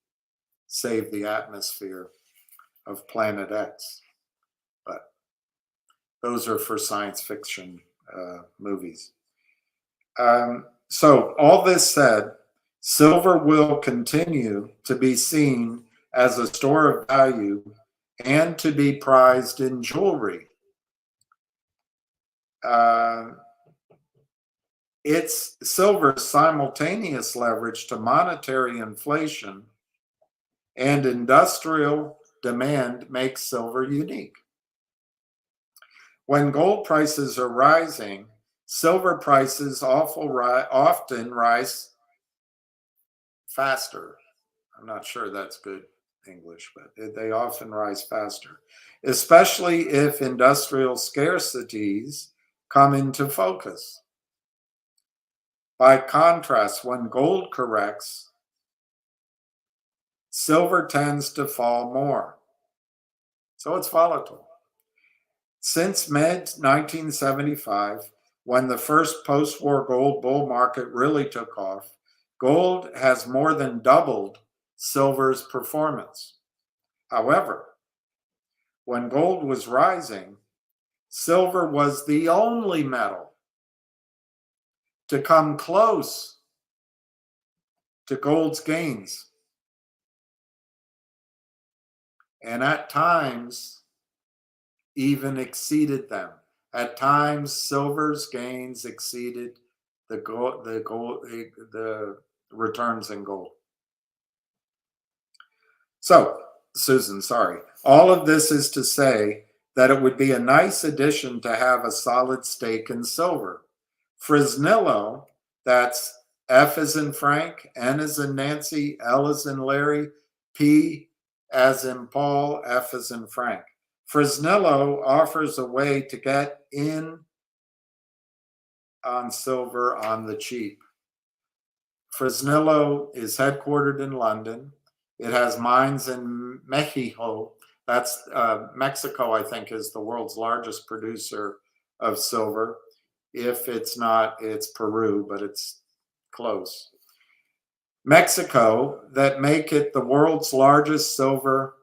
save the atmosphere of Planet X, but those are for science fiction movies. So all this said, silver will continue to be seen as a store of value and to be prized in jewelry. It's silver's simultaneous leverage to monetary inflation and industrial demand makes silver unique. When gold prices are rising, silver prices often rise faster. I'm not sure that's good English, but they often rise faster, especially if industrial scarcities come into focus. By contrast, when gold corrects, silver tends to fall more. So it's volatile. Since mid-1975, when the first post-war gold bull market really took off, gold has more than doubled silver's performance. However, when gold was rising, silver was the only metal to come close to gold's gains. And at times, even exceeded them. At times, silver's gains exceeded the returns in gold. So, Susan, sorry. All of this is to say that it would be a nice addition to have a solid stake in silver. Fresnillo, that's F as in Frank, N as in Nancy, L as in Larry, P as in Paul, F as in Frank. Fresnillo offers a way to get in on silver on the cheap. Fresnillo is headquartered in London. It has mines in Mexico. That's Mexico, I think, is the world's largest producer of silver. If it's not, it's Peru, but it's close. Mexico that make it the world's largest silver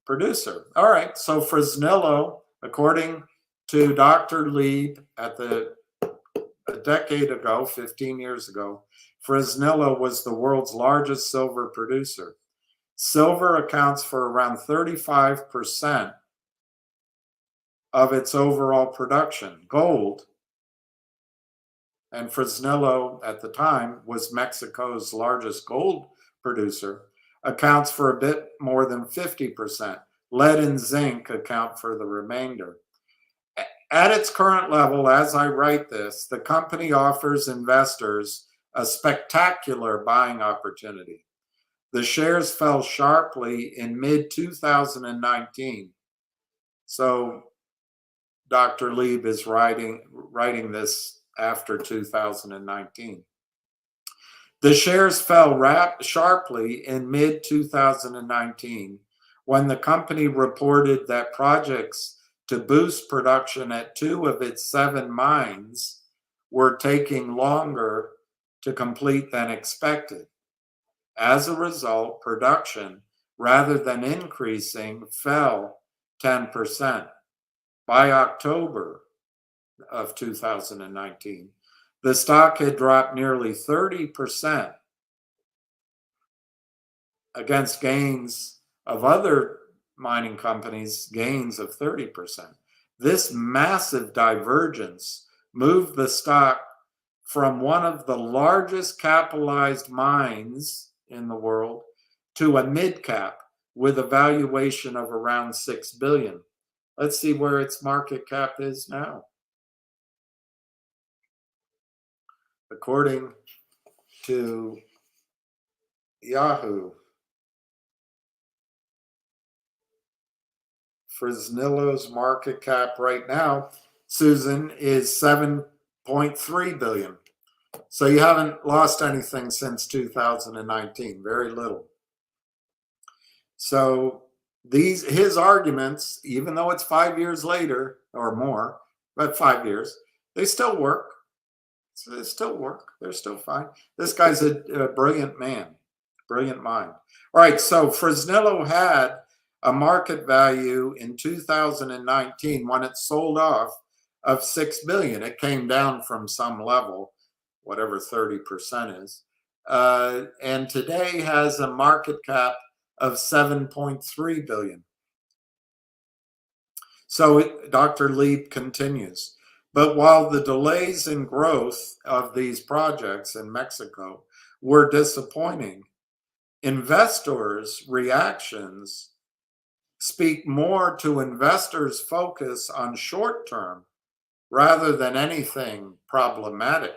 producer. All right, so Fresnillo, according to Dr. Lieb a decade ago, 15 years ago, Fresnillo was the world's largest silver producer. Silver accounts for around 35% of its overall production. Gold, and Fresnillo at the time was Mexico's largest gold producer, accounts for a bit more than 50%. Lead and zinc account for the remainder. At its current level, as I write this, the company offers investors a spectacular buying opportunity. The shares fell sharply in mid-2019. So Dr. Lieb is writing this after 2019. The shares fell sharply in mid-2019 when the company reported that projects to boost production at 2 of its 7 mines were taking longer to complete than expected. As a result, production, rather than increasing, fell 10%. By October of 2019, the stock had dropped nearly 30% against gains of other mining companies, gains of 30%. This massive divergence moved the stock from one of the largest capitalized mines in the world to a mid-cap with a valuation of around $6 billion. Let's see where its market cap is now. According to Yahoo, Fresnillo's market cap right now, Susan, is $7.3 billion. So you haven't lost anything since 2019, very little. So his arguments, even though it's 5 years later or more, but 5 years, they still work. So they still work. They're still fine. This guy's a brilliant man, brilliant mind. All right, so Fresnillo had a market value in 2019 when it sold off of $6 billion. It came down from some level, whatever 30% is, and today has a market cap of $7.3 billion. So Dr. Lieb continues, but while the delays in growth of these projects in Mexico were disappointing, investors' reactions speak more to investors' focus on short term rather than anything problematic.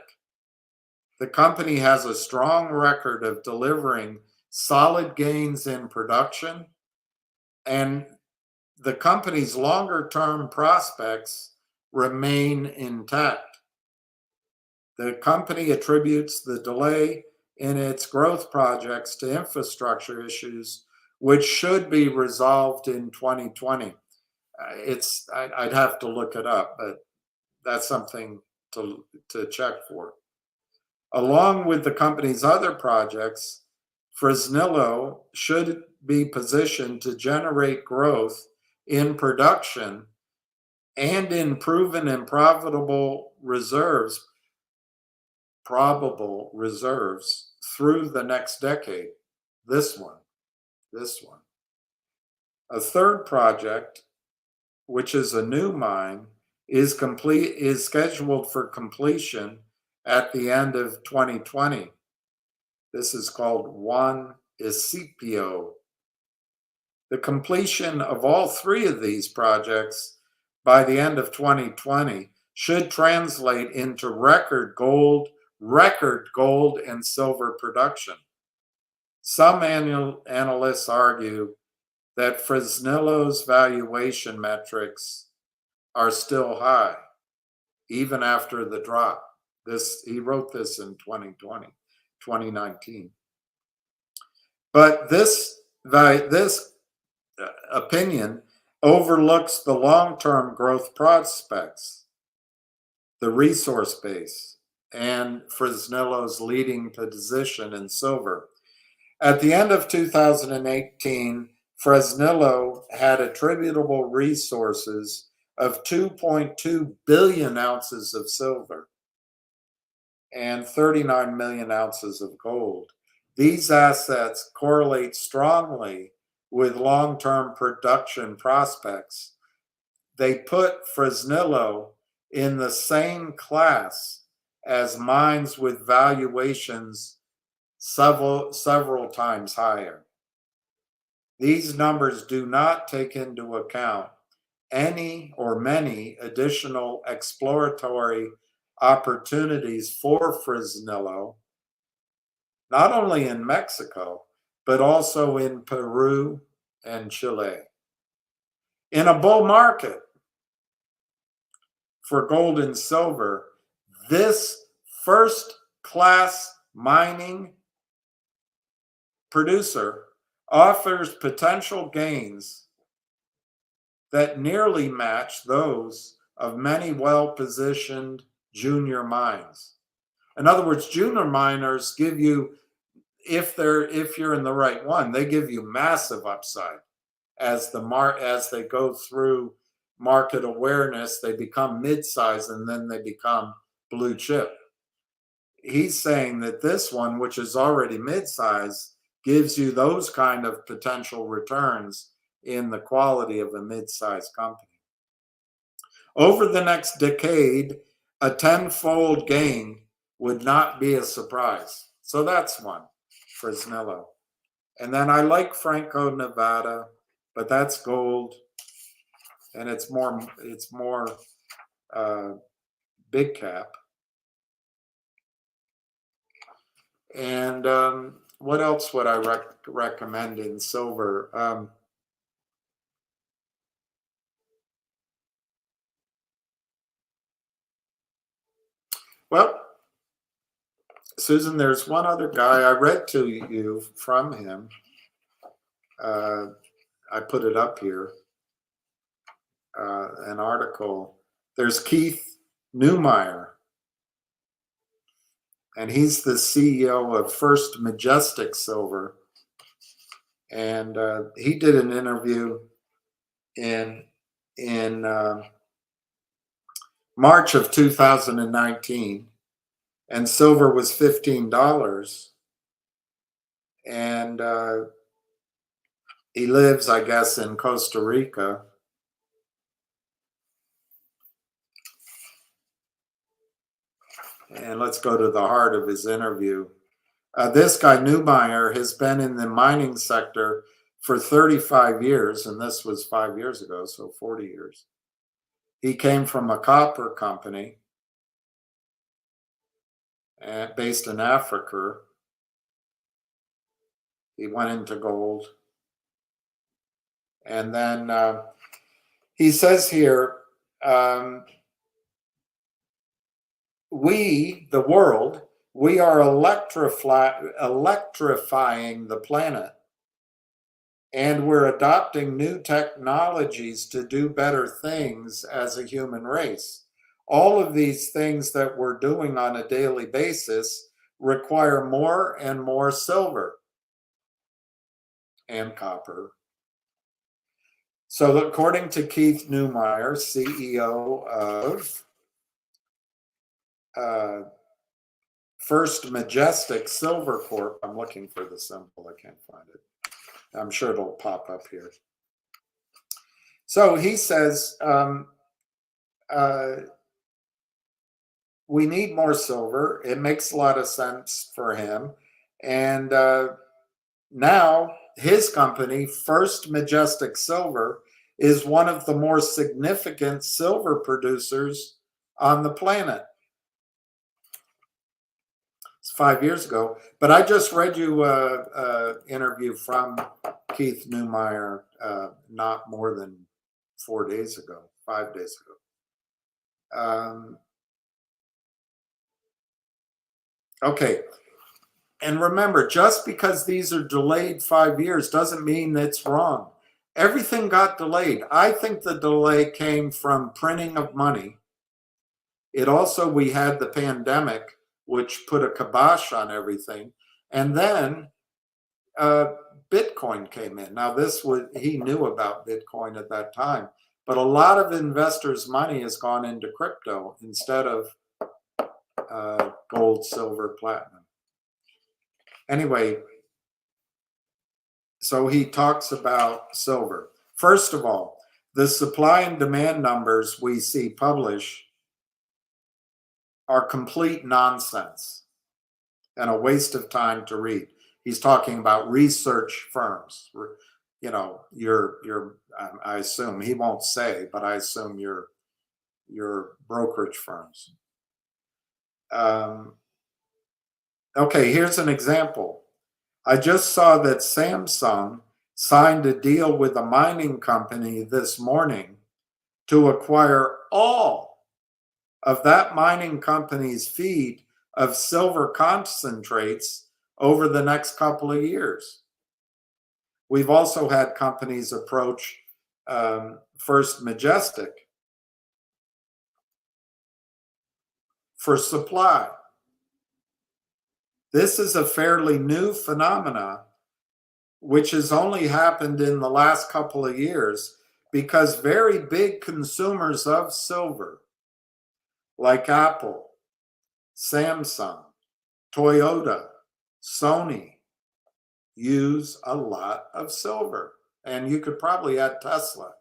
The company has a strong record of delivering solid gains in production, and the company's longer term prospects remain intact. The company attributes the delay in its growth projects to infrastructure issues, which should be resolved in 2020. I'd have to look it up, but that's something to check for. Along with the company's other projects, Fresnillo should be positioned to generate growth in production and in proven and probable reserves through the next decade. This one. A third project, which is a new mine, is scheduled for completion at the end of 2020. This is called Juan Escipio. The completion of all 3 of these projects by the end of 2020 should translate into record gold and silver production. Some analysts argue that Fresnillo's valuation metrics are still high, even after the drop. He wrote this in 2019. But this opinion overlooks the long-term growth prospects, the resource base, and Fresnillo's leading position in silver. At the end of 2018, Fresnillo had attributable resources of 2.2 billion ounces of silver and 39 million ounces of gold. These assets correlate strongly with long-term production prospects. They put Fresnillo in the same class as mines with valuations several times higher. These numbers do not take into account any or many additional exploratory opportunities for Fresnillo, not only in Mexico, but also in Peru and Chile. In a bull market for gold and silver, this first-class mining producer offers potential gains that nearly match those of many well-positioned junior mines. In other words, junior miners give you, if you're in the right one, they give you massive upside as they go through market awareness. They become mid-size and then they become blue chip. He's saying that this one, which is already mid-size, gives you those kind of potential returns in the quality of a mid-size company. Over the next decade, a 10-fold gain would not be a surprise. So that's one, Fresnillo. And then I like Franco-Nevada, but that's gold, and it's more big cap. And what else would I recommend in silver? Well, Susan, there's one other guy I read to you from him. I put it up here, an article. There's Keith Neumeyer, and he's the CEO of First Majestic Silver. And he did an interview in March of 2019, and silver was $15. And he lives, I guess, in Costa Rica. And let's go to the heart of his interview. This guy, Neumeyer, has been in the mining sector for 35 years, and this was 5 years ago, so 40 years. He came from a copper company based in Africa. He went into gold. And then he says here, we, the world, we are electrifying the planet. And we're adopting new technologies to do better things as a human race. All of these things that we're doing on a daily basis require more and more silver and copper. So according to Keith Neumeyer, CEO of First Majestic Silver Corp. I'm looking for the symbol. I can't find it. I'm sure it'll pop up here. So he says, we need more silver. It makes a lot of sense for him. And now his company, First Majestic Silver, is one of the more significant silver producers on the planet. It's 5 years ago, but I just read you an interview from Keith Neumeyer not more than 4 days ago, 5 days ago. Okay, and remember, just because these are delayed 5 years doesn't mean it's wrong. Everything got delayed. I think the delay came from printing of money. It also, we had the pandemic, which put a kibosh on everything. And then Bitcoin came in. Now, he knew about Bitcoin at that time, but a lot of investors' money has gone into crypto instead of gold, silver, platinum. Anyway, so he talks about silver. First of all, the supply and demand numbers we see published are complete nonsense and a waste of time to read. He's talking about research firms. You know, I assume, he won't say, but I assume your brokerage firms. Okay, here's an example. I just saw that Samsung signed a deal with a mining company this morning to acquire all of that mining company's feed of silver concentrates over the next couple of years. We've also had companies approach First Majestic for supply. This is a fairly new phenomena, which has only happened in the last couple of years because very big consumers of silver, like Apple, Samsung, Toyota, Sony, use a lot of silver. And you could probably add Tesla.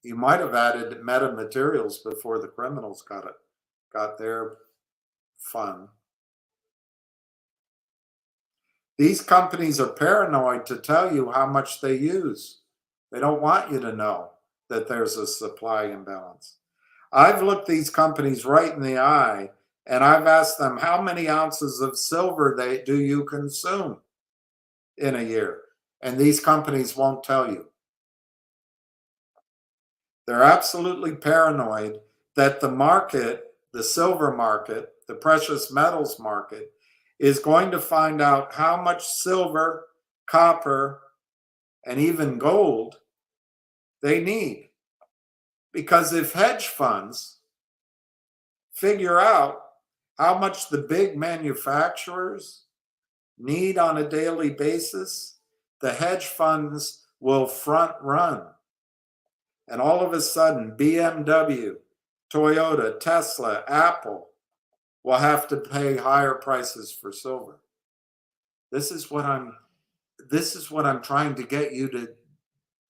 You might have added Meta Materials before the criminals got their fun. These companies are paranoid to tell you how much they use. They don't want you to know that there's a supply imbalance. I've looked these companies right in the eye and I've asked them, how many ounces of silver do you consume in a year? And these companies won't tell you. They're absolutely paranoid that the market, the silver market, the precious metals market, is going to find out how much silver, copper, and even gold they need. Because if hedge funds figure out how much the big manufacturers need on a daily basis, the hedge funds will front run. And all of a sudden, BMW, Toyota, Tesla, Apple will have to pay higher prices for silver. This is what I'm trying to get you to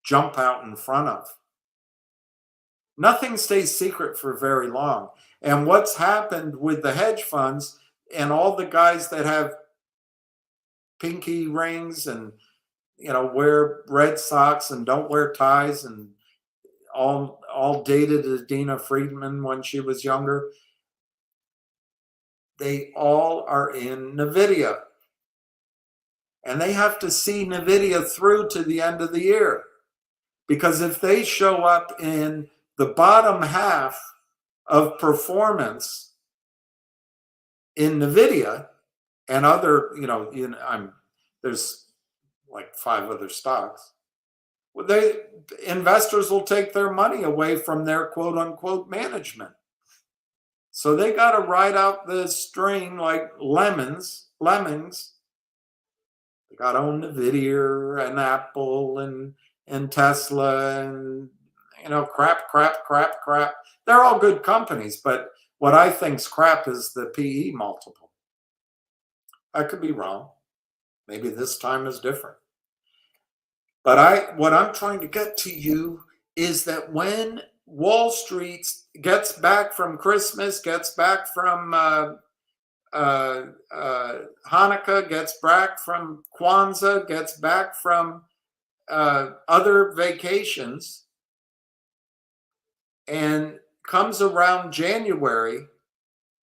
jump out in front of. Nothing stays secret for very long. And what's happened with the hedge funds and all the guys that have pinky rings and, you know, wear red socks and don't wear ties and all dated Adina Friedman when she was younger, they all are in NVIDIA. And they have to see NVIDIA through to the end of the year. Because if they show up in the bottom half of performance in NVIDIA and other, there's like 5 other stocks, investors will take their money away from their quote unquote management. So they got to ride out the string like lemmings. They got to own NVIDIA and Apple and Tesla and, crap. They're all good companies, but what I think's crap is the PE multiple. I could be wrong. Maybe this time is different. But what I'm trying to get to you is that when Wall Street gets back from Christmas, gets back from Hanukkah, gets back from Kwanzaa, gets back from other vacations, and comes around January,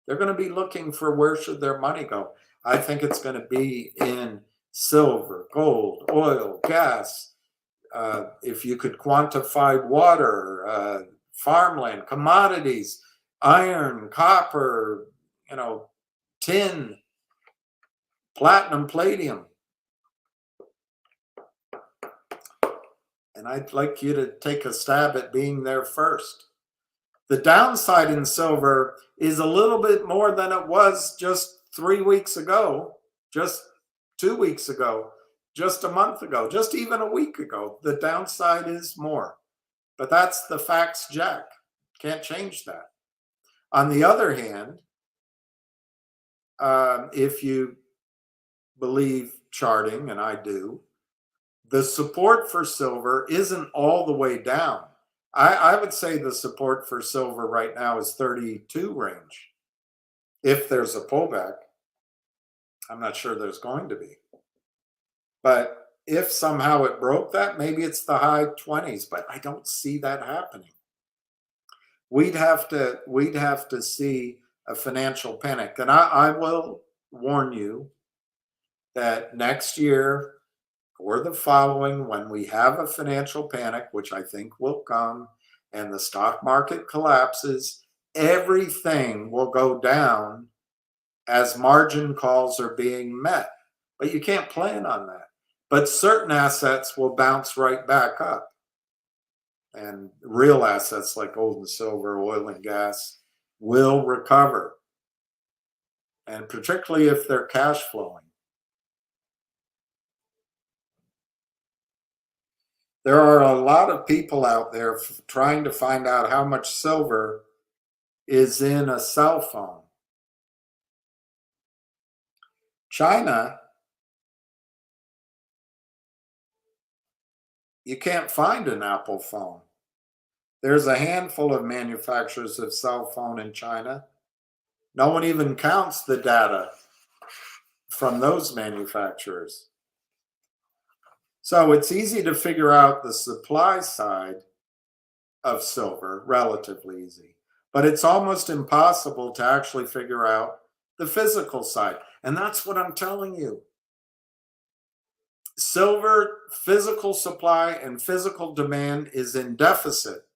they're going to be looking for where should their money go. I think it's going to be in silver, gold, oil, gas. If you could quantify water, farmland, commodities, iron, copper, tin, platinum, palladium. And I'd like you to take a stab at being there first. The downside in silver is a little bit more than it was just 3 weeks ago, just 2 weeks ago, just a month ago, just even a week ago. The downside is more. But that's the facts, Jack. Can't change that. On the other hand, if you believe charting, and I do, the support for silver isn't all the way down. I would say the support for silver right now is 32 range. If there's a pullback, I'm not sure there's going to be. But if somehow it broke that, maybe it's the high 20s, but I don't see that happening. We'd have to see a financial panic. And I will warn you that next year or the following, when we have a financial panic, which I think will come, and the stock market collapses, everything will go down as margin calls are being met. But you can't plan on that. But certain assets will bounce right back up. And real assets like gold and silver, oil and gas will recover. And particularly if they're cash flowing. There are a lot of people out there trying to find out how much silver is in a cell phone. China, you can't find an Apple phone. There's a handful of manufacturers of cell phone in China. No one even counts the data from those manufacturers. So it's easy to figure out the supply side of silver, relatively easy. But it's almost impossible to actually figure out the physical side. And that's what I'm telling you. Silver physical supply and physical demand is in deficit.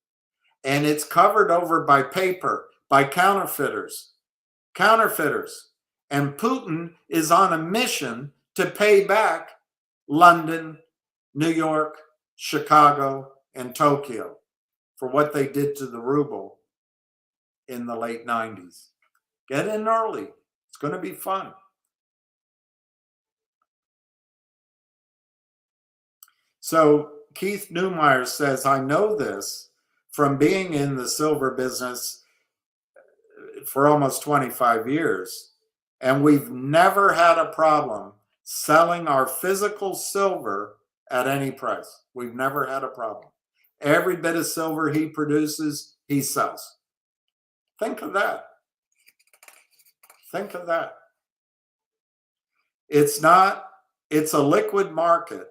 And it's covered over by paper, by counterfeiters. And Putin is on a mission to pay back London, New York, Chicago, and Tokyo for what they did to the ruble in the late 90s. Get in early. It's going to be fun. So Keith Neumeyer says, I know this from being in the silver business for almost 25 years, and we've never had a problem selling our physical silver at any price. We've never had a problem. Every bit of silver he produces, he sells. Think of that. Think of that. It's a liquid market,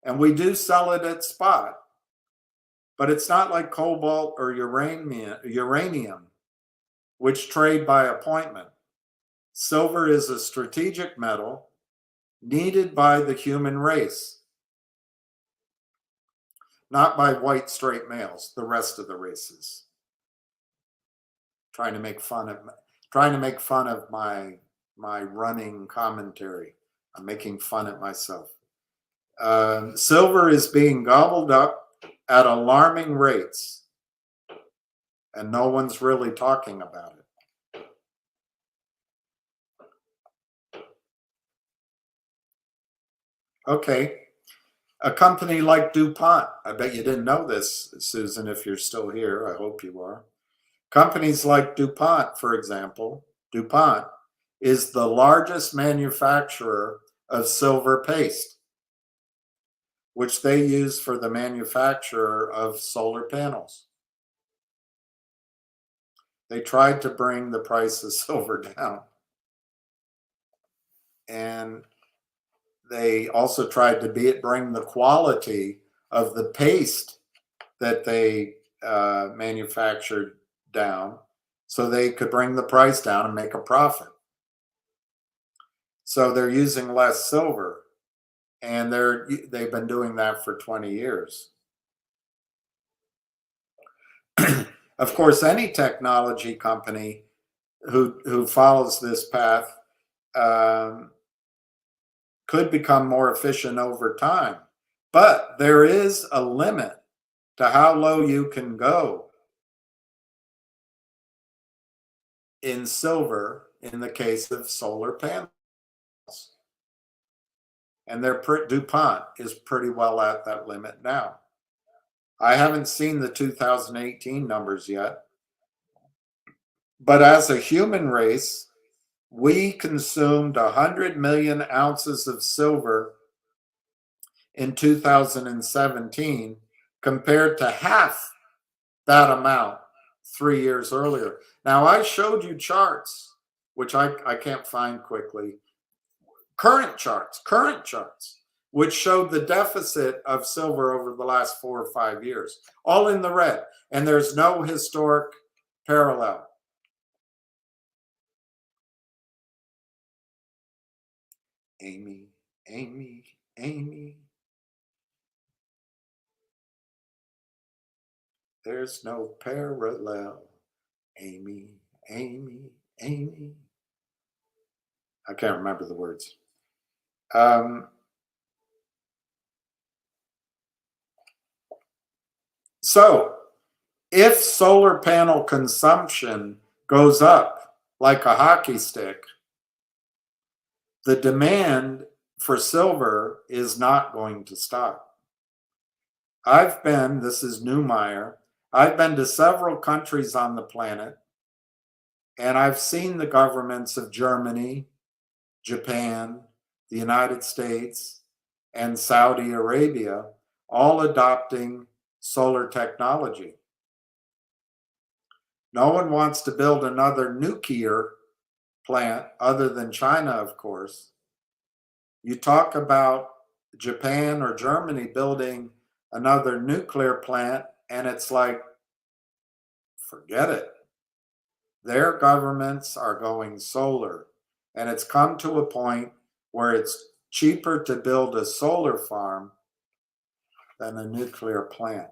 and we do sell it at spot, but it's not like cobalt or uranium, which trade by appointment. Silver is a strategic metal needed by the human race, not by white straight males, the rest of the races. Trying to make fun of my running commentary. I'm making fun of myself. Silver is being gobbled up at alarming rates, and no one's really talking about it. Okay, a company like DuPont, I bet you didn't know this, Susan, if you're still here, I hope you are. Companies like DuPont, for example, DuPont is the largest manufacturer of silver paste, which they use for the manufacture of solar panels. They tried to bring the price of silver down. And they also tried to bring the quality of the paste that they manufactured down so they could bring the price down and make a profit. So they're using less silver, and they've been doing that for 20 years. Of course, any technology company who follows this path could become more efficient over time. But there is a limit to how low you can go in silver in the case of solar panels. And DuPont is pretty well at that limit now. I haven't seen the 2018 numbers yet. But as a human race, we consumed 100 million ounces of silver in 2017 compared to half that amount 3 years earlier. Now, I showed you charts, which I can't find quickly, current charts, which showed the deficit of silver over the last 4 or 5 years, all in the red. And there's no historic parallel. Amy. There's no parallel. Amy. I can't remember the words. So if solar panel consumption goes up like a hockey stick, the demand for silver is not going to stop. This is Neumeier, I've been to several countries on the planet, and I've seen the governments of Germany, Japan, the United States, and Saudi Arabia all adopting solar technology. No one wants to build another nuclear plant other than China, of course. You talk about Japan or Germany building another nuclear plant, and it's like, forget it. Their governments are going solar, and it's come to a point where it's cheaper to build a solar farm than a nuclear plant.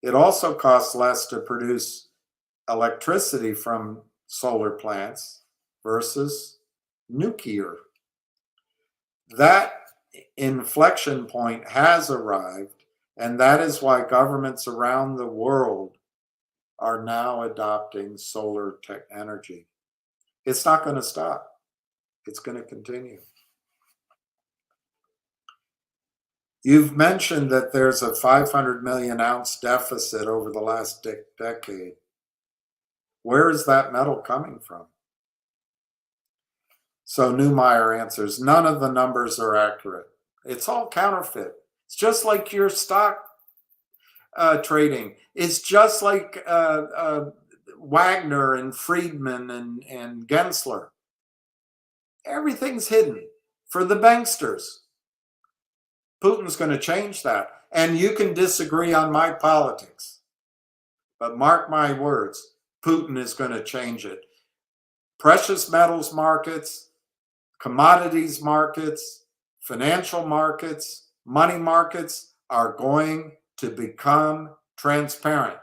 It also costs less to produce electricity from solar plants versus nuclear. That inflection point has arrived, and that is why governments around the world are now adopting solar tech energy. It's not going to stop. It's going to continue. You've mentioned that there's a 500 million ounce deficit over the last decade. Where is that metal coming from? So Neumeier answers, none of the numbers are accurate. It's all counterfeit. It's just like your stock trading. It's just like Wagner and Friedman and Gensler. Everything's hidden for the banksters. Putin's going to change that. And you can disagree on my politics, but mark my words, Putin is going to change it. Precious metals markets, commodities markets, financial markets, money markets are going to become transparent.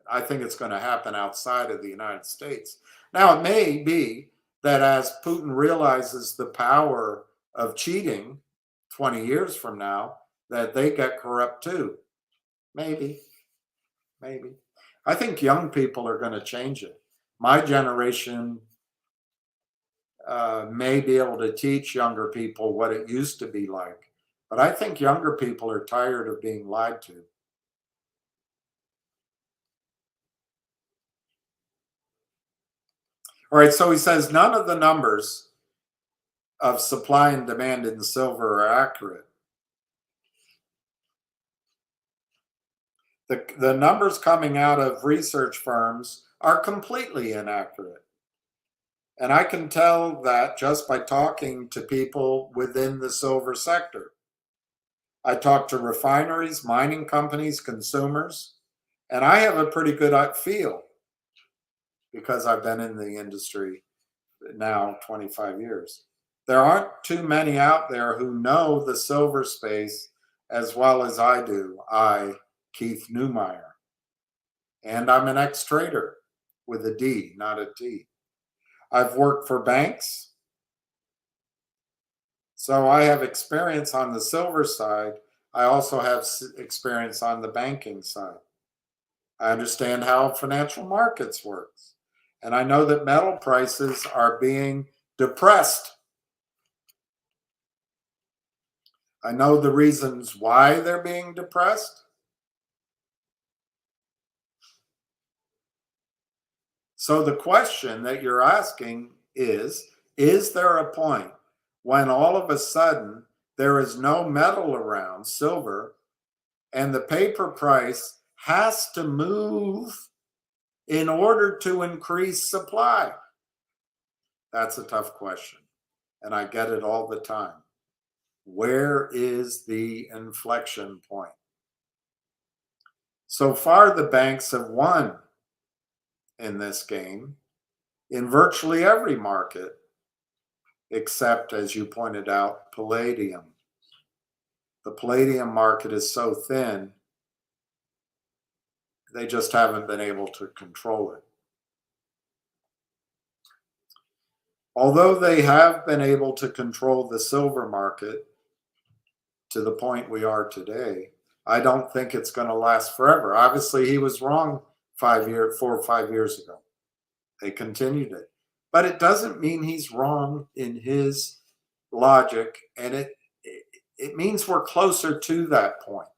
I think it's going to happen outside of the United States. Now, it may be that as Putin realizes the power of cheating 20 years from now, that they get corrupt too. Maybe. I think young people are going to change it. My generation may be able to teach younger people what it used to be like, but I think younger people are tired of being lied to. All right, so he says none of the numbers of supply and demand in silver are accurate. The numbers coming out of research firms are completely inaccurate. And I can tell that just by talking to people within the silver sector. I talk to refineries, mining companies, consumers, and I have a pretty good feel because I've been in the industry now 25 years. There aren't too many out there who know the silver space as well as I do. Keith Neumeier. And I'm an ex-trader with a D, not a T. I've worked for banks. So I have experience on the silver side. I also have experience on the banking side. I understand how financial markets works. And I know that metal prices are being depressed. I know the reasons why they're being depressed. So the question that you're asking is there a point when all of a sudden there is no metal around, silver, and the paper price has to move in order to increase supply? That's a tough question, and I get it all the time. Where is the inflection point? So far, the banks have won in this game in virtually every market, except, as you pointed out, palladium. The palladium market is so thin, they just haven't been able to control it. Although they have been able to control the silver market to the point we are today, I don't think it's going to last forever. Obviously, he was wrong 4 or 5 years ago. They continued it. But it doesn't mean he's wrong in his logic, and it means we're closer to that point.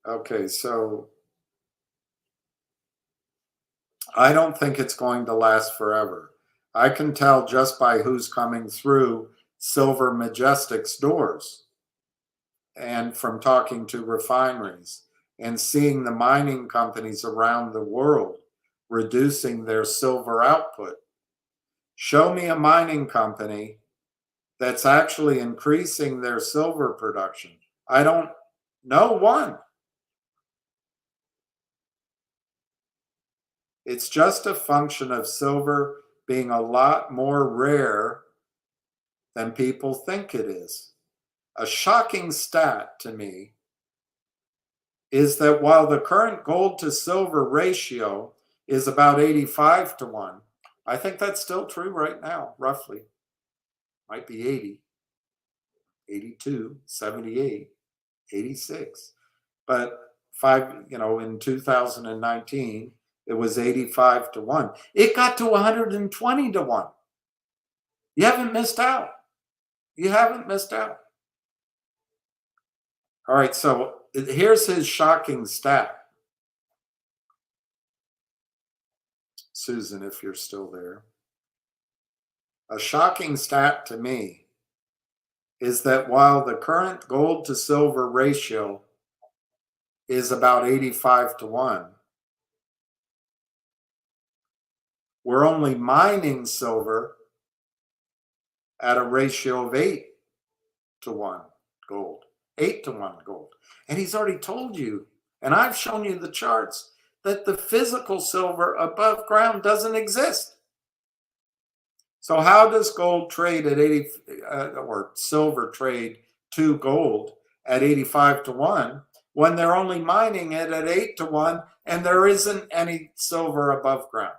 Okay, so I don't think it's going to last forever. I can tell just by who's coming through Silver Majestic's doors, and from talking to refineries and seeing the mining companies around the world reducing their silver output. Show me a mining company that's actually increasing their silver production. I don't know one. It's just a function of silver being a lot more rare than people think it is. A shocking stat to me is that while the current gold to silver ratio is about 85 to 1, I think that's still true right now, roughly. Might be 80, 82, 78, 86. But in 2019, it was 85 to 1. It got to 120 to 1. You haven't missed out. You haven't missed out. All right, so here's his shocking stat. Susan, if you're still there. A shocking stat to me is that while the current gold to silver ratio is about 85 to 1, we're only mining silver at a ratio of 8 to 1 gold. 8 to 1 gold. And he's already told you, and I've shown you the charts, that the physical silver above ground doesn't exist. So how does gold trade at 80, or silver trade to gold at 85 to 1 when they're only mining it at 8 to 1 and there isn't any silver above ground?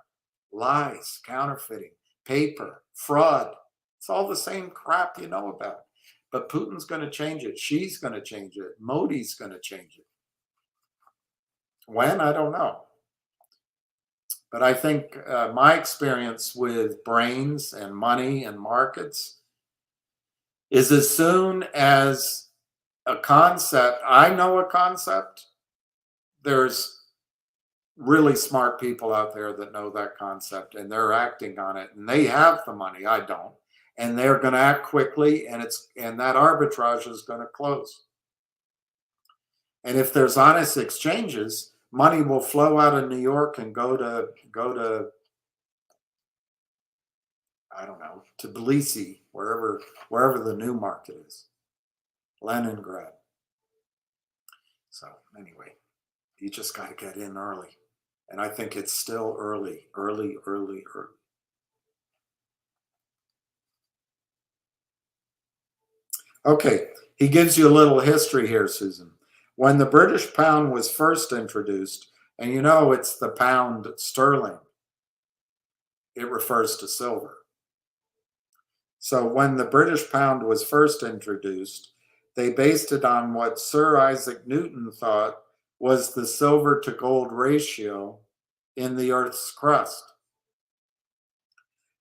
Lies, counterfeiting, paper, fraud. It's all the same crap you know about. But Putin's going to change it. She's going to change it. Modi's going to change it. When? I don't know. But I think my experience with brains and money and markets is as soon as a concept, I know a concept, there's really smart people out there that know that concept and they're acting on it and they have the money. I don't. And they're going to act quickly, and that arbitrage is going to close. And if there's honest exchanges, money will flow out of New York and go to I don't know, to Tbilisi, wherever the new market is, Leningrad. So anyway, you just got to get in early, and I think it's still early. Okay, he gives you a little history here, Susan. When the British pound was first introduced, and it's the pound sterling, it refers to silver. So when the British pound was first introduced, they based it on what Sir Isaac Newton thought was the silver to gold ratio in the Earth's crust,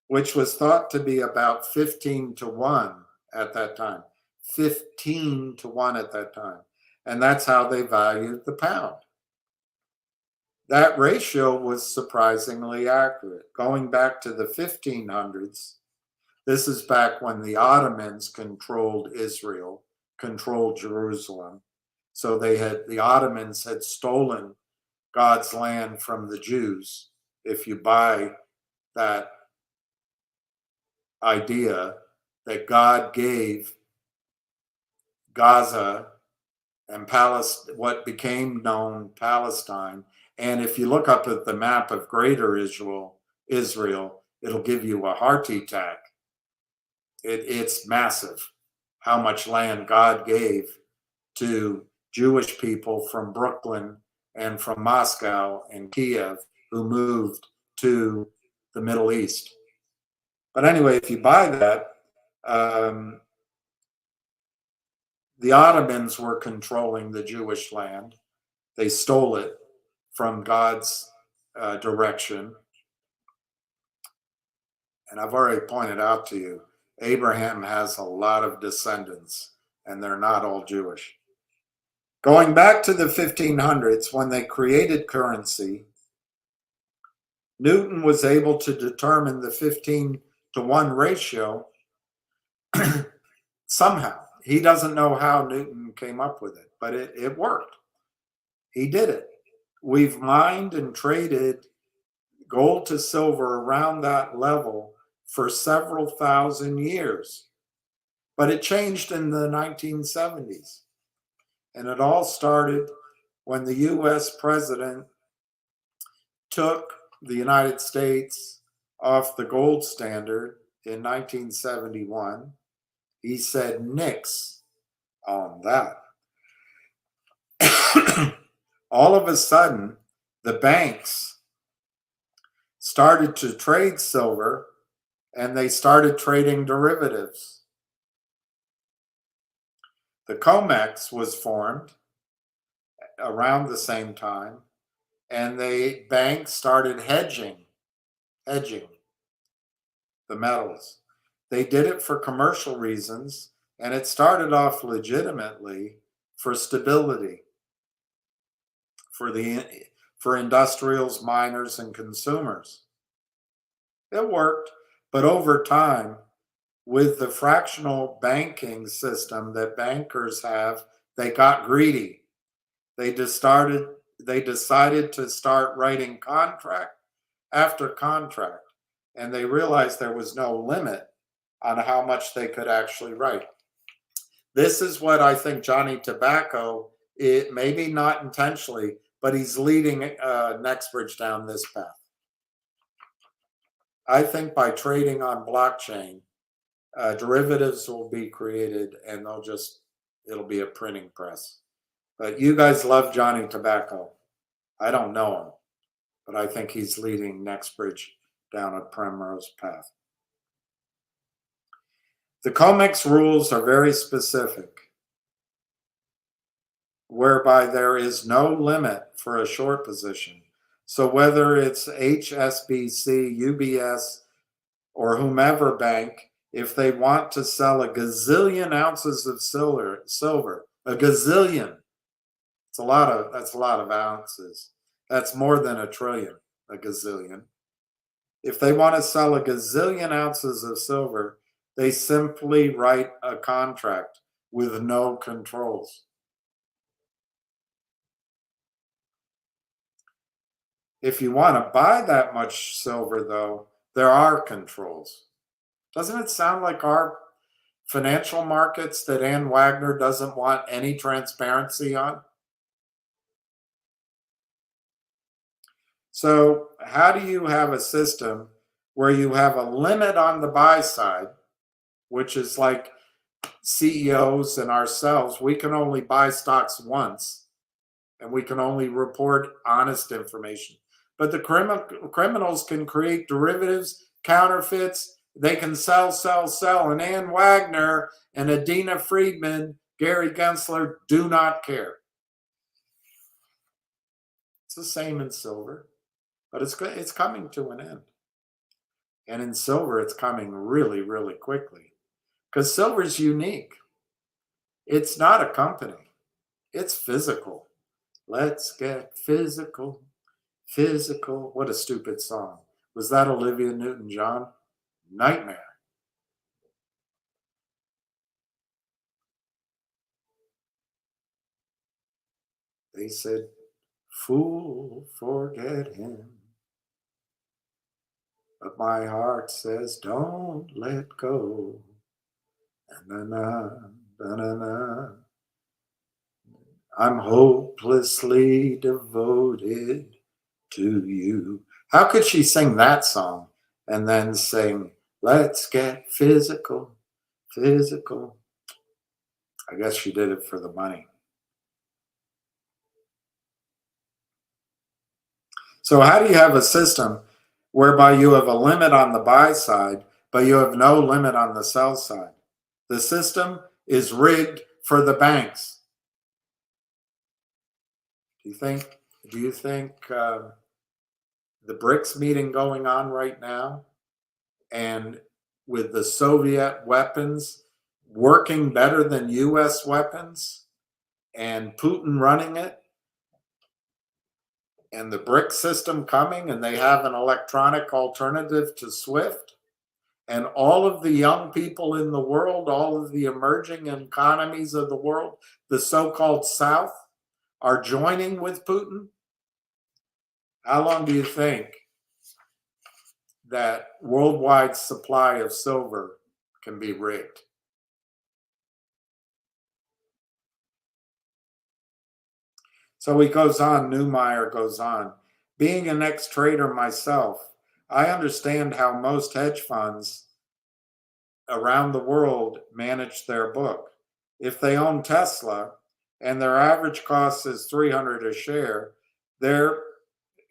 which was thought to be about 15 to 1 at that time. 15 to 1 at that time. And that's how they valued the pound. That ratio was surprisingly accurate. Going back to the 1500s, this is back when the Ottomans controlled Israel, controlled Jerusalem. So the Ottomans had stolen God's land from the Jews. If you buy that idea that God gave Gaza and Palestine, what became known Palestine. And if you look up at the map of Greater Israel, it'll give you a heart attack. It's massive how much land God gave to Jewish people from Brooklyn and from Moscow and Kiev who moved to the Middle East. But anyway, if you buy that, the Ottomans were controlling the Jewish land. They stole it from God's direction. And I've already pointed out to you, Abraham has a lot of descendants, and they're not all Jewish. Going back to the 1500s, when they created currency, Newton was able to determine the 15 to 1 ratio somehow. He doesn't know how Newton came up with it, but it worked. He did it. We've mined and traded gold to silver around that level for several thousand years. But it changed in the 1970s. And it all started when the US president took the United States off the gold standard in 1971. He said nix on that. All of a sudden, the banks started to trade silver and they started trading derivatives. The COMEX was formed around the same time, and the banks started hedging the metals. They did it for commercial reasons, and it started off legitimately for stability, for industrials, miners, and consumers. It worked, but over time, with the fractional banking system that bankers have, they got greedy. They decided to start writing contract after contract, and they realized there was no limit on how much they could actually write. This is what I think Johnny Tobacco, maybe not intentionally, but he's leading Nextbridge down this path. I think by trading on blockchain, derivatives will be created, and it'll be a printing press. But you guys love Johnny Tobacco. I don't know him, but I think he's leading Nextbridge down a primrose path. The COMEX rules are very specific, whereby there is no limit for a short position. So whether it's HSBC, UBS, or whomever bank, if they want to sell a gazillion ounces of silver, a gazillion, that's a lot of ounces. That's more than a trillion, a gazillion. If they want to sell a gazillion ounces of silver, they simply write a contract with no controls. If you want to buy that much silver, though, there are controls. Doesn't it sound like our financial markets that Ann Wagner doesn't want any transparency on? So how do you have a system where you have a limit on the buy side, which is like CEOs and ourselves, we can only buy stocks once, and we can only report honest information. But the criminals can create derivatives, counterfeits, they can sell, and Ann Wagner and Adina Friedman Gary Gensler do not care. It's the same in silver, but it's coming to an end. And in silver, it's coming really, really quickly because silver is unique. It's not a company. It's physical. Let's get physical, physical. What a stupid song. Was that Olivia Newton-John? Nightmare. They said, fool, forget him. But my heart says, don't let go. Na-na-na, na-na-na. I'm hopelessly devoted to you. How could she sing that song and then sing, let's get physical, physical? I guess she did it for the money. So how do you have a system whereby you have a limit on the buy side, but you have no limit on the sell side? The system is rigged for the banks. Do you think the BRICS meeting going on right now, and with the Soviet weapons working better than US weapons and Putin running it, and the BRIC system coming, and they have an electronic alternative to SWIFT, and all of the young people in the world, all of the emerging economies of the world, the so-called South, are joining with Putin? How long do you think that worldwide supply of silver can be rigged? So he goes on, Neumeier goes on. Being an ex-trader myself, I understand how most hedge funds around the world manage their book. If they own Tesla and their average cost is $300 a share, they're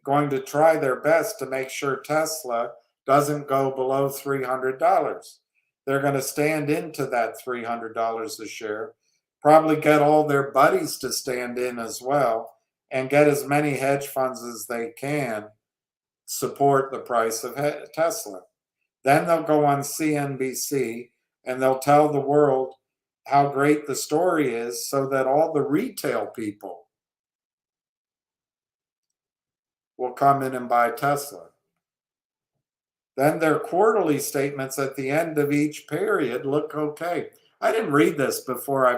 going to try their best to make sure Tesla doesn't go below $300. They're going to stand into that $300 a share, probably get all their buddies to stand in as well, and get as many hedge funds as they can support the price of Tesla. Then they'll go on CNBC and they'll tell the world how great the story is so that all the retail people will come in and buy Tesla. Then their quarterly statements at the end of each period look okay. I didn't read this before. I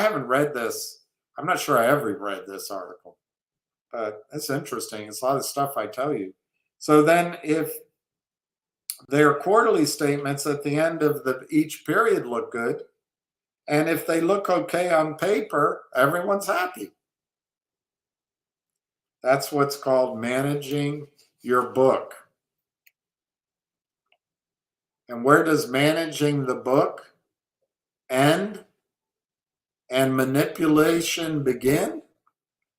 haven't read this. I'm not sure I ever read this article, but it's interesting. It's a lot of stuff I tell you. So then if their quarterly statements at the end of each period look good, and if they look okay on paper, everyone's happy. That's what's called managing your book. And where does managing the book end and manipulation begin?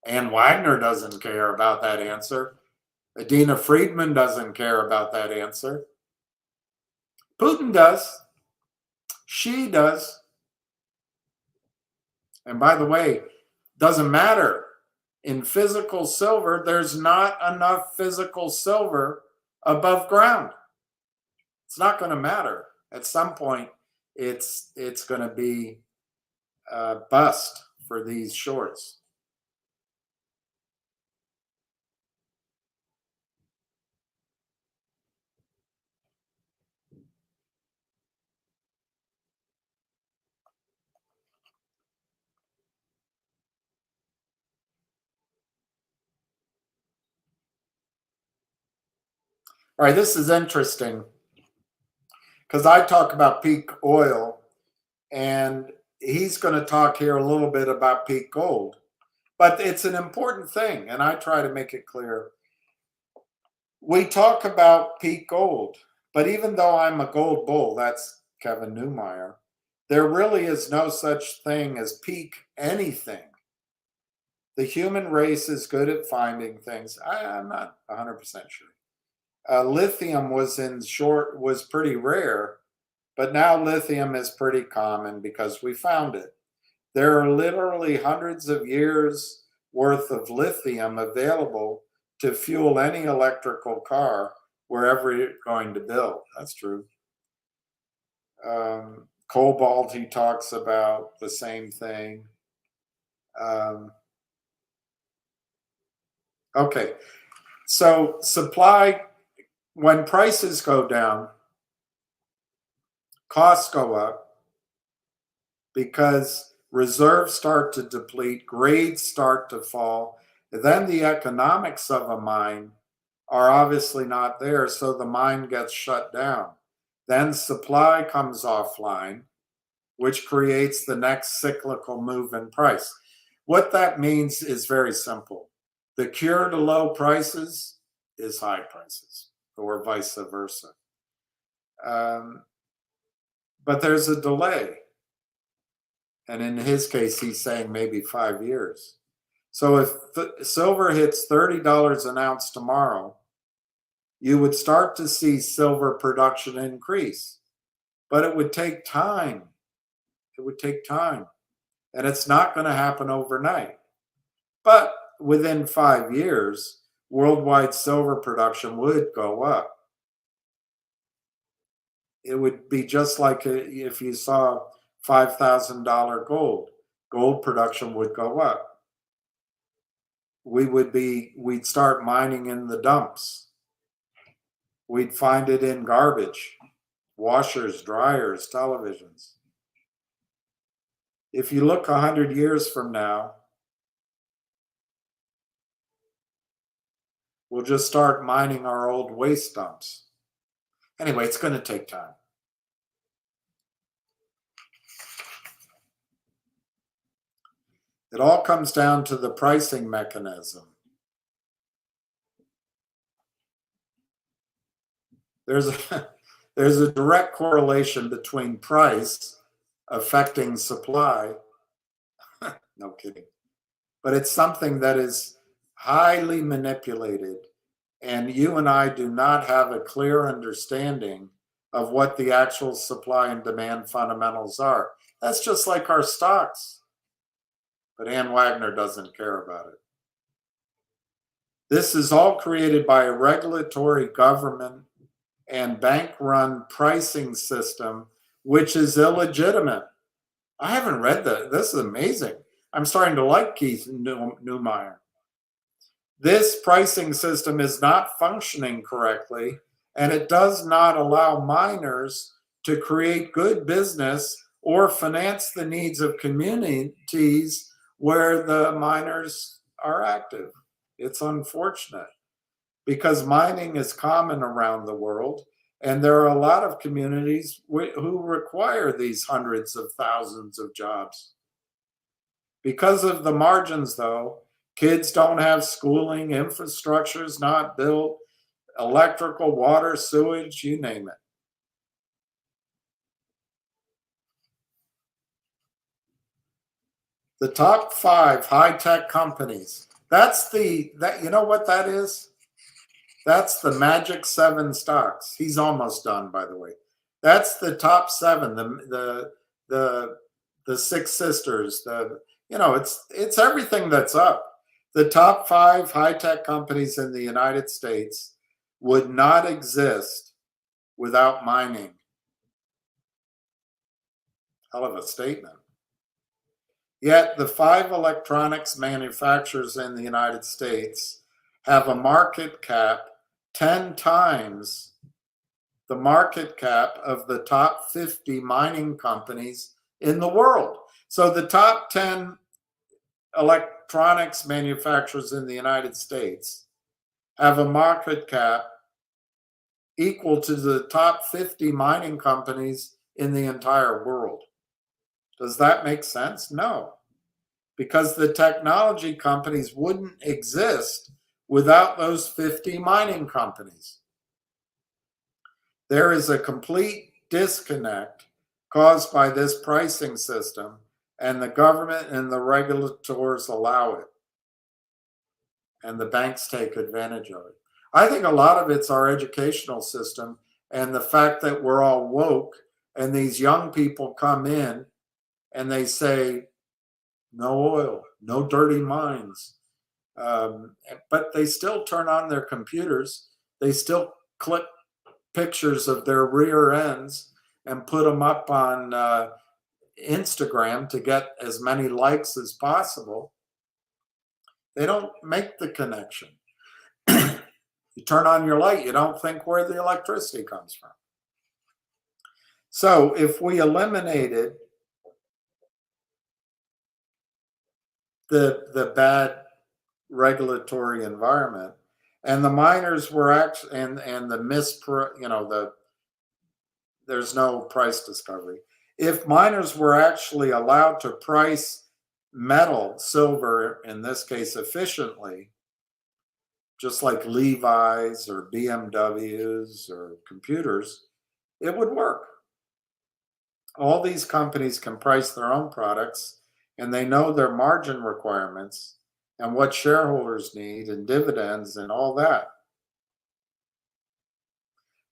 Ann Wagner doesn't care about that answer. Adina Friedman doesn't care about that answer. Putin does. She does. And by the way, doesn't matter. In physical silver, there's not enough physical silver above ground. It's not going to matter. At some point, it's going to be a bust for these shorts. All right, this is interesting because I talk about peak oil, and he's going to talk here a little bit about peak gold. But it's an important thing, and I try to make it clear. We talk about peak gold, but even though I'm a gold bull, that's Kevin Neumeier, there really is no such thing as peak anything. The human race is good at finding things. I'm not 100% sure. Lithium was pretty rare, but now lithium is pretty common because we found it. There are literally hundreds of years worth of lithium available to fuel any electrical car wherever you're going to build. That's true. Cobalt, he talks about the same thing. Okay, so supply, when prices go down, costs go up because reserves start to deplete, grades start to fall, and then the economics of a mine are obviously not there, so the mine gets shut down. Then supply comes offline, which creates the next cyclical move in price. What that means is very simple. The cure to low prices is high prices, or vice versa. But there's a delay. And in his case, he's saying maybe 5 years. So if silver hits $30 an ounce tomorrow, you would start to see silver production increase. But it would take time. It would take time. And it's not going to happen overnight. But within 5 years, worldwide silver production would go up. It would be just like if you saw $5,000 gold. Gold production would go up. We'd start mining in the dumps. We'd find it in garbage, washers, dryers, televisions. If you look 100 years from now, we'll just start mining our old waste dumps. Anyway, it's going to take time. It all comes down to the pricing mechanism. There's a direct correlation between price affecting supply. No kidding. But it's something that is highly manipulated, and you and I do not have a clear understanding of what the actual supply and demand fundamentals are. That's just like our stocks. But Ann Wagner doesn't care about it. This is all created by a regulatory government and bank-run pricing system, which is illegitimate. I haven't read that. This is amazing. I'm starting to like Keith Neumeyer. This pricing system is not functioning correctly, and it does not allow miners to create good business or finance the needs of communities where the miners are active. It's unfortunate because mining is common around the world, and there are a lot of communities who require these hundreds of thousands of jobs. Because of the margins, though, kids don't have schooling, infrastructure's not built, electrical, water, sewage, you name it. The top 5 high-tech companies. You know what that is? That's the magic 7 stocks. He's almost done, by the way. That's the top 7, the 6 sisters, it's everything that's up. The top 5 high-tech companies in the United States would not exist without mining. Hell of a statement. Yet the 5 electronics manufacturers in the United States have a market cap 10 times the market cap of the top 50 mining companies in the world. So the top 10 electronics manufacturers in the United States have a market cap equal to the top 50 mining companies in the entire world. Does that make sense? No, because the technology companies wouldn't exist without those 50 mining companies. There is a complete disconnect caused by this pricing system, and the government and the regulators allow it. And the banks take advantage of it. I think a lot of it's our educational system and the fact that we're all woke, and these young people come in and they say, no oil, no dirty mines. But they still turn on their computers. They still click pictures of their rear ends and put them up on Instagram to get as many likes as possible. They don't make the connection. You turn on your light, you don't think where the electricity comes from. So if we eliminated the bad regulatory environment, and the miners were actually, and the there's no price discovery. If miners were actually allowed to price metal, silver in this case, efficiently, just like Levi's or BMWs or computers, it would work. All these companies can price their own products, and they know their margin requirements and what shareholders need and dividends and all that.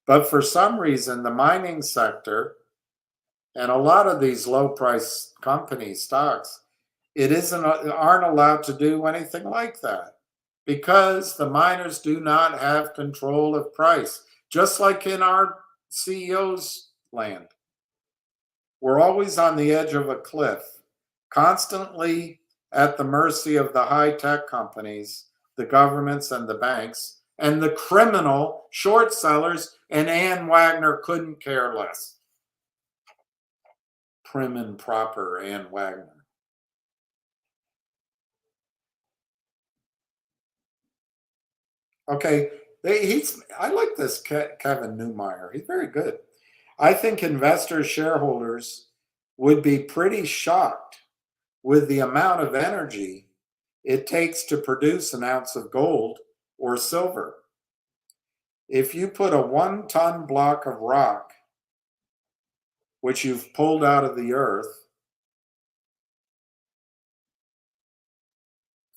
But for some reason, the mining sector and a lot of these low price company stocks, aren't allowed to do anything like that because the miners do not have control of price, just like in our CEO's land. We're always on the edge of a cliff, constantly at the mercy of the high-tech companies, the governments and the banks, and the criminal short sellers, and Ann Wagner couldn't care less. Prim and proper Ann Wagner. Okay, I like this Kevin Newmeyer. He's very good. I think investors, shareholders would be pretty shocked with the amount of energy it takes to produce an ounce of gold or silver. If you put a 1-ton block of rock, which you've pulled out of the earth,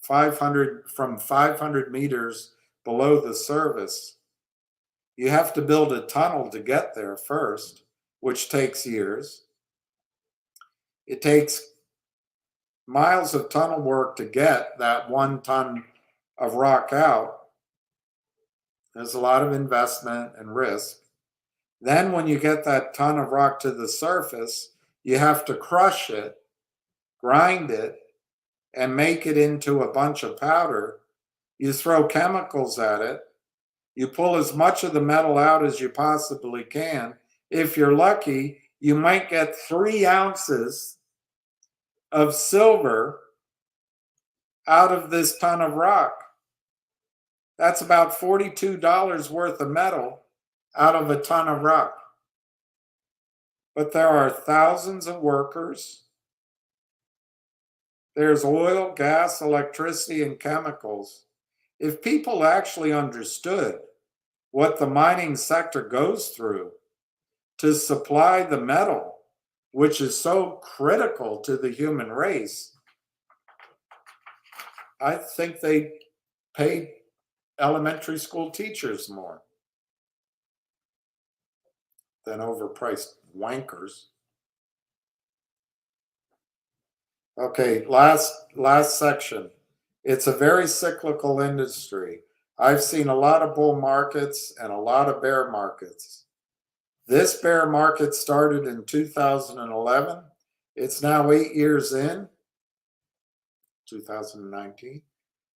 500 meters below the surface, you have to build a tunnel to get there first, which takes years. It takes miles of tunnel work to get that 1 ton of rock out. There's a lot of investment and risk. Then when you get that ton of rock to the surface, you have to crush it, grind it, and make it into a bunch of powder. You throw chemicals at it. You pull as much of the metal out as you possibly can. If you're lucky, you might get 3 ounces of silver out of this ton of rock. That's about $42 worth of metal out of a ton of rock. But there are thousands of workers. There's oil, gas, electricity, and chemicals. If people actually understood what the mining sector goes through to supply the metal, which is so critical to the human race, I think they pay elementary school teachers more than overpriced wankers. Okay, last section. It's a very cyclical industry. I've seen a lot of bull markets and a lot of bear markets. This bear market started in 2011. It's now 8 years in, 2019,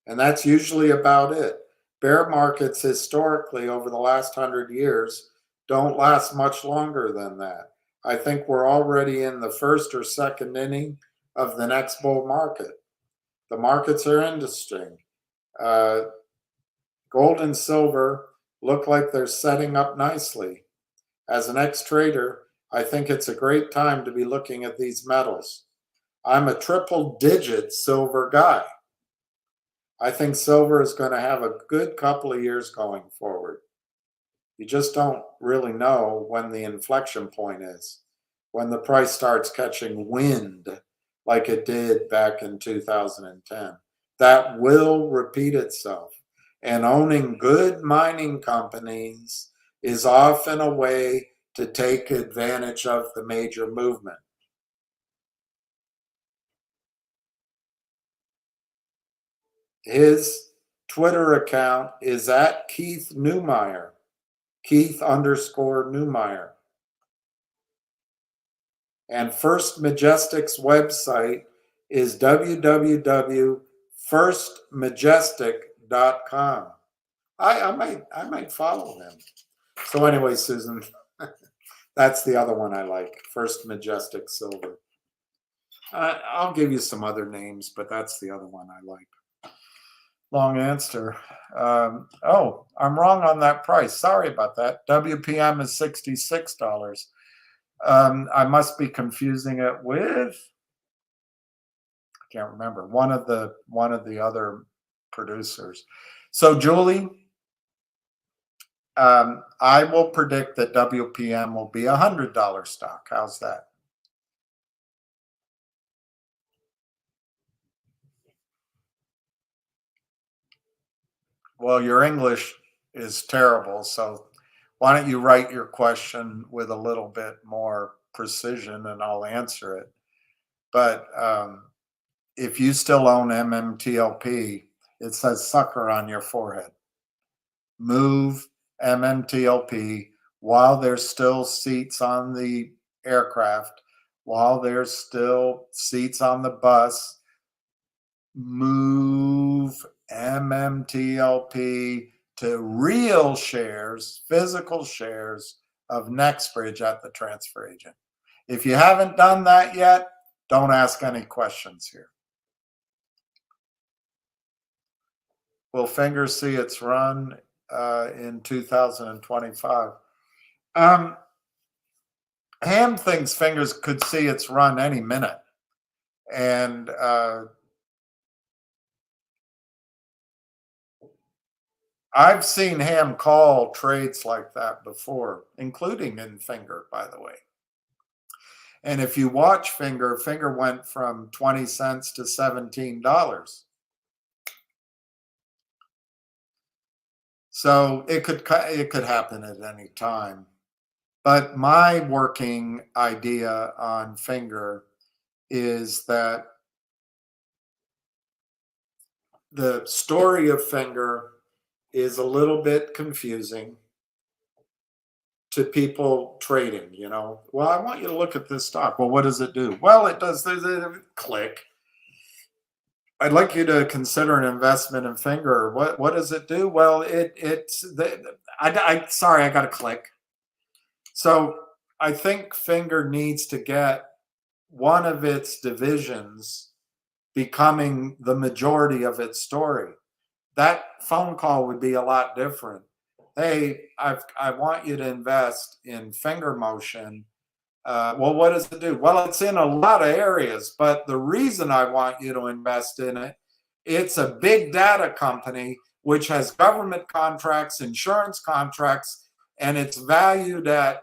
and that's usually about it. Bear markets historically over the last 100 years don't last much longer than that. I think we're already in the first or second inning of the next bull market. The markets are interesting. Gold and silver look like they're setting up nicely. As an ex-trader, I think it's a great time to be looking at these metals. I'm a triple-digit silver guy. I think silver is going to have a good couple of years going forward. You just don't really know when the inflection point is, when the price starts catching wind like it did back in 2010. That will repeat itself. And owning good mining companies is often a way to take advantage of the major movement. His Twitter account is at Keith Newmeyer, Keith_Newmeyer. And First Majestic's website is www.firstmajestic.com. I might follow him. So anyway, Susan, that's the other one I like, First Majestic Silver. I'll give you some other names, but that's the other one I like. Long answer. Oh, I'm wrong on that price. Sorry about that. WPM is $66. I must be confusing it with, I can't remember, one of the other producers. So Julie, I will predict that WPM will be $100 stock. How's that? Well, your English is terrible, so why don't you write your question with a little bit more precision and I'll answer it. But if you still own MMTLP, it says sucker on your forehead. Move MMTLP while there's still seats on the aircraft, while there's still seats on the bus. Move MMTLP to real shares, physical shares of NextBridge at the transfer agent. If you haven't done that yet, don't ask any questions here. Will Finger see its run in 2025? Ham thinks Fingers could see its run any minute. And I've seen Ham call trades like that before, including in Finger, by the way. And if you watch Finger, Finger went from 20 cents to $17. So it could happen at any time. But my working idea on Finger is that the story of Finger is a little bit confusing to people trading, you know. Well, I want you to look at this stock. Well, what does it do? Well, it does click. I'd like you to consider an investment in Finger. What does it do? Well, sorry, I got to click. So I think Finger needs to get one of its divisions becoming the majority of its story. That phone call would be a lot different. Hey, I want you to invest in Finger Motion. Well, what does it do? Well, it's in a lot of areas, but the reason I want you to invest in it, it's a big data company which has government contracts, insurance contracts, and it's valued at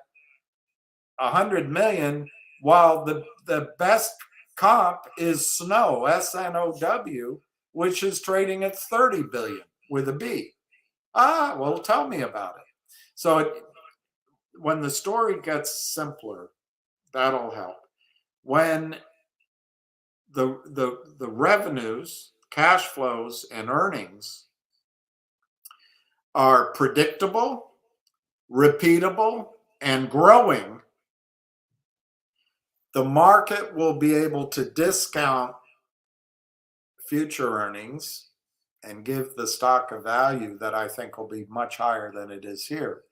100 million, while the best comp is Snow, SNOW, which is trading at 30 billion with a B. Well, tell me about it. So when the story gets simpler, that'll help. When the revenues, cash flows, and earnings are predictable, repeatable, and growing, the market will be able to discount future earnings and give the stock a value that I think will be much higher than it is here.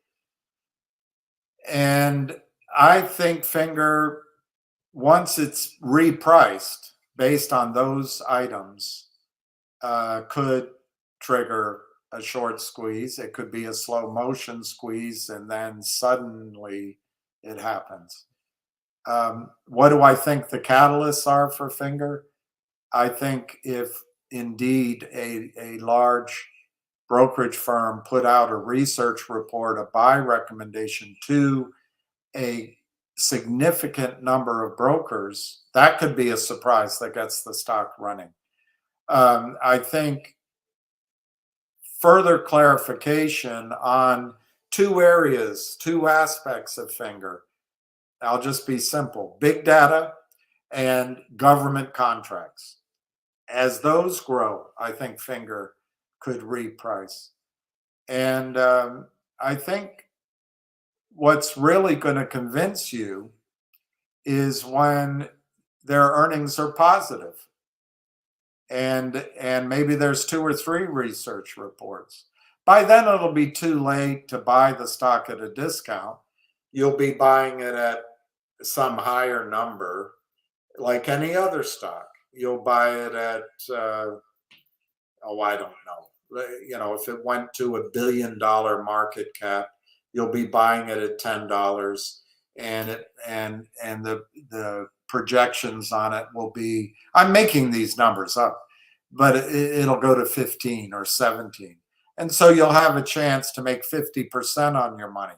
And I think Finger, once it's repriced based on those items, could trigger a short squeeze. It could be a slow motion squeeze, and then suddenly it happens. What do I think the catalysts are for Finger? I think if indeed a large brokerage firm put out a research report, a buy recommendation to a significant number of brokers, that could be a surprise that gets the stock running. I think further clarification on two areas, two aspects of Finger. I'll just be simple: big data and government contracts. as those grow, I think finger could reprice. And I think what's really going to convince you is when their earnings are positive. And maybe there's 2 or 3 research reports. By then, it'll be too late to buy the stock at a discount. You'll be buying it at some higher number, like any other stock. You'll buy it at, I don't know. You know, if it went to $1 billion market cap, you'll be buying it at $10, and the projections on it will be, I'm making these numbers up, but it'll go to 15 or 17. And so you'll have a chance to make 50% on your money,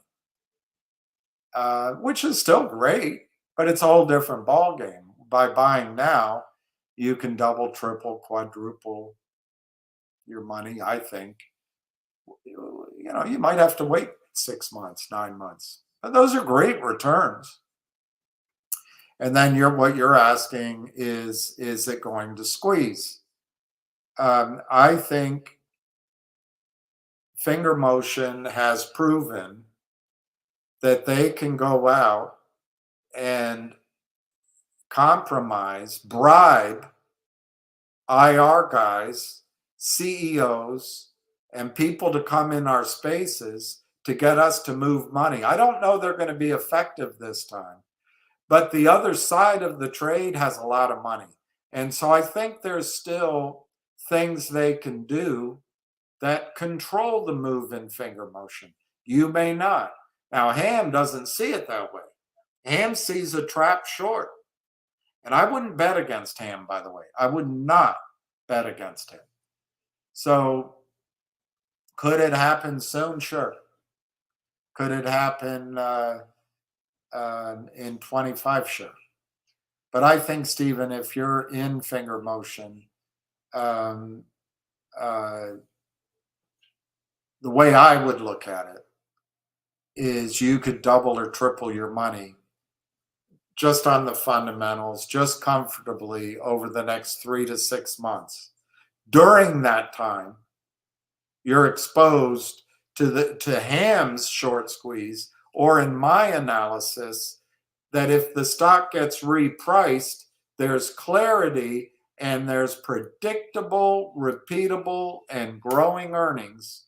which is still great, but it's a whole different ballgame. By buying now, you can double, triple, quadruple your money, I think. You know, you might have to wait 6 months, 9 months, but those are great returns. And then what you're asking is it going to squeeze? I think finger motion has proven that they can go out and compromise, bribe IR guys, CEOs, and people to come in our spaces to get us to move money. I don't know they're going to be effective this time, but the other side of the trade has a lot of money. And so I think there's still things they can do that control the move in finger motion. You may not. Now, Ham doesn't see it that way. Ham sees a trap short. And I wouldn't bet against Ham, by the way. I would not bet against him. So could it happen soon? Sure. Could it happen in 25? Sure. But I think, Stephen, if you're in finger motion, the way I would look at it is you could double or triple your money just on the fundamentals, just comfortably over the next 3 to 6 months. During that time, you're exposed to Ham's short squeeze, or in my analysis, that if the stock gets repriced, there's clarity and there's predictable, repeatable, and growing earnings,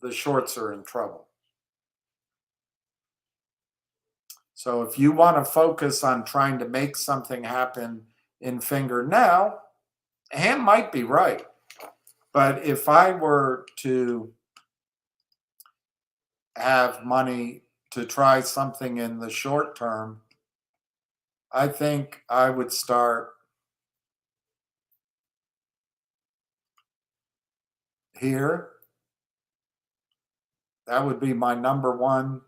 the shorts are in trouble. So if you want to focus on trying to make something happen in finger now, Ham might be right. But if I were to have money to try something in the short term, I think I would start here. That would be my number one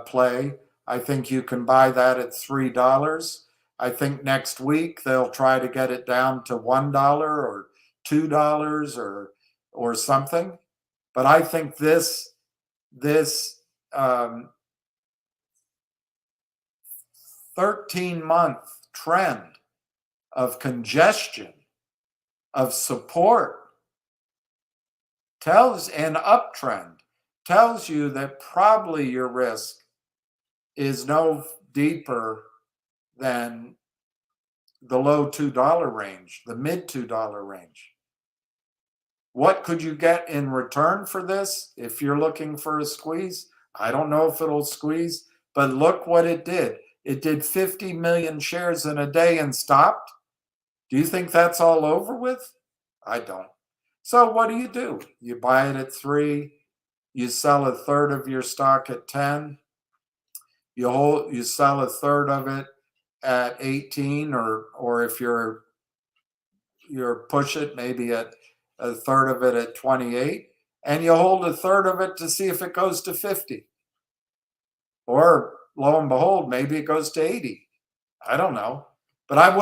play. I think you can buy that at $3. I think next week they'll try to get it down to $1 or $2 or something. But I think this 13-month trend of congestion, of support, an uptrend, tells you that probably your risk is no deeper than the low $2 range, the mid $2 range. What could you get in return for this if you're looking for a squeeze? I don't know if it'll squeeze, but look what it did. It did 50 million shares in a day and stopped. Do you think that's all over with? I don't. So what do? You buy it at 3, you sell a third of your stock at 10, you sell a third of it at 18, or if you're push it maybe at a third of it at 28, and you hold a third of it to see if it goes to 50. Or lo and behold, maybe it goes to 80. I don't know. But I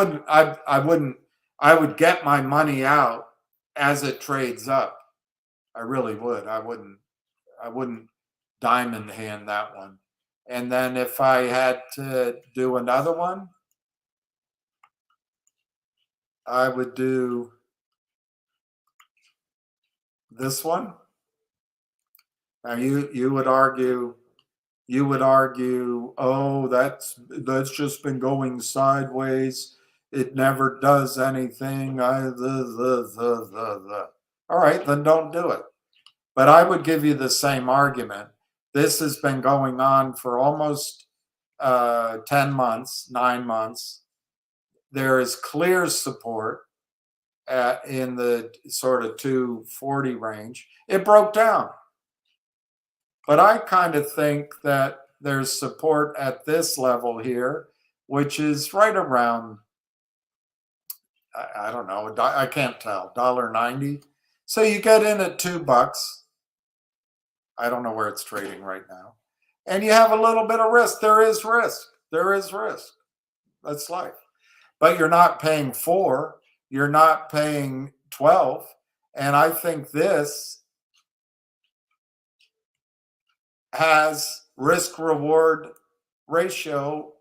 would get my money out as it trades up. I really would. I wouldn't diamond hand that one. And then if I had to do another one, I would do this one. Now you would argue, oh, that's just been going sideways. It never does anything. All right, then don't do it. But I would give you the same argument. This has been going on for almost 10 months, 9 months. There is clear support in the sort of 240 range. It broke down. But I kind of think that there's support at this level here, which is right around, I don't know, I can't tell, $1.90. So you get in at $2. I don't know where it's trading right now. And you have a little bit of risk. There is risk. There is risk. That's life. But you're not paying 4. You're not paying 12. And I think this has risk-reward ratio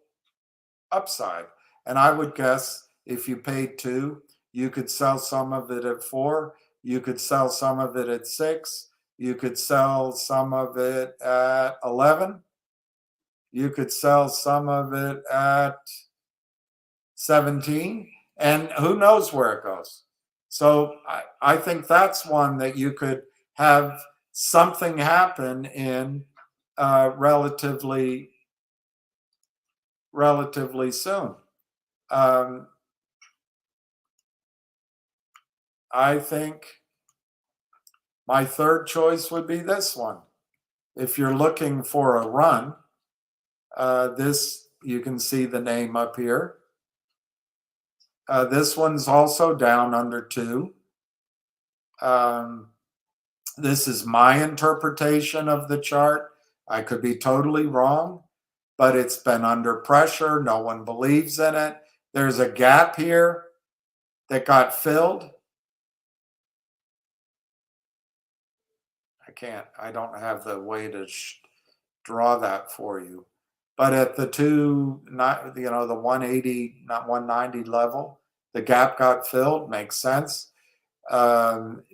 upside. And I would guess if you paid 2, you could sell some of it at 4. You could sell some of it at 6. You could sell some of it at 11. You could sell some of it at 17. And who knows where it goes. So I think that's one that you could have something happen in relatively soon. I think my third choice would be this one. If you're looking for a run, this, you can see the name up here. This one's also down under 2. This is my interpretation of the chart. I could be totally wrong, but it's been under pressure. No one believes in it. There's a gap here that got filled. I don't have the way to draw that for you. But at the the 180, not 190 level, the gap got filled, makes sense.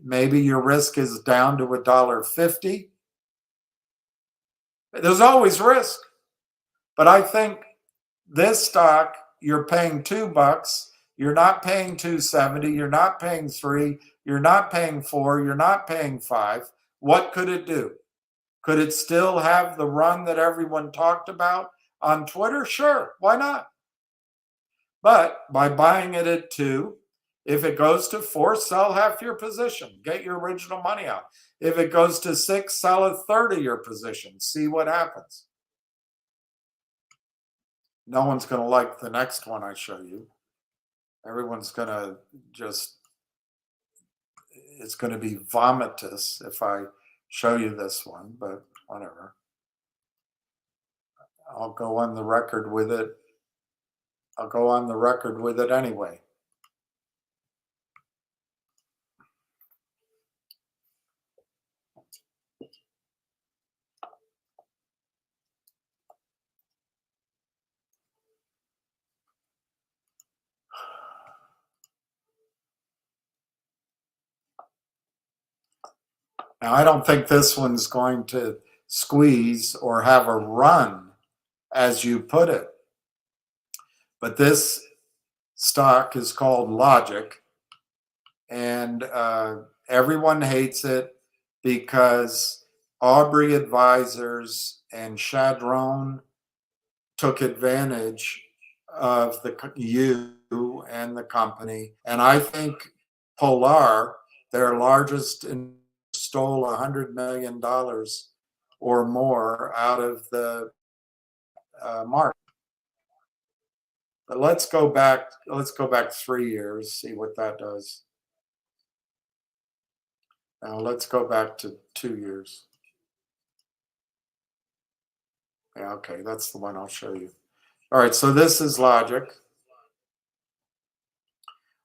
Maybe your risk is down to $1.50. There's always risk. But I think this stock, you're paying $2. You're not paying 270. You're not paying 3. You're not paying 4. You're not paying 5. What could it do? Could it still have the run that everyone talked about on Twitter? Sure, why not? But by buying it at 2, if it goes to 4, sell half your position. Get your original money out. If it goes to 6, sell a third of your position. See what happens. No one's going to like the next one I show you. Everyone's going to it's going to be vomitous if I show you this one, but whatever. I'll go on the record with it. I'll go on the record with it anyway. Now, I don't think this one's going to squeeze or have a run, as you put it. But this stock is called Logic, and everyone hates it because Aubrey Advisors and Chadron took advantage of you and the company. And I think Polar, their largest, stole $100 million or more out of the market. But let's go back 3 years, see what that does. Now let's go back to 2 years. Yeah, okay, that's the one I'll show you. All right, so this is Logic.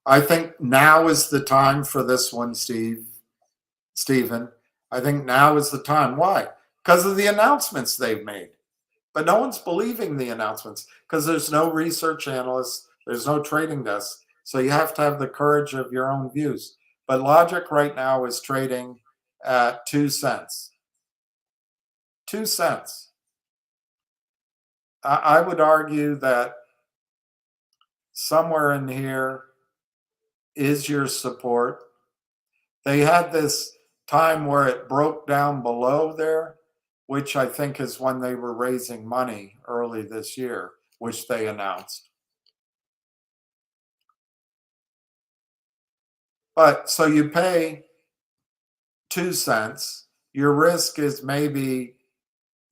I think now is the time for this one, Stephen. I think now is the time. Why? Because of the announcements they've made. But no one's believing the announcements because there's no research analysts, there's no trading desks. So you have to have the courage of your own views. But logic right now is trading at 2 cents. 2 cents. I would argue that somewhere in here is your support. They had this time where it broke down below there, which I think is when they were raising money early this year, which they announced. But so you pay 2 cents. Your risk is maybe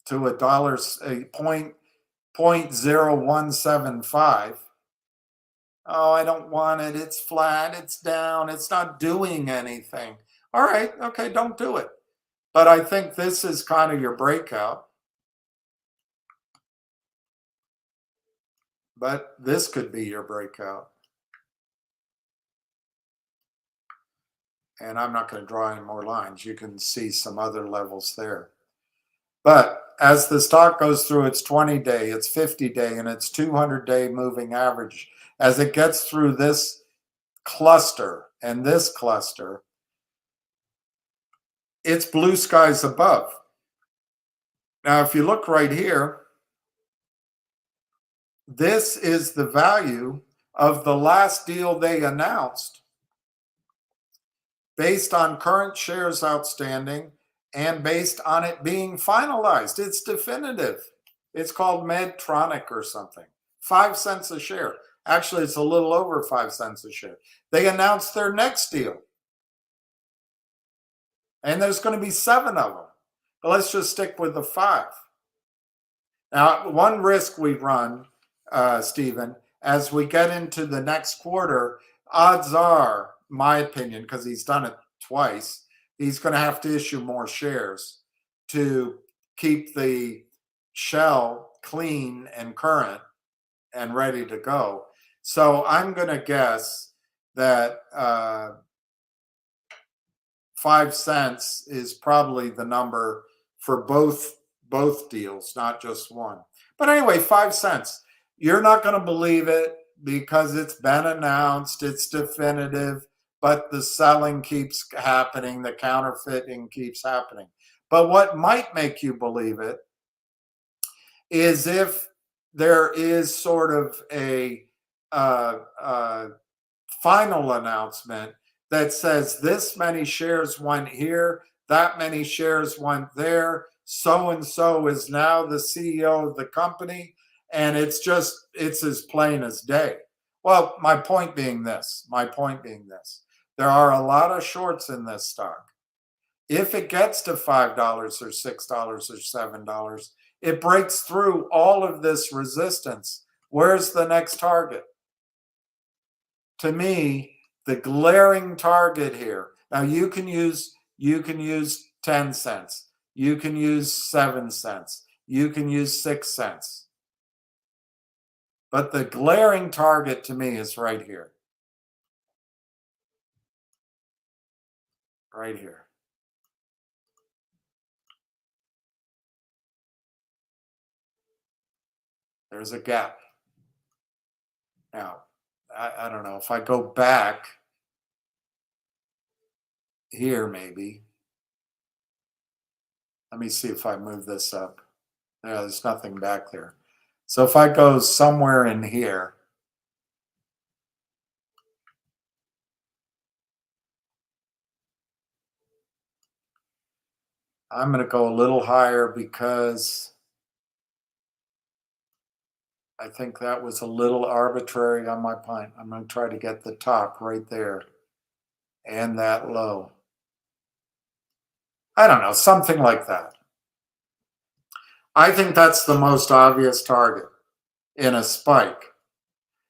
to a dollar, a 0.0175. Oh, I don't want it. It's flat. It's down. It's not doing anything. All right. Okay. Don't do it. But I think this is kind of your breakout. But this could be your breakout. And I'm not going to draw any more lines. You can see some other levels there. But as the stock goes through its 20-day, its 50-day, and its 200-day moving average, as it gets through this cluster and this cluster, it's blue skies above. Now, if you look right here, this is the value of the last deal they announced based on current shares outstanding and based on it being finalized. It's definitive. It's called Medtronic or something. 5 cents a share. Actually, it's a little over 5 cents a share. They announced their next deal. And there's going to be 7 of them. But let's just stick with the 5. Now, one risk we run, Stephen, as we get into the next quarter, odds are, my opinion, because he's done it twice, he's going to have to issue more shares to keep the shell clean and current and ready to go. So I'm going to guess that 5 cents is probably the number for both deals, not just one. But anyway, 5 cents. You're not going to believe it because it's been announced, it's definitive, but the selling keeps happening, the counterfeiting keeps happening. But what might make you believe it is if there is sort of a final announcement that says this many shares went here, that many shares went there, so-and-so is now the CEO of the company, and it's as plain as day. Well, my point being this, there are a lot of shorts in this stock. If it gets to $5 or $6 or $7, it breaks through all of this resistance. Where's the next target? To me, the glaring target here. Now you can use 10 cents. You can use 7 cents. You can use 6 cents. But the glaring target to me is right here. Right here. There's a gap. Now, I don't know. If I go back here, maybe. Let me see if I move this up. Yeah, there's nothing back there. So if I go somewhere in here, I'm going to go a little higher because I think that was a little arbitrary on my point. I'm going to try to get the top right there and that low. I don't know, something like that. I think that's the most obvious target in a spike.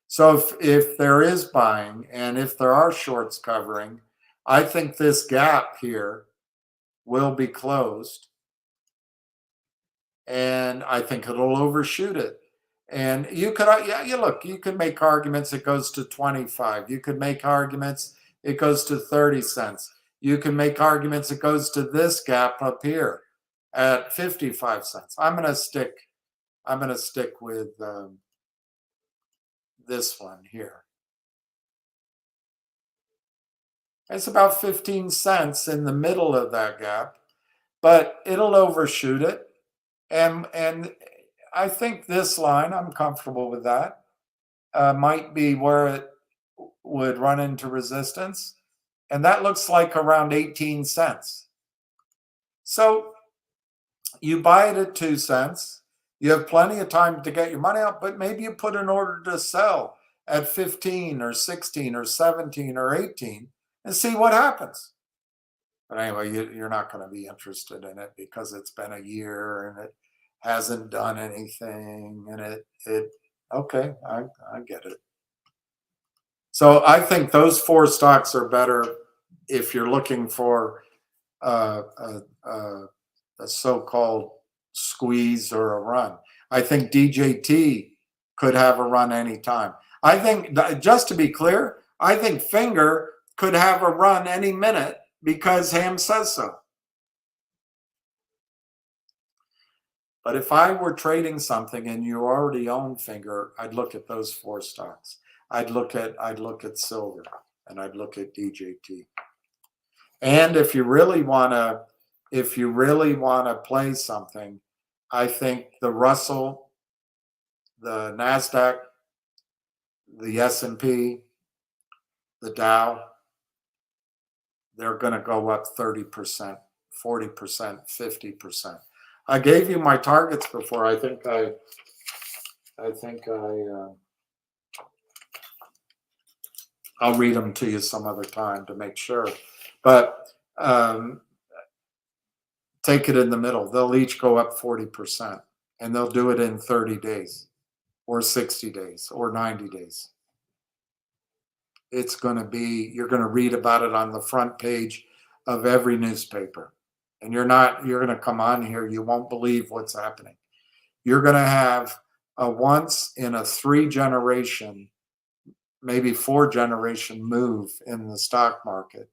So if there is buying and if there are shorts covering, I think this gap here will be closed. And I think it'll overshoot it. And you could, look, you could make arguments it goes to 25. You could make arguments it goes to 30 cents. You can make arguments it goes to this gap up here at 55 cents. I'm going to stick with this one here. It's about 15 cents in the middle of that gap, but it'll overshoot it. And I think this line, I'm comfortable with that, might be where it would run into resistance. And that looks like around 18 cents. So you buy it at 2 cents. You have plenty of time to get your money out, but maybe you put an order to sell at 15 or 16 or 17 or 18 and see what happens. But anyway, you're not going to be interested in it because it's been a year and it hasn't done anything. And okay, I get it. So I think those 4 stocks are better if you're looking for a so-called squeeze or a run. I think DJT could have a run anytime. I think, just to be clear, I think Finger could have a run any minute because Ham says so. But if I were trading something and you already own Finger, I'd look at those 4 stocks. I'd look at silver and I'd look at DJT. And if you really want to play something, I think the Russell, the NASDAQ, the S&P, the Dow, they're going to go up 30%, 40%, 50%. I gave you my targets before. I'll read them to you some other time to make sure. But take it in the middle. They'll each go up 40%, and they'll do it in 30 days or 60 days or 90 days. It's going to be, you're going to read about it on the front page of every newspaper. And you're going to come on here, you won't believe what's happening. You're going to have a once in a 3 generation, maybe 4 generation move in the stock market.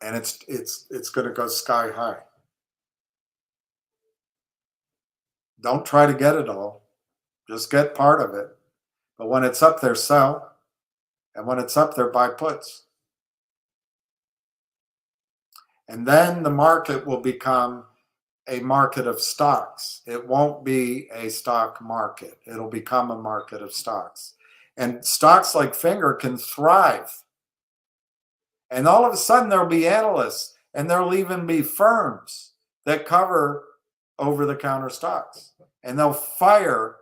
And it's going to go sky high. Don't try to get it all. Just get part of it. But when it's up there, sell. And when it's up there, buy puts. And then the market will become a market of stocks. It won't be a stock market. It'll become a market of stocks. And stocks like Finger can thrive. And all of a sudden, there'll be analysts, and there'll even be firms that cover over-the-counter stocks. And they'll fire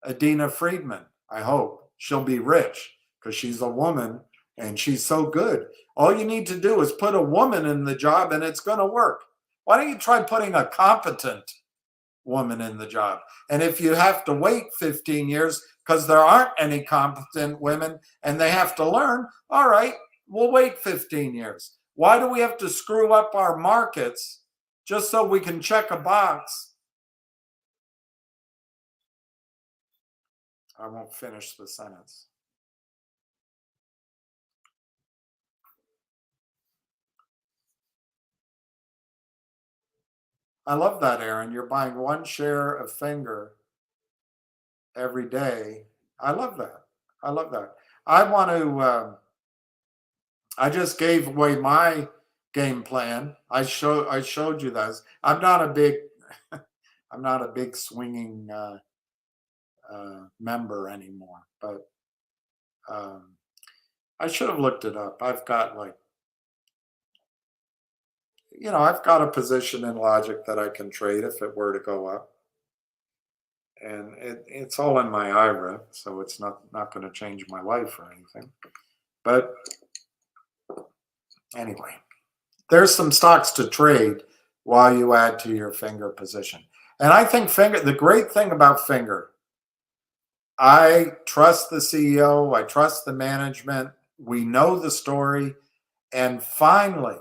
Adina Friedman, I hope. She'll be rich because she's a woman and she's so good. All you need to do is put a woman in the job and it's going to work. Why don't you try putting a competent woman in the job? And if you have to wait 15 years because there aren't any competent women and they have to learn, all right, we'll wait 15 years. Why do we have to screw up our markets just so we can check a box? I won't finish the sentence. I love that, Aaron. You're buying 1 share of Finger every day. I love that. I love that. I want to, I just gave away my game plan. I showed you those. I'm not a big swinging member anymore, but I should have looked it up. I've got I've got a position in Logic that I can trade if it were to go up. And it's all in my IRA, so it's not going to change my life or anything. But anyway, there's some stocks to trade while you add to your Finger position. And I think Finger, the great thing about Finger, I trust the CEO, I trust the management, we know the story, and finally,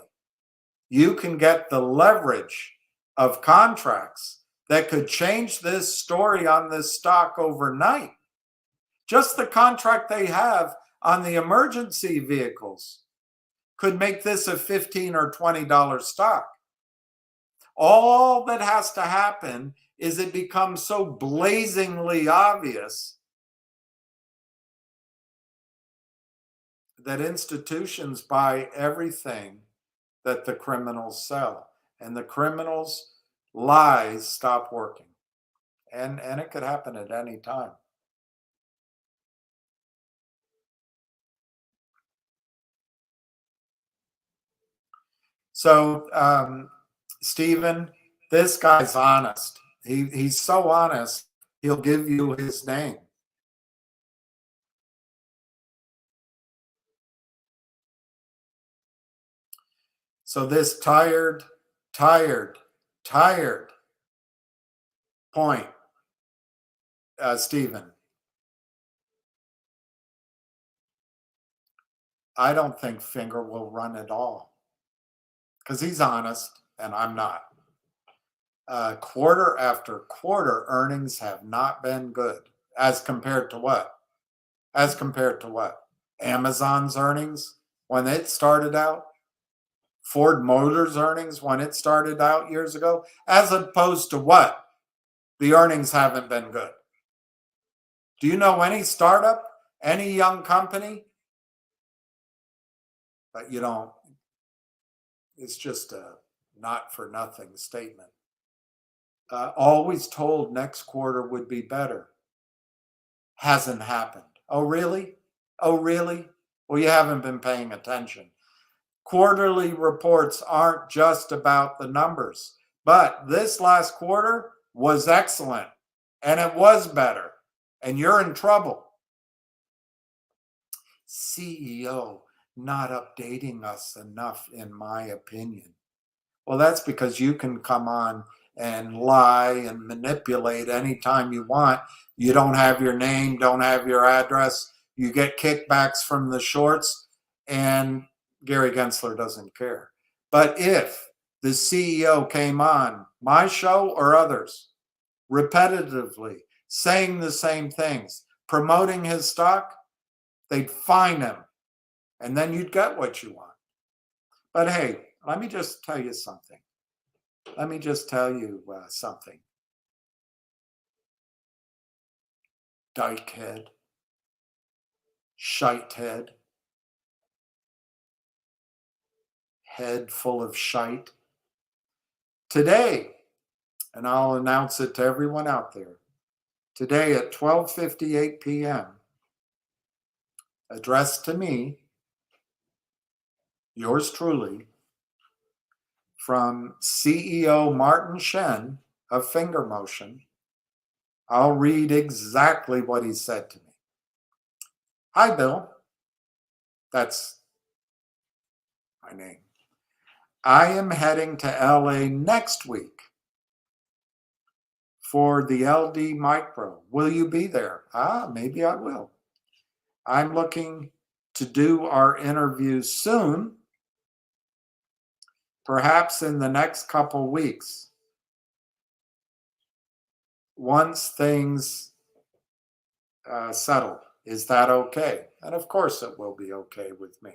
you can get the leverage of contracts that could change this story on this stock overnight. Just the contract they have on the emergency vehicles could make this a $15 or $20 stock. All that has to happen is it becomes so blazingly obvious that institutions buy everything that the criminals sell, and the criminals' lies stop working. And it could happen at any time. So, Stephen, this guy's honest. He's so honest, he'll give you his name. So this tired point, Stephen, I don't think Finger will run at all because he's honest and I'm not. Quarter after quarter, earnings have not been good. As compared to what? As compared to what? Amazon's earnings when it started out? Ford Motors earnings when it started out years ago? As opposed to what? The earnings haven't been good. Do you know any startup, any young company? But you don't. It's just a not for nothing statement. Always told next quarter would be better. Hasn't happened. Oh, really? Oh, really? Well, you haven't been paying attention. Quarterly reports aren't just about the numbers, but this last quarter was excellent and it was better, and you're in trouble. CEO not updating us enough, in my opinion. Well, that's because you can come on and lie and manipulate anytime you want. You don't have your name, don't have your address. You get kickbacks from the shorts, and Gary Gensler doesn't care. But if the CEO came on my show or others repetitively saying the same things, promoting his stock, they'd fine him, and then you'd get what you want. But hey, let me just tell you something. Let me just tell you something. Dykehead, shitehead, head full of shite. Today, and I'll announce it to everyone out there, today at 12:58 p.m., addressed to me, yours truly, from CEO Martin Shen of Finger Motion. I'll read exactly what he said to me. Hi, Bill. That's my name. I am heading to LA next week for the LD Micro. Will you be there? Maybe I will. I'm looking to do our interview soon, perhaps in the next couple weeks, once things settle. Is that okay? And of course it will be okay with me.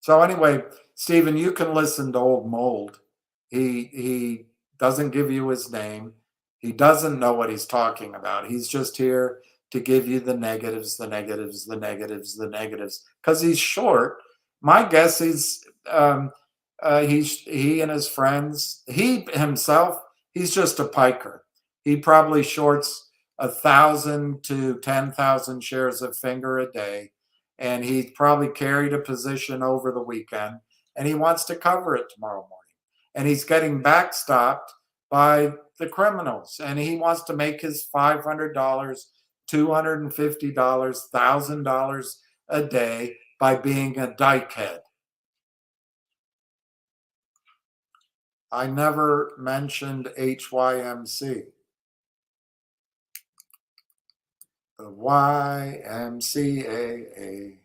So anyway, Stephen, you can listen to Old Mold. He doesn't give you his name. He doesn't know what he's talking about. He's just here to give you the negatives, the negatives, the negatives, the negatives, because he's short. My guess is he and his friends, he himself, he's just a piker. He probably shorts 1,000 to 10,000 shares of Finger a day, and he probably carried a position over the weekend, and he wants to cover it tomorrow morning. And he's getting backstopped by the criminals, and he wants to make his $500, $250, $1,000 a day by being a dykehead. I never mentioned HYMC. The YMCAA.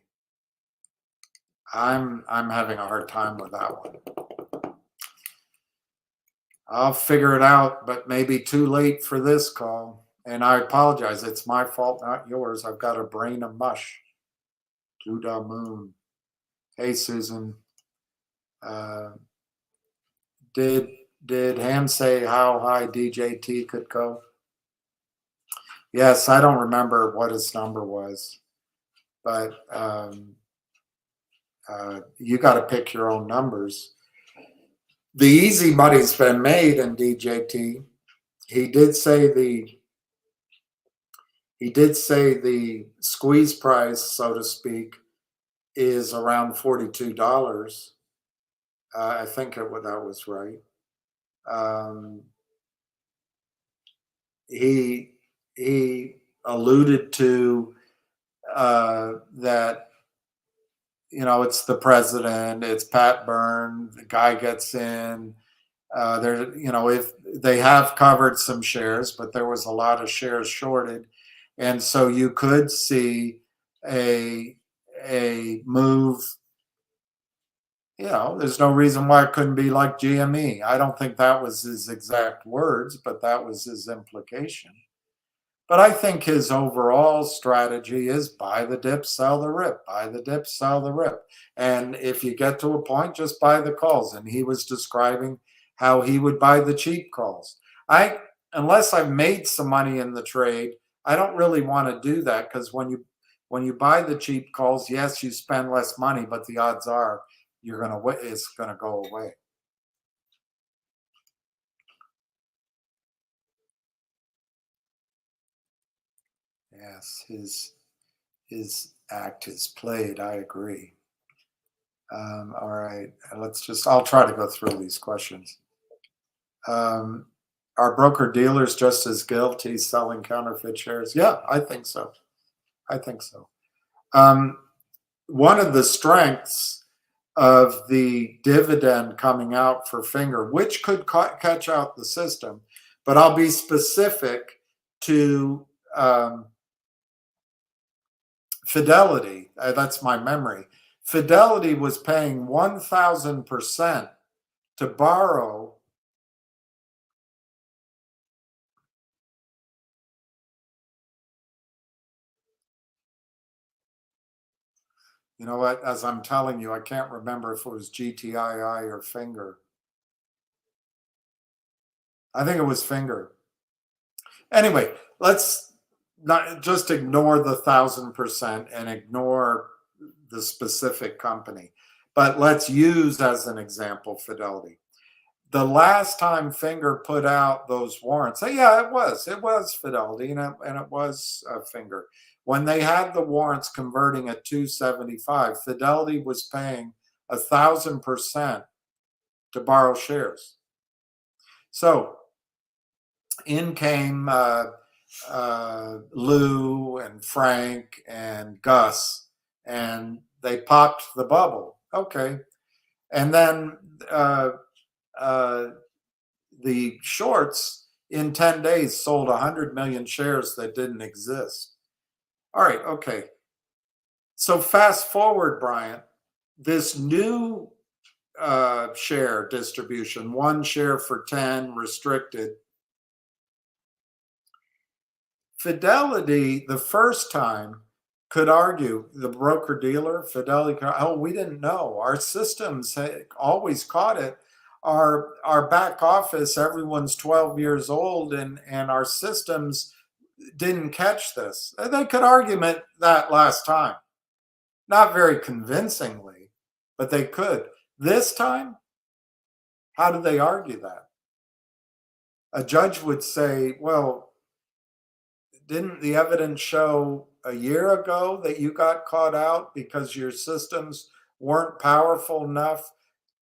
I'm having a hard time with that one. I'll figure it out, but maybe too late for this call. And I apologize. It's my fault, not yours. I've got a brain of mush. To the moon. Hey, Susan. Did Ham say how high DJT could go? Yes, I don't remember what his number was. but you got to pick your own numbers. The easy money's been made in DJT. He did say the squeeze price, so to speak, is around $42. I think that was right. He alluded to that, you know, it's the president, it's Pat Byrne, the guy gets in. There, you know, if they have covered some shares, but there was a lot of shares shorted, and so you could see a move. You know, there's no reason why it couldn't be like GME. I don't think that was his exact words, but that was his implication. But I think his overall strategy is buy the dip, sell the rip, buy the dip, sell the rip. And if you get to a point, just buy the calls. And he was describing how he would buy the cheap calls. Unless I've made some money in the trade, I don't really want to do that, because when you buy the cheap calls, yes, you spend less money, but the odds are it's gonna go away. Yes, his act is played. I agree. All right, I'll try to go through these questions. Are broker dealers just as guilty selling counterfeit shares? Yeah, I think so. I think so. One of the strengths of the dividend coming out for Finger, which could catch out the system, but I'll be specific to Fidelity. That's my memory. Fidelity was paying 1,000% to borrow You know what? As I'm telling you, I can't remember if it was GTII or Finger. I think it was Finger. Anyway, let's not just ignore the 1,000% and ignore the specific company, but let's use as an example Fidelity. The last time Finger put out those warrants, yeah, it was Fidelity, and it was Finger. When they had the warrants converting at 275, Fidelity was paying 1,000% to borrow shares. So in came Lou and Frank and Gus, and they popped the bubble. Okay. And then the shorts in 10 days sold 100 million shares that didn't exist. All right, okay. So fast forward, Brian, this new share distribution, 1 share for 10 restricted. Fidelity, the first time, could argue, the broker dealer, Fidelity, oh, we didn't know. Our systems always caught it. Our back office, everyone's 12 years old, and our systems didn't catch this. They could argue that last time. Not very convincingly, but they could. This time, how do they argue that? A judge would say, well, didn't the evidence show a year ago that you got caught out because your systems weren't powerful enough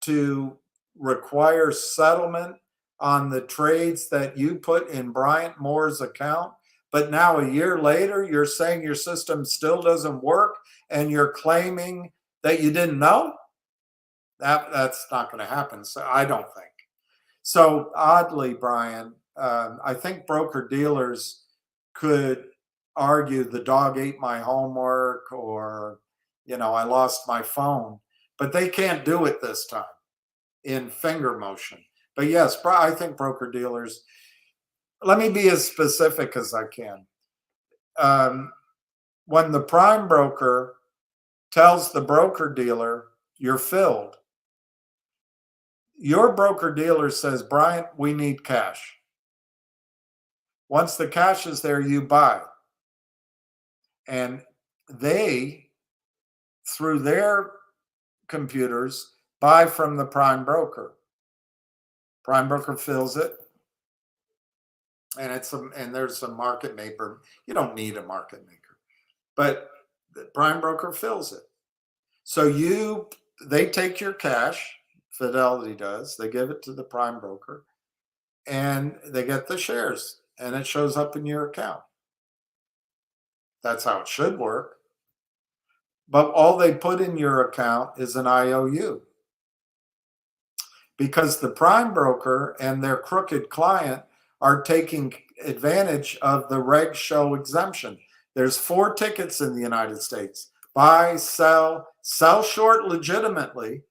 to require settlement on the trades that you put in Bryant Moore's account? But now a year later, you're saying your system still doesn't work and you're claiming that you didn't know? That's not going to happen. So I don't think. So oddly, Brian, I think broker dealers could argue the dog ate my homework, or, you know, I lost my phone, but they can't do it this time in Finger motion. But yes, I think broker dealers, let me be as specific as I can. When the prime broker tells the broker dealer, you're filled, your broker dealer says, Bryant, we need cash. Once the cash is there, you buy. And they through their computers, buy from the prime broker. Prime broker fills it, and there's a market maker. You don't need a market maker, but the prime broker fills it. So they take your cash, Fidelity does, they give it to the prime broker, and they get the shares, and it shows up in your account. That's how it should work. But all they put in your account is an IOU. Because the prime broker and their crooked client are taking advantage of the reg-show exemption. There's 4 tickets in the United States: buy, sell short legitimately,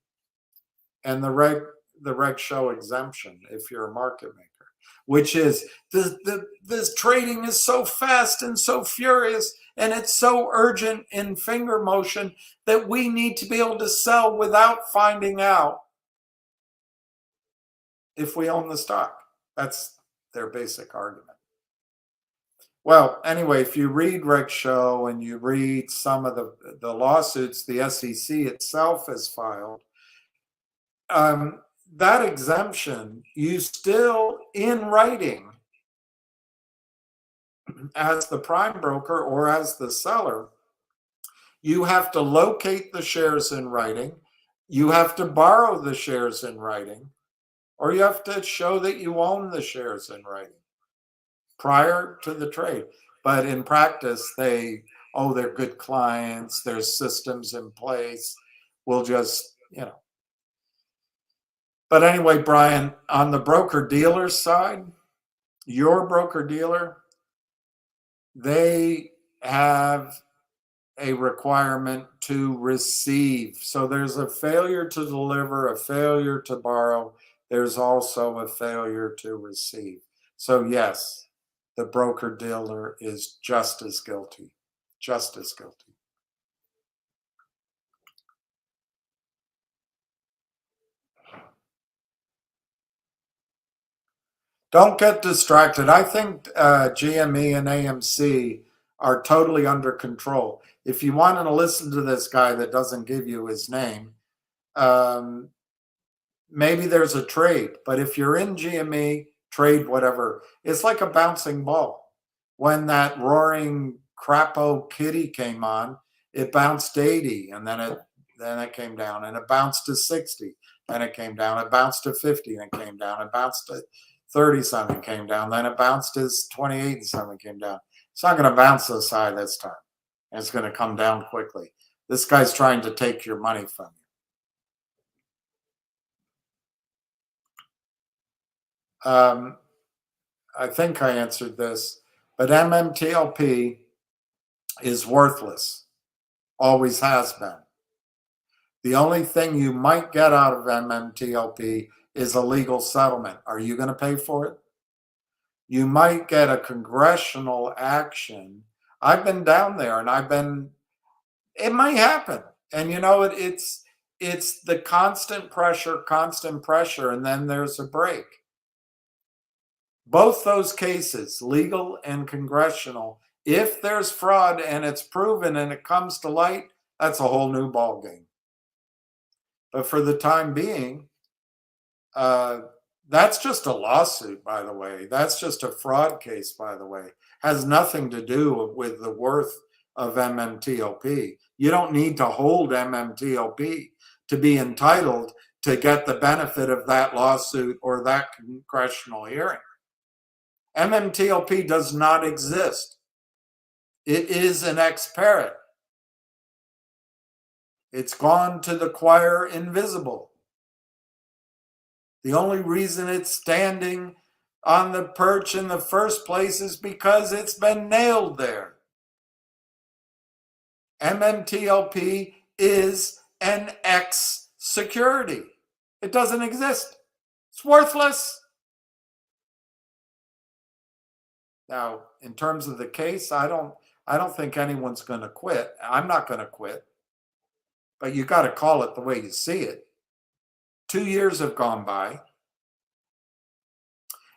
and the reg-show exemption if you're a market maker, which is this trading is so fast and so furious, and it's so urgent in finger motion that we need to be able to sell without finding out if we own the stock. That's their basic argument. Well, anyway, if you read reg-show and you read some of the lawsuits the SEC itself has filed, that exemption, you still, in writing, as the prime broker or as the seller, you have to locate the shares in writing, you have to borrow the shares in writing, or you have to show that you own the shares in writing prior to the trade. But in practice, they're good clients, there's systems in place. We'll just, But anyway, Brian, on the broker-dealer side, your broker-dealer, they have a requirement to receive. So there's a failure to deliver, a failure to borrow. There's also a failure to receive. So yes, the broker-dealer is just as guilty, just as guilty. Don't get distracted. I think GME and AMC are totally under control. If you want to listen to this guy that doesn't give you his name, maybe there's a trade. But if you're in GME, trade whatever. It's like a bouncing ball. When that roaring crapo kitty came on, it bounced 80, and then it came down, and it bounced to 60, then it came down, it bounced to 50, and it came down, it bounced to 30 something, came down, then it bounced to 28 and something, came down. It's not going to bounce this high this time. And it's going to come down quickly. This guy's trying to take your money from you. I think I answered this, but MMTLP is worthless. Always has been. The only thing you might get out of MMTLP is a legal settlement. Are you going to pay for it? You might get a congressional action. I've been down there, and it might happen. And it's the constant pressure, and then there's a break. Both those cases, legal and congressional, if there's fraud and it's proven and it comes to light, that's a whole new ballgame. But for the time being, that's just a lawsuit, by the way. That's just a fraud case, by the way. Has nothing to do with the worth of MMTLP. You don't need to hold MMTLP to be entitled to get the benefit of that lawsuit or that congressional hearing. MMTLP does not exist. It is an ex parent. It's gone to the choir invisible. The only reason it's standing on the perch in the first place is because it's been nailed there. MMTLP is an ex security. It doesn't exist. It's worthless. Now, in terms of the case, I don't think anyone's going to quit. I'm not going to quit. But you got to call it the way you see it. 2 years have gone by,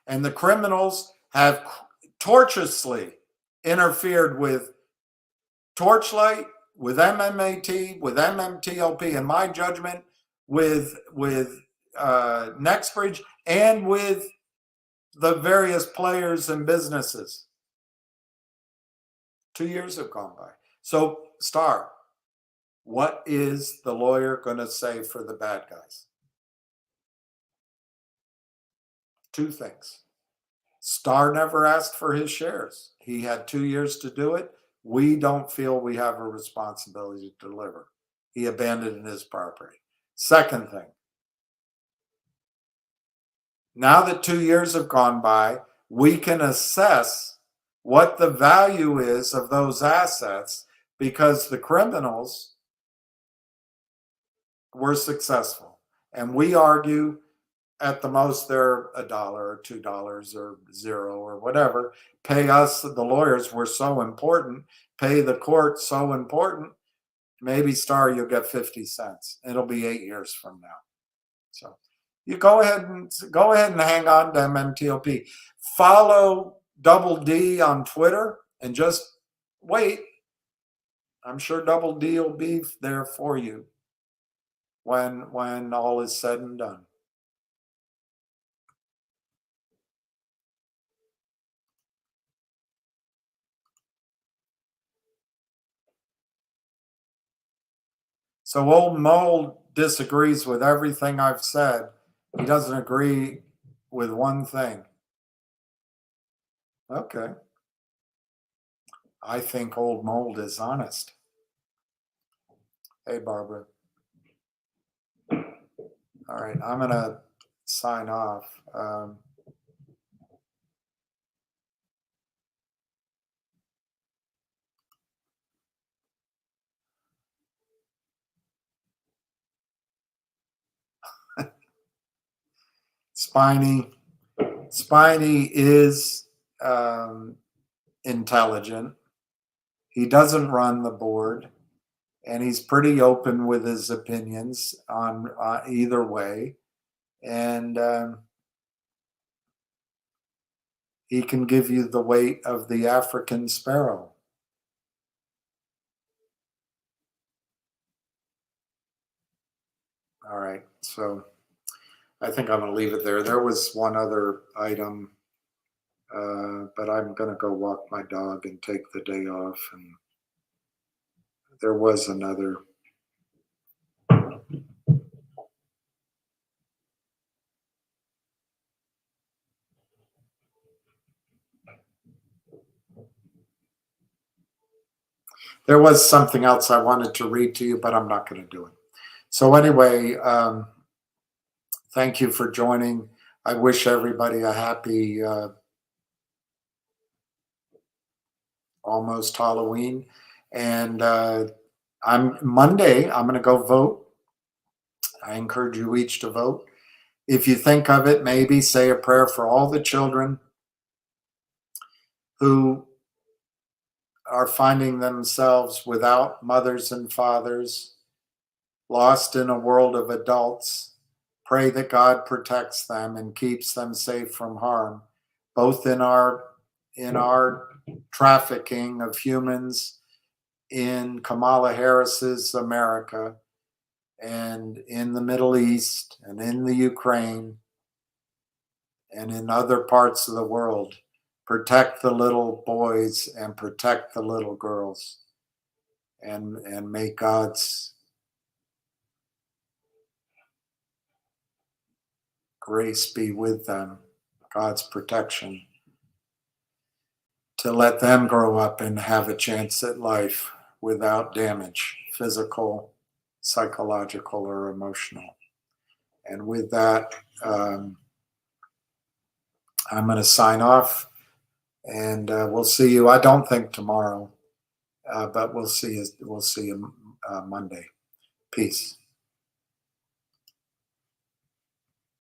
and the criminals have tortuously interfered with Torchlight, with MMAT, with MMTLP, in my judgment, with NextBridge, and with the various players and businesses. 2 years have gone by. So, Star, what is the lawyer going to say for the bad guys? Two things. Star never asked for his shares. He had 2 years to do it. We don't feel we have a responsibility to deliver. He abandoned his property. Second thing, now that 2 years have gone by, we can assess what the value is of those assets because the criminals were successful. And we argue at the most they're $1 or $2 or $0 or whatever. Pay us, the lawyers, were so important. Pay the court, so important. Maybe, Star, you'll get 50 cents. It'll be 8 years from now. So you go ahead and hang on to MMTLP. Follow Double D on Twitter and just wait. I'm sure Double D will be there for you when all is said and done. So old Mole disagrees with everything I've said. He doesn't agree with one thing. Okay. I think old Mold is honest. Hey, Barbara. All right, I'm going to sign off. Spiny is intelligent. He doesn't run the board, and he's pretty open with his opinions on either way. And he can give you the weight of the African sparrow. All right, so I think I'm going to leave it there. There was one other item, but I'm going to go walk my dog and take the day off. And there was another. There was something else I wanted to read to you, but I'm not going to do it. So anyway, thank you for joining. I wish everybody a happy almost Halloween. And Monday, I'm going to go vote. I encourage you each to vote. If you think of it, maybe say a prayer for all the children who are finding themselves without mothers and fathers, lost in a world of adults. Pray that God protects them and keeps them safe from harm, both in our trafficking of humans in Kamala Harris's America and in the Middle East and in the Ukraine and in other parts of the world. Protect the little boys and protect the little girls, and may God's grace be with them, God's protection, to let them grow up and have a chance at life without damage, physical, psychological, or emotional. And with that, I'm going to sign off, and we'll see you. I don't think tomorrow, but we'll see you Monday. Peace.